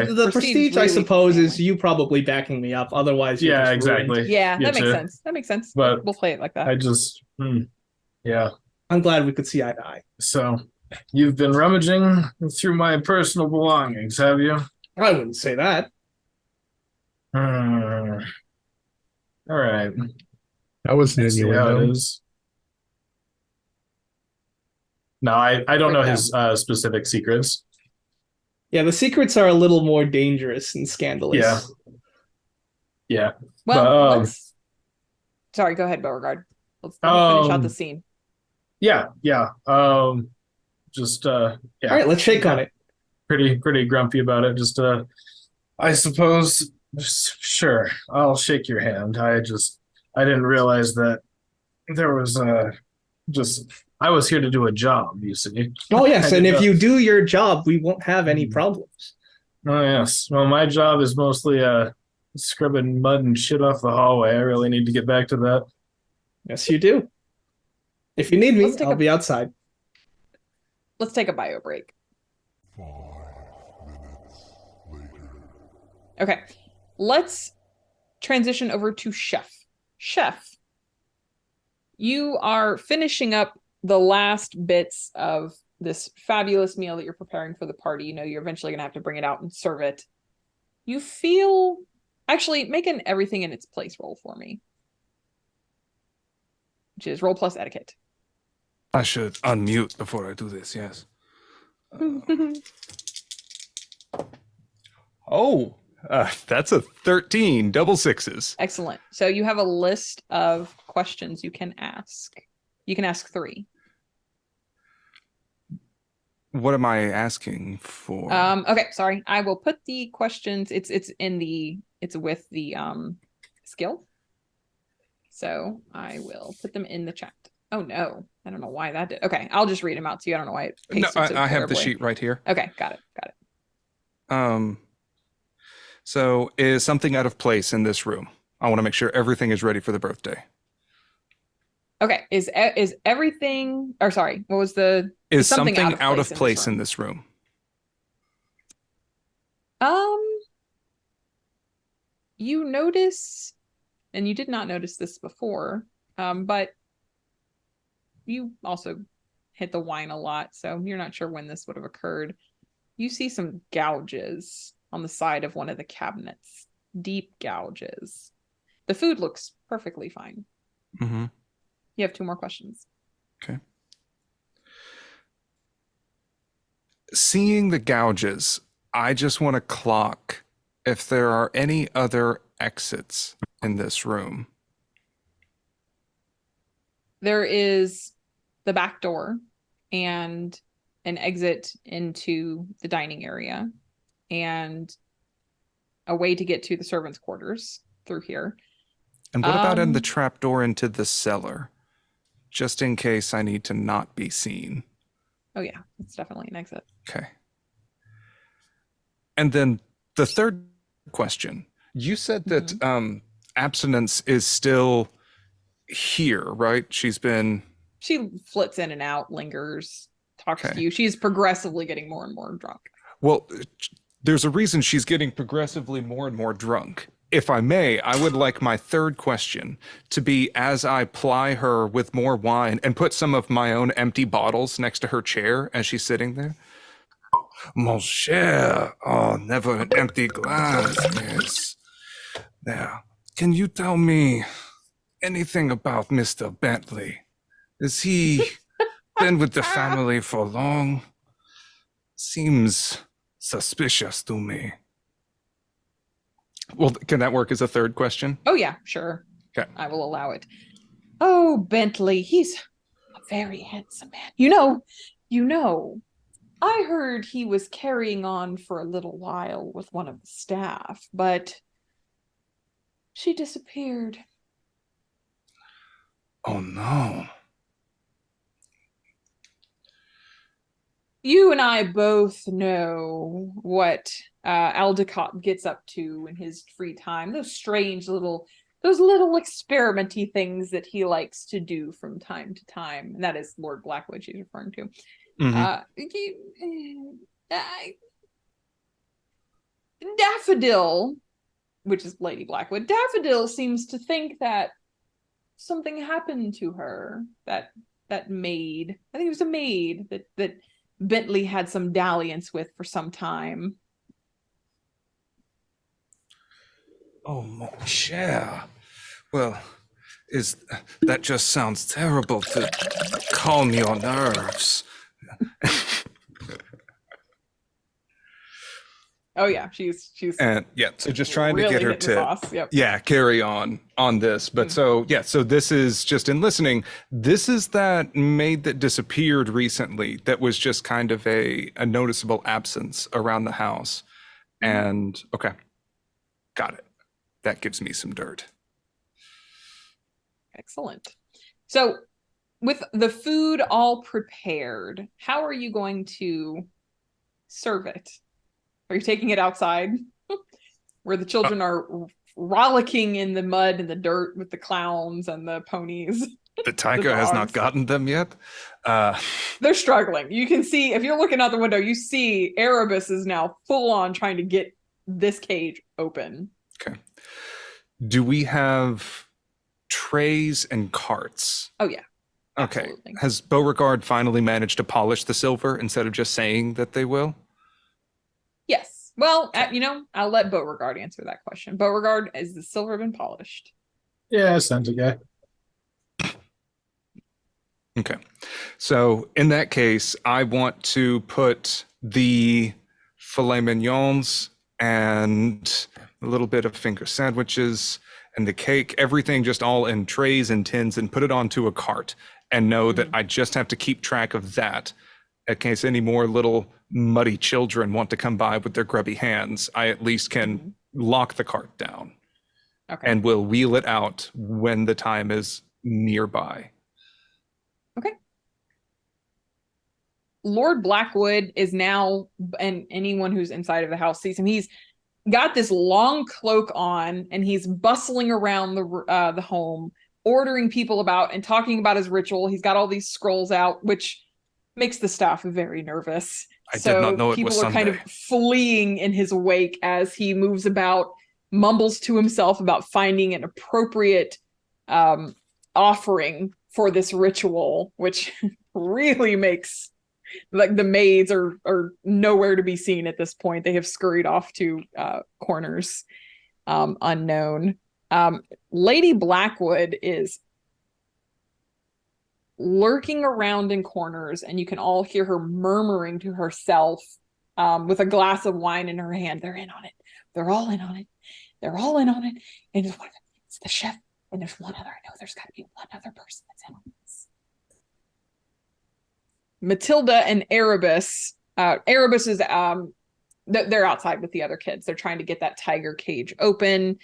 The prestige, I suppose, is you probably backing me up. Otherwise, yeah, exactly. Ruined. Yeah, that makes sense. That makes sense. But we'll play it like that. I just, I'm glad we could see eye to eye. So, you've been rummaging through my personal belongings, have you? I wouldn't say that. All right. That was an innuendo. No, I don't know his specific secrets. Yeah, the secrets are a little more dangerous and scandalous. Yeah. Well, sorry, go ahead, Beauregard. Let's finish out the scene. Yeah. All right, let's shake on it. Pretty grumpy about it. Just I suppose, sure, I'll shake your hand. I didn't realize that there was I was here to do a job, you see. Oh, yes, and if you do your job, we won't have any problems. Oh, yes. Well, my job is mostly scrubbing mud and shit off the hallway. I really need to get back to that. Yes, you do. If you need me, I'll be outside. Let's take a bio break. 5 minutes later. Okay, let's transition over to Chef. Chef, you are finishing up the last bits of this fabulous meal that you're preparing for the party. You know, you're eventually going to have to bring it out and serve it. You feel... Actually, make an everything in its place roll for me. Which is roll plus etiquette. I should unmute before I do this, yes. That's a 13, double sixes. Excellent. So you have a list of questions you can ask. You can ask 3. What am I asking for? Okay, sorry. I will put the questions. It's with the skill. So I will put them in the chat. Oh no, I don't know why that did. Okay, I'll just read them out to you. I don't know why it pasted so I have the terribly. sheet right here. Okay, got it. So is something out of place in this room? I want to make sure everything is ready for the birthday. Okay, is everything, or sorry, what was the... Is something out of place in this room? You notice, and you did not notice this before, but you also hit the wine a lot, so you're not sure when this would have occurred. You see some gouges on the side of one of the cabinets. Deep gouges. The food looks perfectly fine. Mm-hmm. You have 2 more questions. Okay. Seeing the gouges, I just want to clock if there are any other exits in this room. There is the back door and an exit into the dining area and a way to get to the servants' quarters through here. And what about in the trap door into the cellar? Just in case I need to not be seen. Oh yeah, it's definitely an exit. Okay. And then the third question. You said that abstinence is still here, right? She flits in and out, lingers, talks to you. She's progressively getting more and more drunk. Well, there's a reason she's getting progressively more and more drunk. If I may, I would like my third question to be as I ply her with more wine and put some of my own empty bottles next to her chair as she's sitting there. Mon cher, oh, never an empty glass, miss. Now, can you tell me anything about Mr. Bentley? Has he been with the family for long? Seems suspicious to me. Well, can that work as a third question? Oh yeah, sure. Okay. I will allow it. Oh, Bentley, he's a very handsome man. You know, I heard he was carrying on for a little while with one of the staff, but she disappeared. Oh no. You and I both know what Aldecott gets up to in his free time. Those little experimenty things that he likes to do from time to time. And that is Lord Blackwood she's referring to. Daffodil, which is Lady Blackwood, Daffodil seems to think that something happened to her. That maid, I think it was a maid that Bentley had some dalliance with for some time. Oh, mon cher. Well, that just sounds terrible to calm your nerves. Oh yeah, she's and yeah, so just trying really to get her to yep. Carry on this. But so this is just in listening. This is that maid that disappeared recently that was just kind of a noticeable absence around the house. And okay, got it. That gives me some dirt. Excellent. So with the food all prepared, how are you going to serve it? Are you taking it outside where the children are rollicking in the mud and the dirt with the clowns and the ponies? The tiger has not gotten them yet. They're struggling. You can see, if you're looking out the window, you see Erebus is now full on trying to get this cage open. Okay. Do we have trays and carts? Oh, yeah. Okay. Absolutely. Has Beauregard finally managed to polish the silver instead of just saying that they will? Yes. Well, I'll let Beauregard answer that question. Beauregard, has the silver been polished? Yeah, I sent a guy. Okay. So in that case, I want to put the filet mignons and a little bit of finger sandwiches and the cake, everything just all in trays and tins, and put it onto a cart, and know that I just have to keep track of that in case any more little muddy children want to come by with their grubby hands. I at least can lock the cart down. Okay. And will wheel it out when the time is nearby. Okay. Lord Blackwood is now, and anyone who's inside of the house sees him, he's got this long cloak on, and he's bustling around the home, ordering people about and talking about his ritual. He's got all these scrolls out, which makes the staff very nervous. I did not know it people was are kind of Sunday. fleeing in his wake as he moves about, mumbles to himself about finding an appropriate offering for this ritual, which really makes, like, the maids are nowhere to be seen at this point. They have scurried off to corners unknown. Lady Blackwood is lurking around in corners, and you can all hear her murmuring to herself with a glass of wine in her hand. They're in on it. They're all in on it. They're all in on it. And it's the chef, and there's one other. I know there's got to be one other person that's in on this. Matilda and Erebus. Erebus is they're outside with the other kids. They're trying to get that tiger cage open.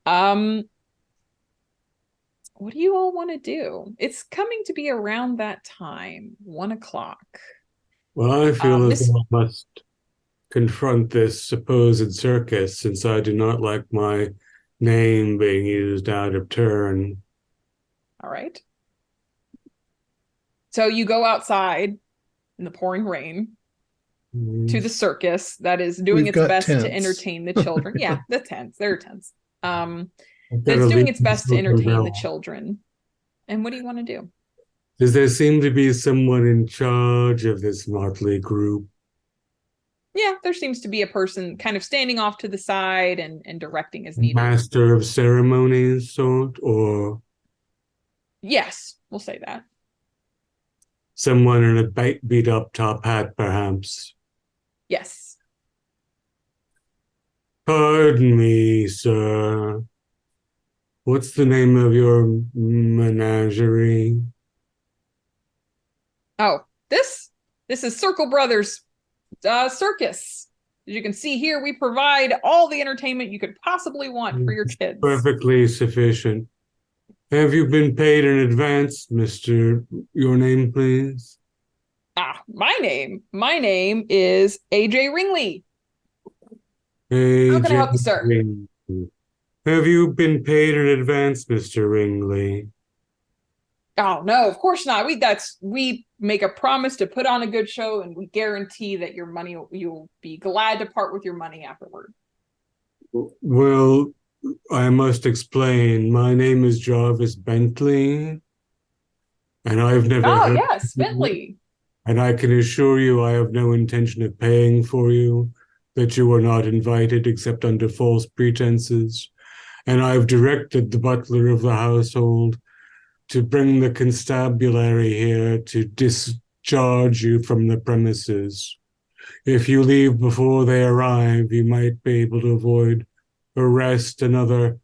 What do you all want to do? It's coming to be around that time, 1 o'clock. Well, I feel as though I must confront this supposed circus, since I do not like my name being used out of turn. All right. So you go outside in the pouring rain to the circus that is doing We've its got best tents. to entertain the children. Yeah, the tents. There are tents. I've It's gotta doing leave its best to this entertain hotel. the children. And what do you want to do? Does there seem to be someone in charge of this motley group? Yeah, there seems to be a person kind of standing off to the side and directing as needed. Master of ceremonies sort, or Yes, we'll say that. someone in a beat up top hat, perhaps? Yes. Pardon me, sir. What's the name of your menagerie? Oh, this is Circle Brothers Circus. As you can see here, we provide all the entertainment you could possibly want for your kids. Perfectly sufficient. Have you been paid in advance, Mr. Your name, please? My name is AJ Ringley. How can I help you, sir? Have you been paid in advance, Mr. Ringley? Oh no, of course not. We make a promise to put on a good show, and we guarantee that you'll be glad to part with your money afterward. Well, I must explain. My name is Jarvis Bentley, and I've never heard Yes, Bentley. And I can assure you I have no intention of paying for you, that you were not invited except under false pretenses. And I've directed the butler of the household to bring the constabulary here to discharge you from the premises. If you leave before they arrive, you might be able to avoid arrest and other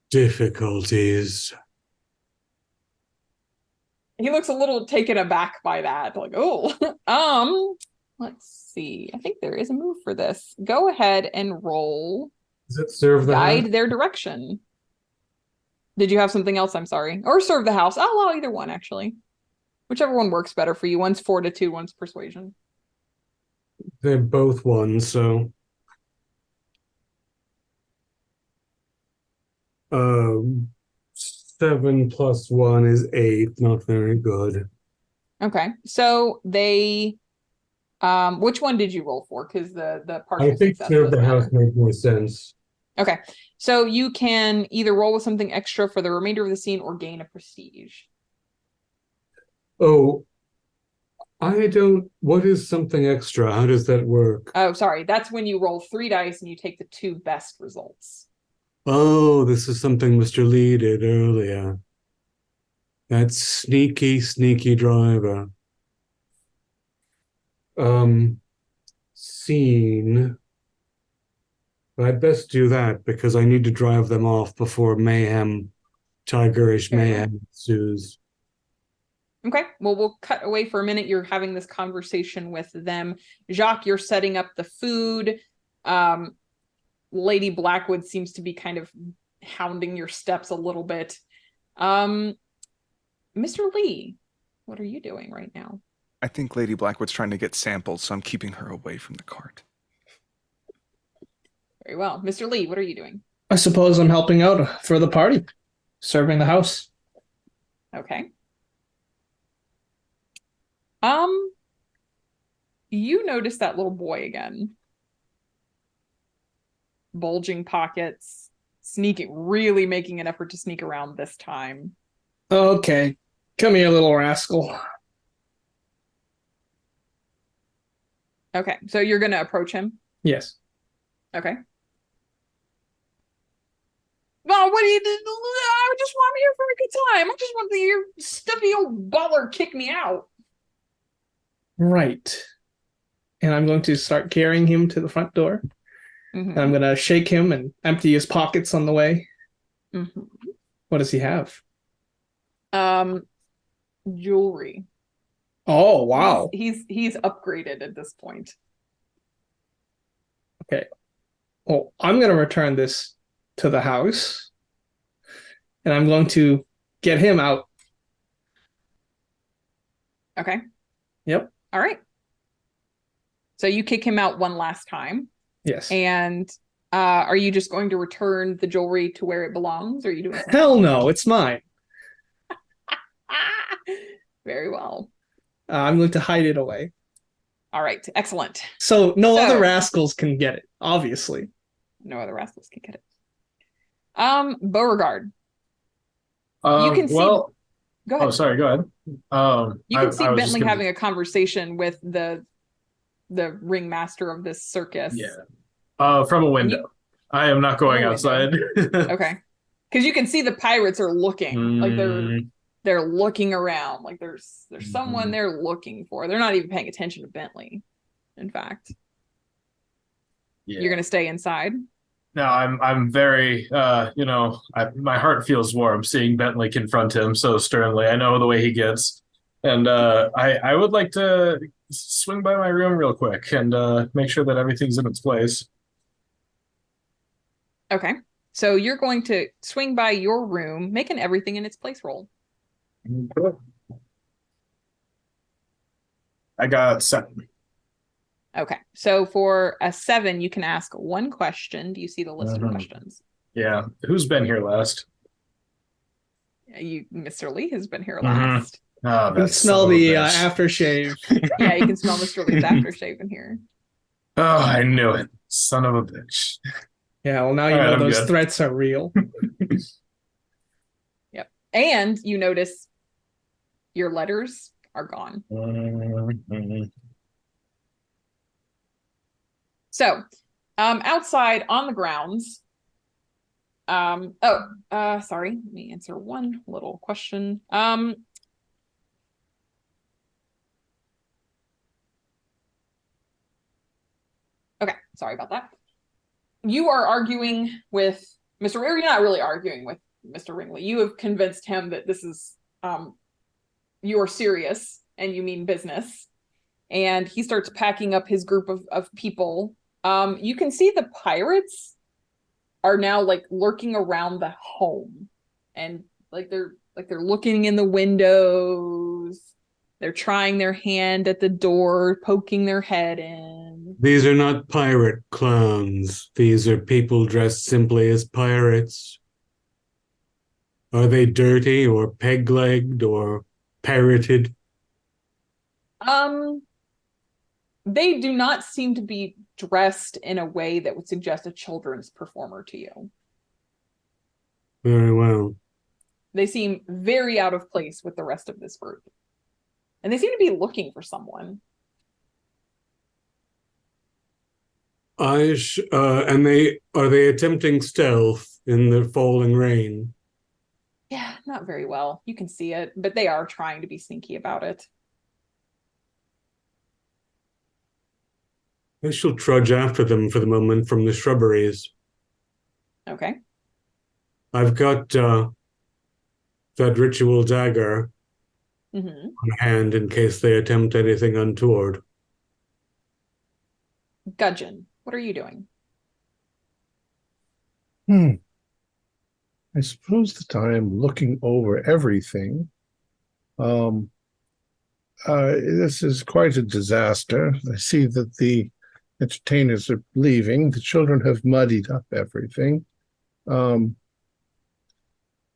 difficulties. He looks a little taken aback by that. Like, oh, let's see. I think there is a move for this. Go ahead and roll Does it serve the guide house? their direction. Did you have something else? I'm sorry. Or serve the house. I'll allow either one, actually. Whichever one works better for you. One's fortitude, one's persuasion. They're both ones, so 7 + 1 is 8. Not very good. Okay. So they which one did you roll for? Because the partial I think success serve the doesn't house matter. makes more sense. Okay. So you can either roll with something extra for the remainder of the scene or gain a prestige. Oh, what is something extra? How does that work? Oh, sorry. That's when you roll 3 dice and you take the 2 best results. Oh, this is something Mr. Lee did earlier. That sneaky driver. Scene. I'd best do that because I need to drive them off before tigerish mayhem ensues. Okay, well, we'll cut away for a minute. You're having this conversation with them. Jacques, you're setting up the food. Lady Blackwood seems to be kind of hounding your steps a little bit. Mr. Lee, what are you doing right now? I think Lady Blackwood's trying to get samples, so I'm keeping her away from the cart. Very well. Mr. Lee, what are you doing? I suppose I'm helping out for the party, serving the house. Okay. You notice that little boy again. Bulging pockets, really making an effort to sneak around this time. Okay, come here, little rascal. Okay, so you're going to approach him? Yes. Okay. Well, what do you do? I just want him here for a good time. I just want your stuffy old baller kick me out. Right. And I'm going to start carrying him to the front door. Mm-hmm. And I'm going to shake him and empty his pockets on the way. Mm-hmm. What does he have? Jewelry. Oh, wow. He's upgraded at this point. Okay. Well, I'm going to return this to the house. And I'm going to get him out. Okay. Yep. All right. So you kick him out one last time. Yes. And are you just going to return the jewelry to where it belongs? Or are you doing something Hell else? no, it's mine. Very well. I'm going to hide it away. All right. Excellent. So no other rascals can get it, obviously. No other rascals can get it. Beauregard. You can see. Well, go ahead. Oh, sorry. Go ahead. You can see Bentley having a conversation with the ringmaster of this circus. Yeah. From a window. I am not going outside. Okay. Because you can see the pirates are looking. Like they're looking around. Like there's someone they're looking for. They're not even paying attention to Bentley, in fact. Yeah. You're gonna stay inside? No, I'm very my heart feels warm seeing Bentley confront him so sternly. I know the way he gets. And I would like to swing by my room real quick and make sure that everything's in its place. Okay. So you're going to swing by your room, make an everything in its place roll. I got 7. Okay. So for a 7, you can ask one question. Do you see the list of questions? Yeah. Who's been here last? Mr. Lee has been here last. Oh, you can smell the aftershave. Yeah, you can smell Mr. Lee's aftershave in here. Oh, I knew it. Son of a bitch. Yeah, well, now you know those threats are real. Yep. And you notice your letters are gone. So, outside on the grounds. Sorry. Let me answer one little question. Okay, sorry about that. You are arguing with Mr. Or you're not really arguing with Mr. Ringley. You have convinced him that this is you are serious and you mean business. And he starts packing up his group of people. You can see the pirates are now like lurking around the home, and they're looking in the windows. They're trying their hand at the door, poking their head in. These are not pirate clowns. These are people dressed simply as pirates. Are they dirty or peg-legged or pirated? They do not seem to be dressed in a way that would suggest a children's performer to you. Very well. They seem very out of place with the rest of this group. And they seem to be looking for someone. And are they attempting stealth in the falling rain? Yeah, not very well. You can see it, but they are trying to be sneaky about it. I shall trudge after them for the moment from the shrubberies. Okay. I've got that ritual dagger Mm-hmm. on hand in case they attempt anything untoward. Gudgeon, what are you doing? I suppose that I am looking over everything. This is quite a disaster. I see that the entertainers are leaving. The children have muddied up everything.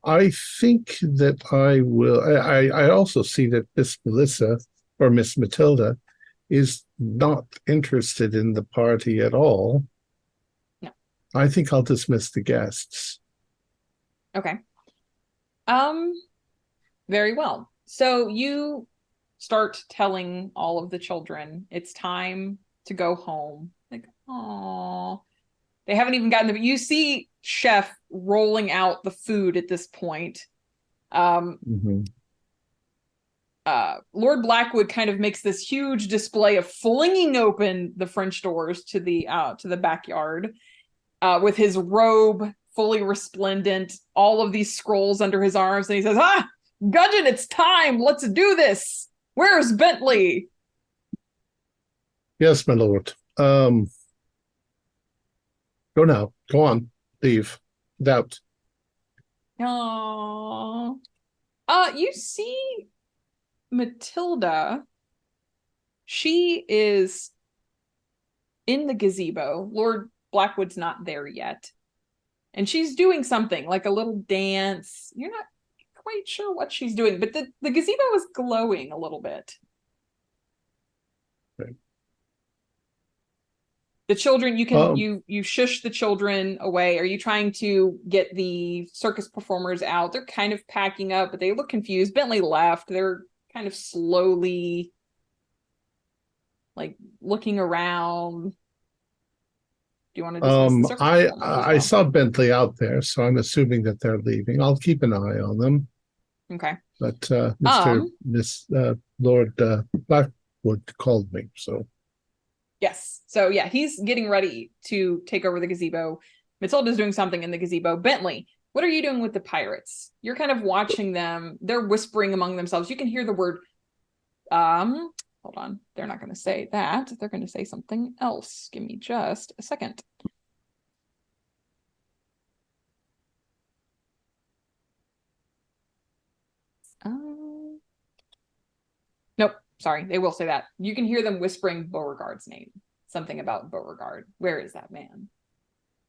I think that I will. I also see that Miss Melissa or Miss Matilda is not interested in the party at all. No. I think I'll dismiss the guests. Okay. Very well. So you start telling all of the children it's time to go home. Like, oh, they haven't even gotten there. You see Chef rolling out the food at this point. Lord Blackwood kind of makes this huge display of flinging open the French doors to the backyard with his robe fully resplendent, all of these scrolls under his arms, and he says, Gudgeon, it's time, let's do this. Where's Bentley? Yes, my lord. Go now. Go on. Leave. Without. Oh. You see Matilda. She is in the gazebo. Lord Blackwood's not there yet. And she's doing something, like a little dance. You're not quite sure what she's doing, but the gazebo is glowing a little bit. Right. The children, you shush the children away. Are you trying to get the circus performers out? They're kind of packing up, but they look confused. Bentley left. They're kind of slowly like looking around. Do you want to dismiss the circus performers as well? I saw Bentley out there, so I'm assuming that they're leaving. I'll keep an eye on them. Okay. But Lord Blackwood called me, so. Yes. So yeah, he's getting ready to take over the gazebo. Matilda's doing something in the gazebo. Bentley, what are you doing with the pirates? You're kind of watching them. They're whispering among themselves. You can hear the word, hold on. They're not going to say that. They're going to say something else. Give me just a second. Nope. Sorry. They will say that. You can hear them whispering Beauregard's name. Something about Beauregard. Where is that man?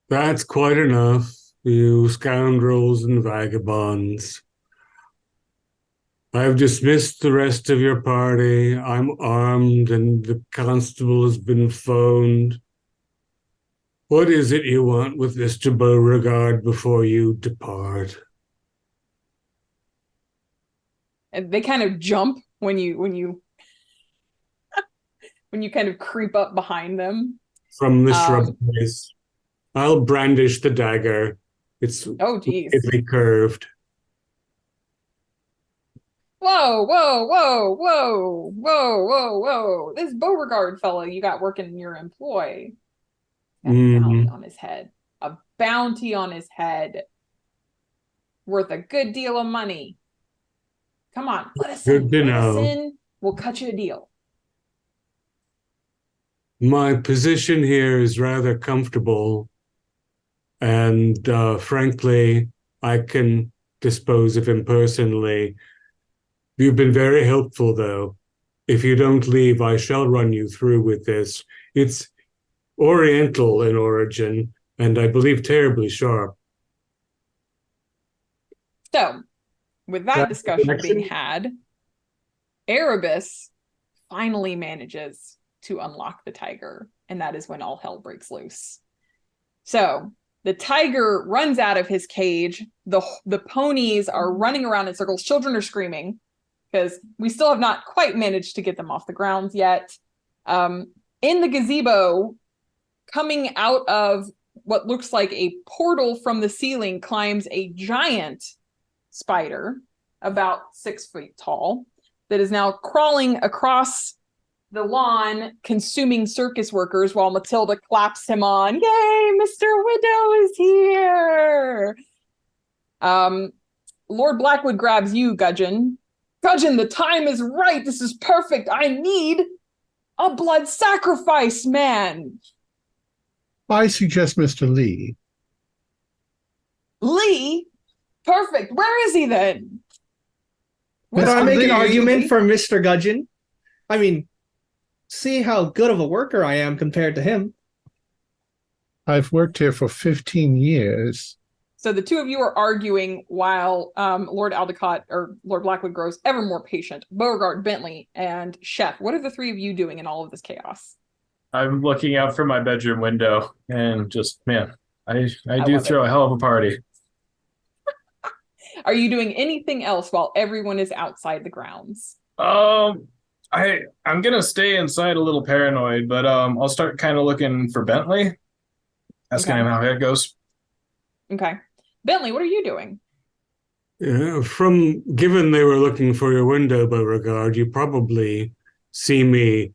That's quite enough, you scoundrels and vagabonds. I've dismissed the rest of your party. I'm armed and the constable has been phoned. What is it you want with Mr. Beauregard before you depart? And they kind of jump when you when you kind of creep up behind them. From the shrubberies. I'll brandish the dagger. It's wickedly curved. Whoa, whoa, whoa, whoa, whoa, whoa, whoa. This Beauregard fellow you got working in your employ. A bounty on his head. A bounty on his head. Worth a good deal of money. Come on, let us in. Let us in. We'll cut you a deal. My position here is rather comfortable. And frankly, I can dispose of him personally. You've been very helpful, though. If you don't leave, I shall run you through with this. It's Oriental in origin, and I believe terribly sharp. So, with that discussion being had, Erebus finally manages to unlock the tiger, and that is when all hell breaks loose. So, the tiger runs out of his cage. The ponies are running around in circles. Children are screaming. because we still have not quite managed to get them off the grounds yet. In the gazebo, coming out of what looks like a portal from the ceiling, climbs a giant spider about 6 feet tall that is now crawling across the lawn, consuming circus workers while Matilda claps him on. Yay, Mr. Widow is here! Lord Blackwood grabs you, Gudgeon. Gudgeon, the time is right. This is perfect. I need a blood sacrifice, man. I suggest Mr. Lee. Lee? Perfect. Where is he then? Can I make an Lee. argument for Mr. Gudgeon? I mean, see how good of a worker I am compared to him. I've worked here for 15 years. So the two of you are arguing while Lord Aldecott or Lord Blackwood grows ever more patient. Beauregard, Bentley, and Chef, what are the three of you doing in all of this chaos? I'm looking out from my bedroom window and just, man, I do love throw a hell of a party. Are you doing anything else while everyone is outside the grounds? I'm gonna stay inside a little paranoid, but I'll start kind of looking for Bentley, asking him how it goes. Okay. Bentley, what are you doing? Given they were looking for your window, Beauregard, you probably see me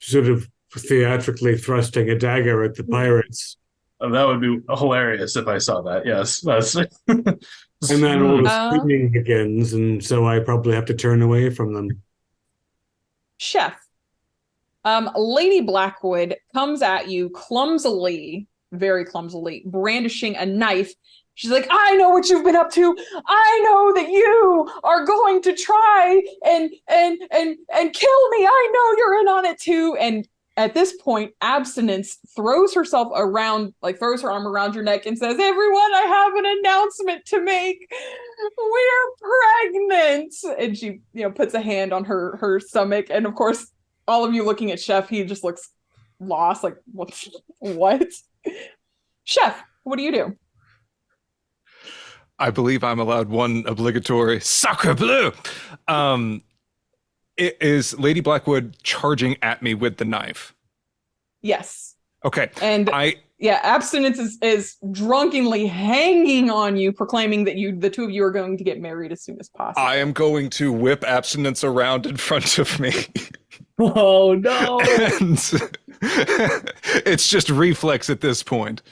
sort of theatrically thrusting a dagger at the pirates. Oh, that would be hilarious if I saw that. Yes, that's. And then all the screaming begins, and so I probably have to turn away from them. Chef, Lady Blackwood comes at you clumsily, very clumsily, brandishing a knife. She's like, I know what you've been up to. I know that you are going to try and kill me. I know you're in on it too. And at this point, Abstinence throws herself around, like throws her arm around your neck and says, everyone, I have an announcement to make. We're pregnant. And she, puts a hand on her stomach. And of course, all of you looking at Chef, he just looks lost. Like, what? Chef, what do you do? I believe I'm allowed one obligatory sacre bleu. Is Lady Blackwood charging at me with the knife? Yes. Okay. And Abstinence is drunkenly hanging on you, proclaiming that the two of you are going to get married as soon as possible. I am going to whip Abstinence around in front of me. Oh no. And it's just reflex at this point.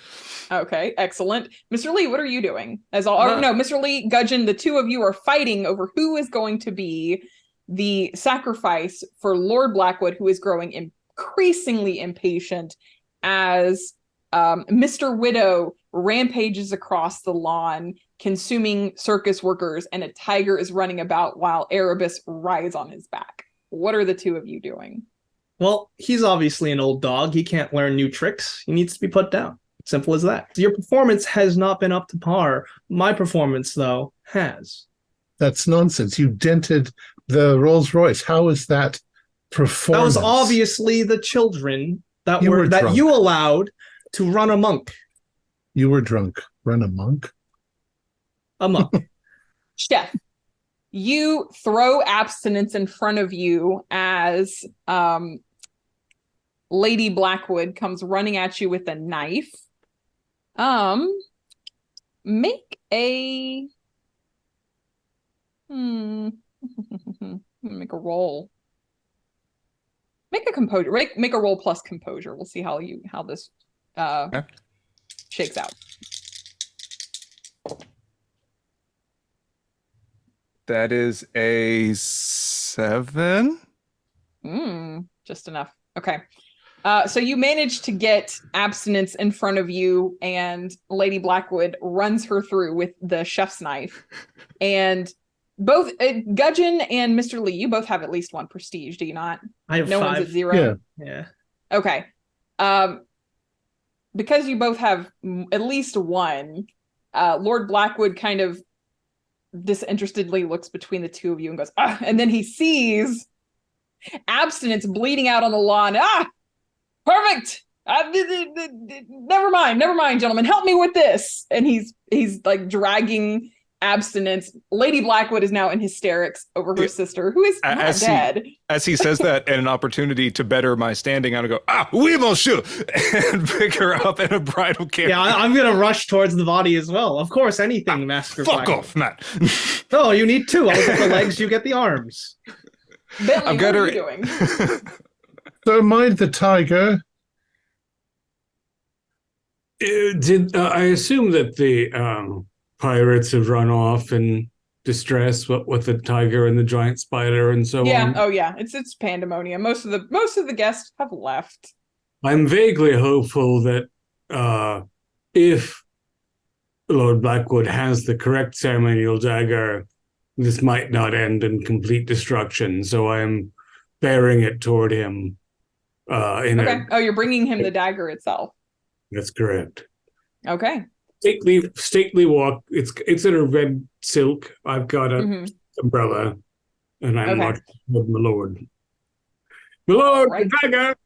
Okay, excellent. Mr. Lee, what are you doing? Mr. Lee, Gudgeon, the two of you are fighting over who is going to be the sacrifice for Lord Blackwood, who is growing increasingly impatient as Mr. Widow rampages across the lawn, consuming circus workers, and a tiger is running about while Erebus rides on his back. What are the two of you doing? Well, he's obviously an old dog. He can't learn new tricks. He needs to be put down. Simple as that. Your performance has not been up to par. My performance, though, has. That's nonsense. You dented the Rolls Royce. How is that performance? That was obviously the children that drunk. you allowed to run amok. You were drunk. Run amok? Amok. Chef, you throw Abstinence in front of you as Lady Blackwood comes running at you with a knife. Make a make a roll. Make a composure. Make a roll plus composure. We'll see how this shakes out. That is a 7. Just enough. Okay. So you manage to get Abstinence in front of you, and Lady Blackwood runs her through with the chef's knife. And both Gudgeon and Mr. Lee, you both have at least one prestige, do you not? I have 5. One's at 0. Yeah. Okay. Because you both have at least one, Lord Blackwood kind of disinterestedly looks between the two of you and goes, and then he sees Abstinence bleeding out on the lawn. Perfect. Never mind, gentlemen. Help me with this. And he's like dragging abstinence. Lady Blackwood is now in hysterics over her sister, who is not dead. As he says that, and an opportunity to better my standing, I'm going to go, oui, monsieur, and pick her up in a bridal carriage. Yeah, I'm going to rush towards the body as well. Of course, anything, Master Fuck Blackwood. off, man. No, you need two. I'll get the legs, you get the arms. Bentley, what are you doing? So mind the tiger. I assume that the pirates have run off in distress with the tiger and the giant spider and so on? Oh yeah, it's pandemonium. Most of the guests have left. I'm vaguely hopeful that if Lord Blackwood has the correct ceremonial dagger, this might not end in complete destruction. So I'm bearing it toward him. You're bringing him the dagger itself. That's correct. Okay. Stately walk. It's in a red silk. I've got a umbrella, and I'm watching my lord. My lord, the dagger.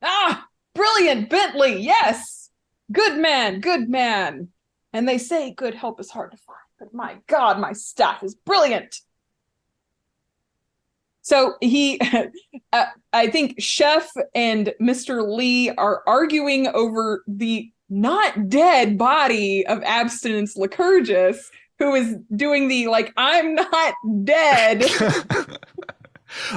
Ah, brilliant, Bentley. Yes, good man. And they say good help is hard to find, but my God, my staff is brilliant. So he, I think Chef and Mr. Lee are arguing over the not dead body of Abstinence Lycurgus, who is doing the, like, I'm not dead.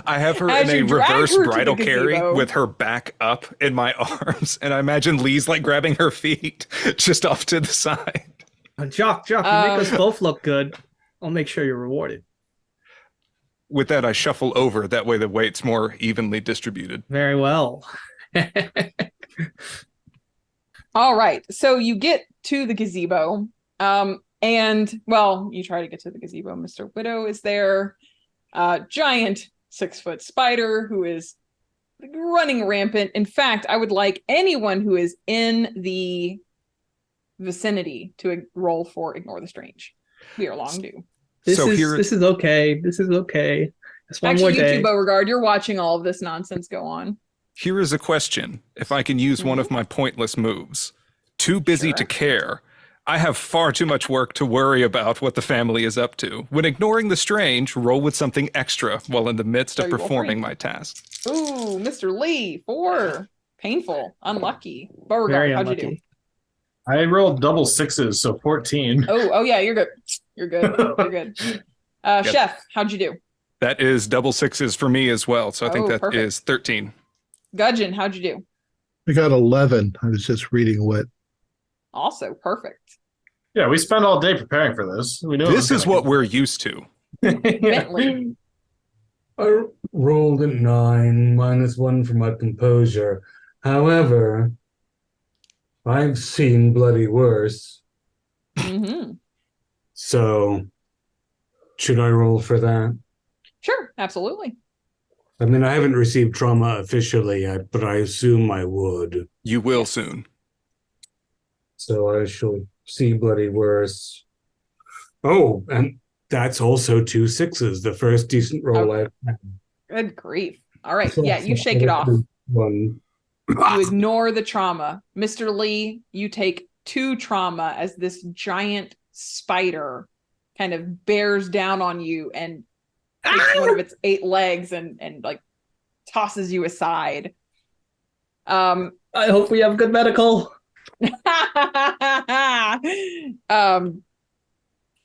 I have her in a reverse bridal carry with her back up in my arms, and I imagine Lee's like grabbing her feet just off to the side. Jock, you make us both look good. I'll make sure you're rewarded. With that, I shuffle over. That way the weight's more evenly distributed. Very well. All right. So you get to the gazebo. And, well, you try to get to the gazebo. Mr. Widow is there. Giant 6-foot spider who is running rampant. In fact, I would like anyone who is in the vicinity to roll for Ignore the Strange. We are long due. This is okay. This is okay. It's one more day. Actually, you too, Beauregard, you're watching all of this nonsense go on. Here is a question. If I can use one of my pointless moves. Too busy to care. I have far too much work to worry about what the family is up to. When ignoring the strange, roll with something extra while in the midst of performing my task. Ooh, Mr. Lee, 4. Painful. Unlucky. Beauregard, how'd you do? I rolled double 6s, so 14. Oh yeah, you're good. You're good. Chef, how'd you do? That is double 6s for me as well, so I think that is 13. Gudgeon, how'd you do? I got 11. I was just reading what. Also perfect. Yeah, we spent all day preparing for this. We know this is what we're used to. Bentley. I rolled a 9, -1 for my composure. However, I've seen bloody worse. So, should I roll for that? Sure, absolutely. I mean, I haven't received trauma officially yet, but I assume I would. You will soon. So I shall see bloody worse. Oh, and that's also 2 6s, the first decent roll I've had. Good grief. All right, yeah, you shake it off. One. You ignore the trauma. Mr. Lee, you take 2 trauma as this giant spider kind of bears down on you and takes one of its 8 legs and like tosses you aside. I hope we have good medical.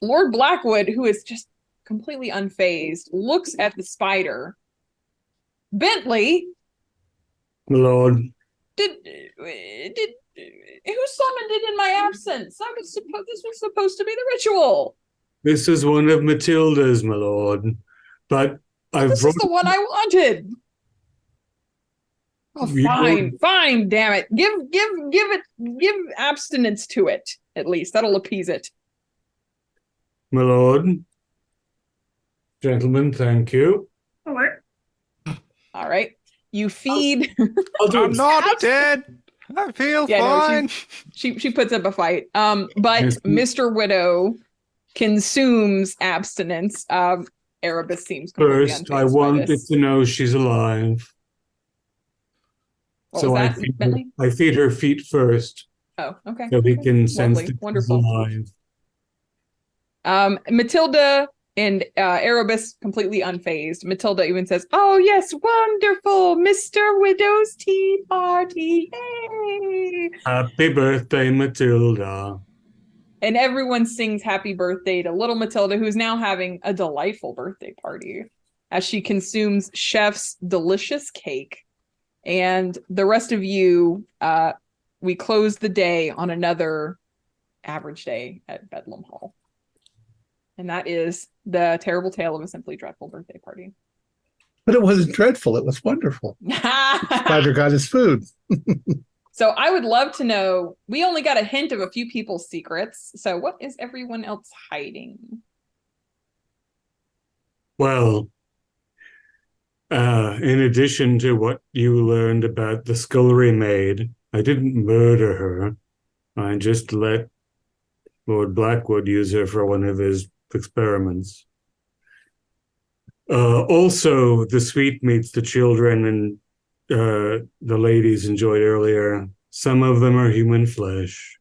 Lord Blackwood, who is just completely unfazed, looks at the spider. Bentley, My lord. Who summoned it in my absence? This was supposed to be the ritual. This is one of Matilda's, my lord. But This is the one I wanted. Oh, fine, damn it. Give abstinence to it, at least. That'll appease it. My lord. Gentlemen, thank you. All right. You feed. I'm not dead. I feel fine. No, she puts up a fight. But Mr. Widow consumes abstinence. Erebus seems completely First, I wanted to know she's alive. What so was that, I feed her feet first. Oh, okay. So we can sense that she's wonderful. alive. Matilda and Erebus completely unfazed. Matilda even says, "Oh yes, wonderful, Mr. Widow's tea party! Yay!" Happy birthday, Matilda. And everyone sings happy birthday to little Matilda, who's now having a delightful birthday party as she consumes Chef's delicious cake. And the rest of you, we close the day on another average day at Bedlam Hall. And that is the terrible tale of a simply dreadful birthday party. But it wasn't dreadful. It was wonderful. Spider got his food. So I would love to know, we only got a hint of a few people's secrets. So what is everyone else hiding? Well, in addition to what you learned about the scullery maid, I didn't murder her. I just let Lord Blackwood use her for one of his experiments. Also, the sweetmeats the children and the ladies enjoyed earlier, some of them are human flesh.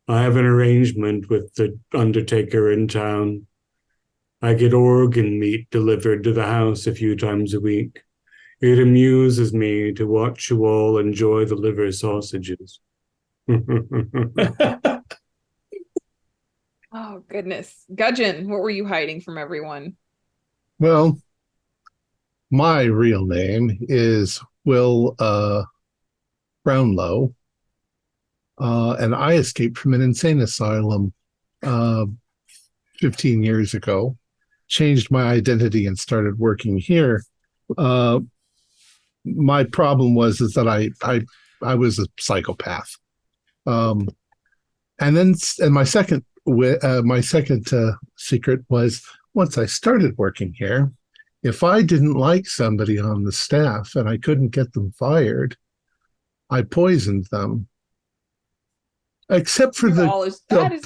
I have an arrangement with the undertaker in town. I get organ meat delivered to the house a few times a week. It amuses me to watch you all enjoy the liver sausages. Oh, goodness. Gudgeon, what were you hiding from everyone? Well, my real name is Will Brownlow, and I escaped from an insane asylum 15 years ago, changed my identity and started working here. My problem was that I was a psychopath. And my second secret was, once I started working here, if I didn't like somebody on the staff and I couldn't get them fired, I poisoned them. Except for the family.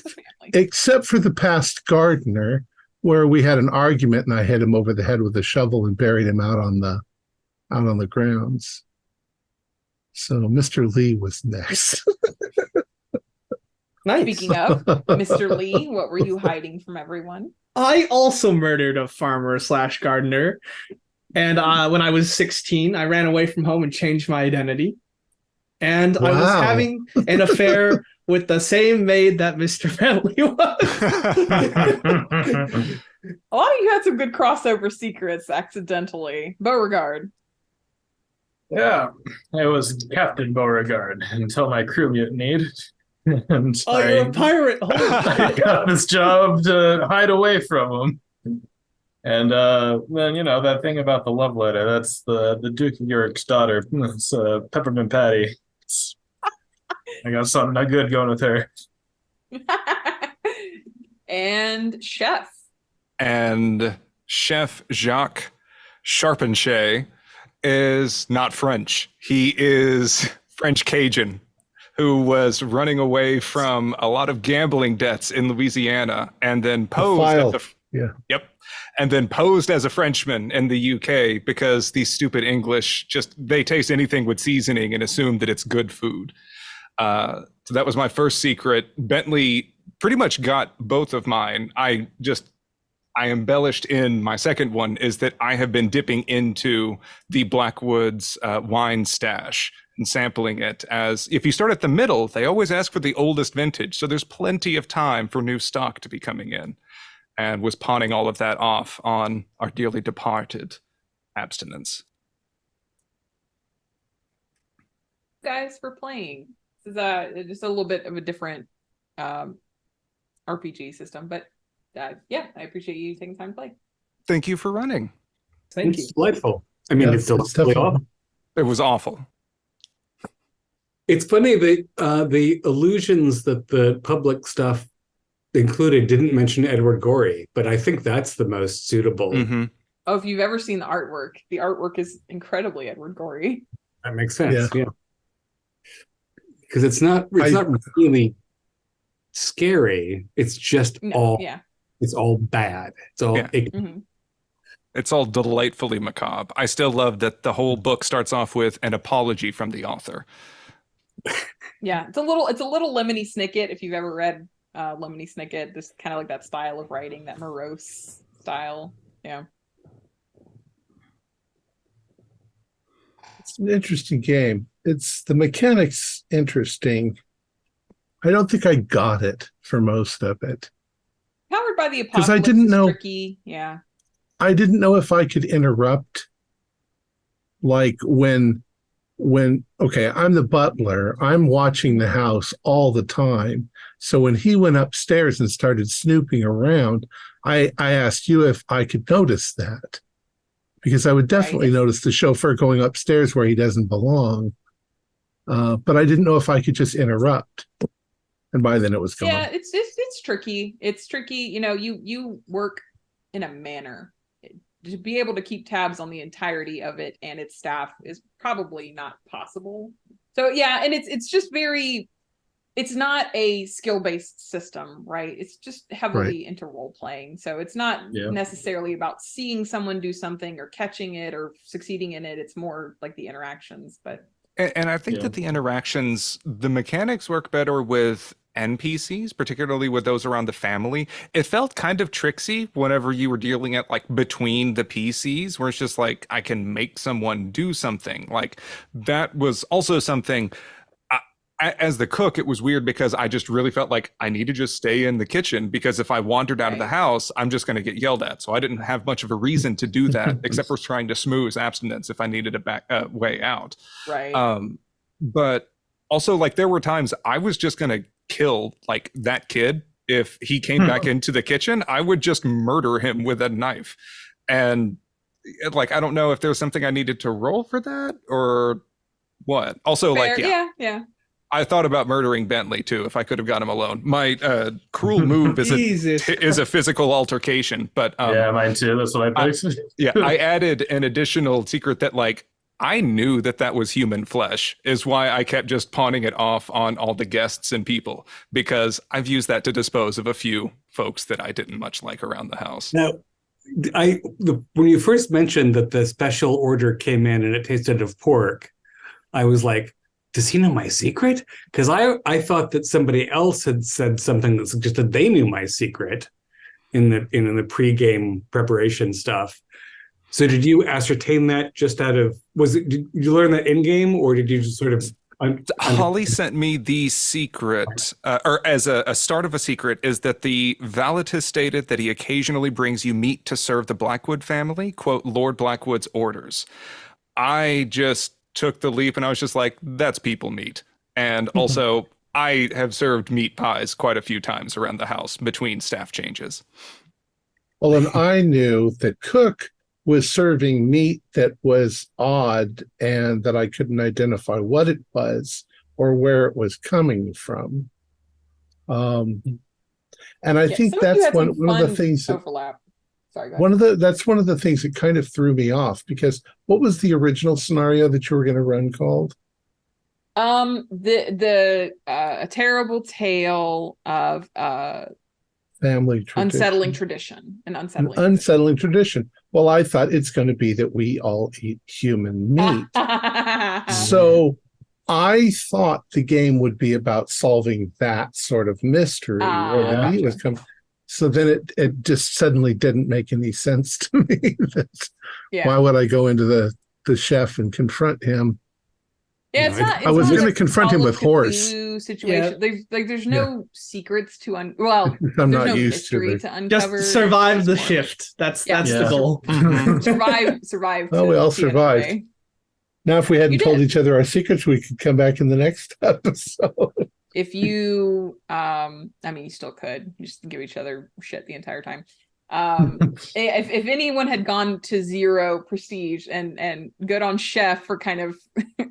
Except for the past gardener, where we had an argument and I hit him over the head with a shovel and buried him out on the grounds. So Mr. Lee was next. Nice. Speaking of Mr. Lee, what were you hiding from everyone? I also murdered a farmer / gardener. And when I was 16, I ran away from home and changed my identity. And I was having an affair with the same maid that Mr. Bentley was. A lot of you had some good crossover secrets accidentally. Beauregard. Yeah, it was Captain Beauregard until my crew mutinied. And you're a pirate. I got this job to hide away from him. And then, that thing about the love letter, that's the Duke of York's daughter. It's Peppermint Patty. I got something not good going with her. And Chef. And Chef Jacques Charpentier is not French. He is French Cajun, who was running away from a lot of gambling debts in Louisiana and then posed and then posed as a Frenchman in the UK because these stupid English they taste anything with seasoning and assume that it's good food. So that was my first secret. Bentley pretty much got both of mine. I embellished in my second one is that I have been dipping into the Blackwood's wine stash and sampling it. As if you start at the middle, they always ask for the oldest vintage. So there's plenty of time for new stock to be coming in, and was pawning all of that off on our dearly departed abstinence. Guys, for playing. This is just a little bit of a different RPG system, but I appreciate you taking time to play. Thank you for running. Thank you. It's delightful. I mean, it's still awful. It was awful. It's funny that the illusions that the public stuff included didn't mention Edward Gorey, but I think that's the most suitable. Mm-hmm. Oh, if you've ever seen the artwork is incredibly Edward Gorey. That makes sense. Yeah. Because it's not really scary. It's just it's all bad. It's all It's all delightfully macabre. I still love that the whole book starts off with an apology from the author. Yeah, it's a little Lemony Snicket if you've ever read Lemony Snicket, just kind of like that style of writing, that morose style. Yeah. It's an interesting game. It's the mechanics interesting. I don't think I got it for most of it. Powered by the 'Cause Apocalypse I didn't is know- tricky. Yeah. I didn't know if I could interrupt, like when okay, I'm the butler, I'm watching the house all the time. So when he went upstairs and started snooping around, I asked you if I could notice that, because I would definitely notice the chauffeur going upstairs where he doesn't belong. But I didn't know if I could just interrupt. And by then it was gone. Yeah, it's tricky. It's tricky. You know, you work in a manner. To be able to keep tabs on the entirety of it and its staff is probably not possible. So yeah, and it's just very, it's not a skill-based system, right? It's just heavily into role playing. So it's not necessarily about seeing someone do something or catching it or succeeding in it. It's more like the interactions. But And I think that the interactions, the mechanics work better with NPCs, particularly with those around the family. It felt kind of tricksy whenever you were dealing at like between the PCs, where it's just like, I can make someone do something. Like that was also something, as the cook, it was weird because I just really felt like I need to just stay in the kitchen, because if I wandered out of the house, I'm just going to get yelled at. So I didn't have much of a reason to do that except for trying to smooth abstinence if I needed a way out. Right. But also, like, there were times I was just going to kill like that kid. If he came back into the kitchen, I would just murder him with a knife. And like, I don't know if there's something I needed to roll for that or what. Also, fair. like, yeah. I thought about murdering Bentley too if I could have got him alone. My cruel move is a physical altercation, but yeah, mine too. That's what I picked. I added an additional secret that, like, I knew that was human flesh, is why I kept just pawning it off on all the guests and people, because I've used that to dispose of a few folks that I didn't much like around the house. Now, when you first mentioned that the special order came in and it tasted of pork, I was like, does he know my secret? Because I thought that somebody else had said something that suggested they knew my secret in the pregame preparation stuff. So did you ascertain that just out of, did you learn that in game, or did you just sort of? Holly sent me the secret, or as a start of a secret, is that the Valitus stated that he occasionally brings you meat to serve the Blackwood family, quote, Lord Blackwood's orders. I just took the leap and I was just like, that's people meat. And also, I have served meat pies quite a few times around the house between staff changes. Well, and I knew that Cook was serving meat that was odd and that I couldn't identify what it was or where it was coming from. And I think that's one of the things that overlap. Sorry, go ahead. That's one of the things that kind of threw me off, because what was the original scenario that you were going to run called? A terrible tale of family tradition. unsettling tradition. Unsettling tradition. Well, I thought it's going to be that we all eat human meat. So I thought the game would be about solving that sort of mystery where the meat was coming. So then it just suddenly didn't make any sense to me. Why would I go into the chef and confront him? Yeah, it's not. I was going to confront him with horse. Situation. There's no secrets to I'm not no used to mystery to uncover. Just survive the shift. That's the goal. survive. Oh, we all survived. Now, if we hadn't told each other our secrets, we could come back in the next episode. If you, you still could just give each other shit the entire time. If anyone had gone to 0 prestige and good on Chef for kind of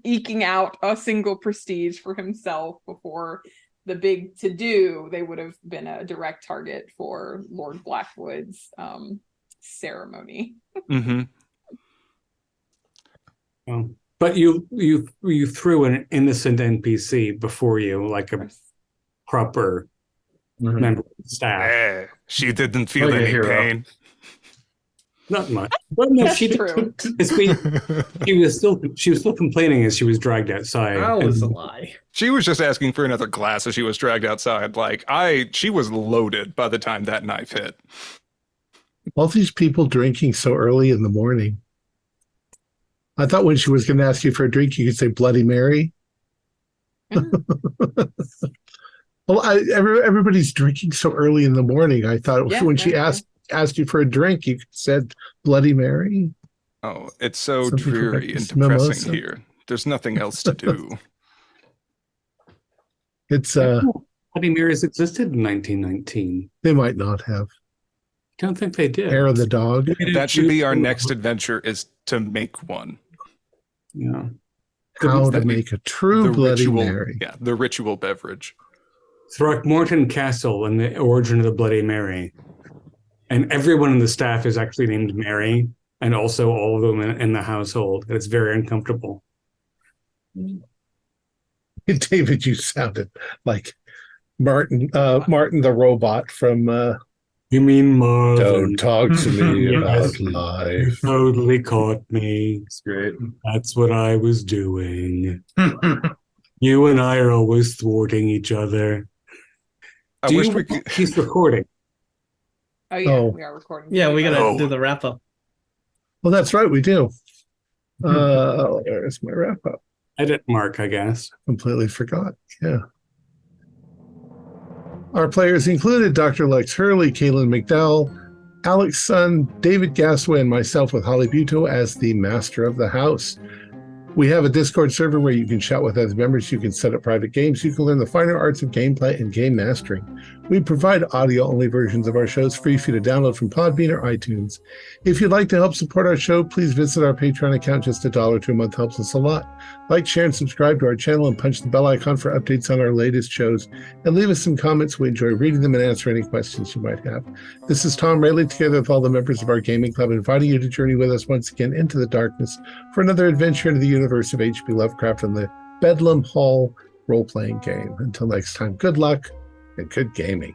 eking out a single prestige for himself before the big to-do, they would have been a direct target for Lord Blackwood's ceremony. But you threw an innocent NPC before you, like a proper member of the staff. She didn't feel any pain. Not much. Well, no, That's she true. she was still complaining as she was dragged outside. That was a And lie. She was just asking for another glass as she was dragged outside. She was loaded by the time that knife hit. All these people drinking so early in the morning. I thought when she was going to ask you for a drink, you could say Bloody Mary. Well, everybody's drinking so early in the morning. I thought Yeah, when she yeah. asked you for a drink, you said Bloody Mary. Oh, it's so Something for dreary and breakfast, depressing mimosa. here. There's nothing else to do. It's Bloody Marys existed in 1919. they might not have. I don't think they did. Hair of the dog. That should be our next adventure, is to make one. Yeah. How to make a true Bloody ritual, Mary. Yeah, the ritual beverage. Throckmorton Castle and the origin of the Bloody Mary. And everyone in the staff is actually named Mary, and also all of them in the household. It's very uncomfortable. David, you sounded like Martin the robot from You mean Marvin? Don't Talk to Me Yes. About Life. You totally caught me. It's great. That's what I was doing. You and I are always thwarting each other. I wish we could. He's recording. Oh yeah, Oh. we are recording. Yeah, we gotta Oh. do the wrap up. Well, that's right, we do. There's my wrap up. Edit mark, I guess. Completely forgot. Yeah. Our players included Dr. Lex Hurley, Kaylin McDowell, Alex Sun, David Gasway, and myself with Holly Buteau as the master of the house. We have a Discord server where you can chat with other members. You can set up private games. You can learn the finer arts of gameplay and game mastering. We provide audio-only versions of our shows free for you to download from Podbean or iTunes. If you'd like to help support our show, please visit our Patreon account. Just $1 a month helps us a lot. Like, share, and subscribe to our channel and punch the bell icon for updates on our latest shows. And leave us some comments. We enjoy reading them and answer any questions you might have. This is Thom Raley, together with all the members of our gaming club, inviting you to journey with us once again into the darkness for another adventure into the universe of H.P. Lovecraft and the Bedlam Hall role-playing game. Until next time, good luck and good gaming.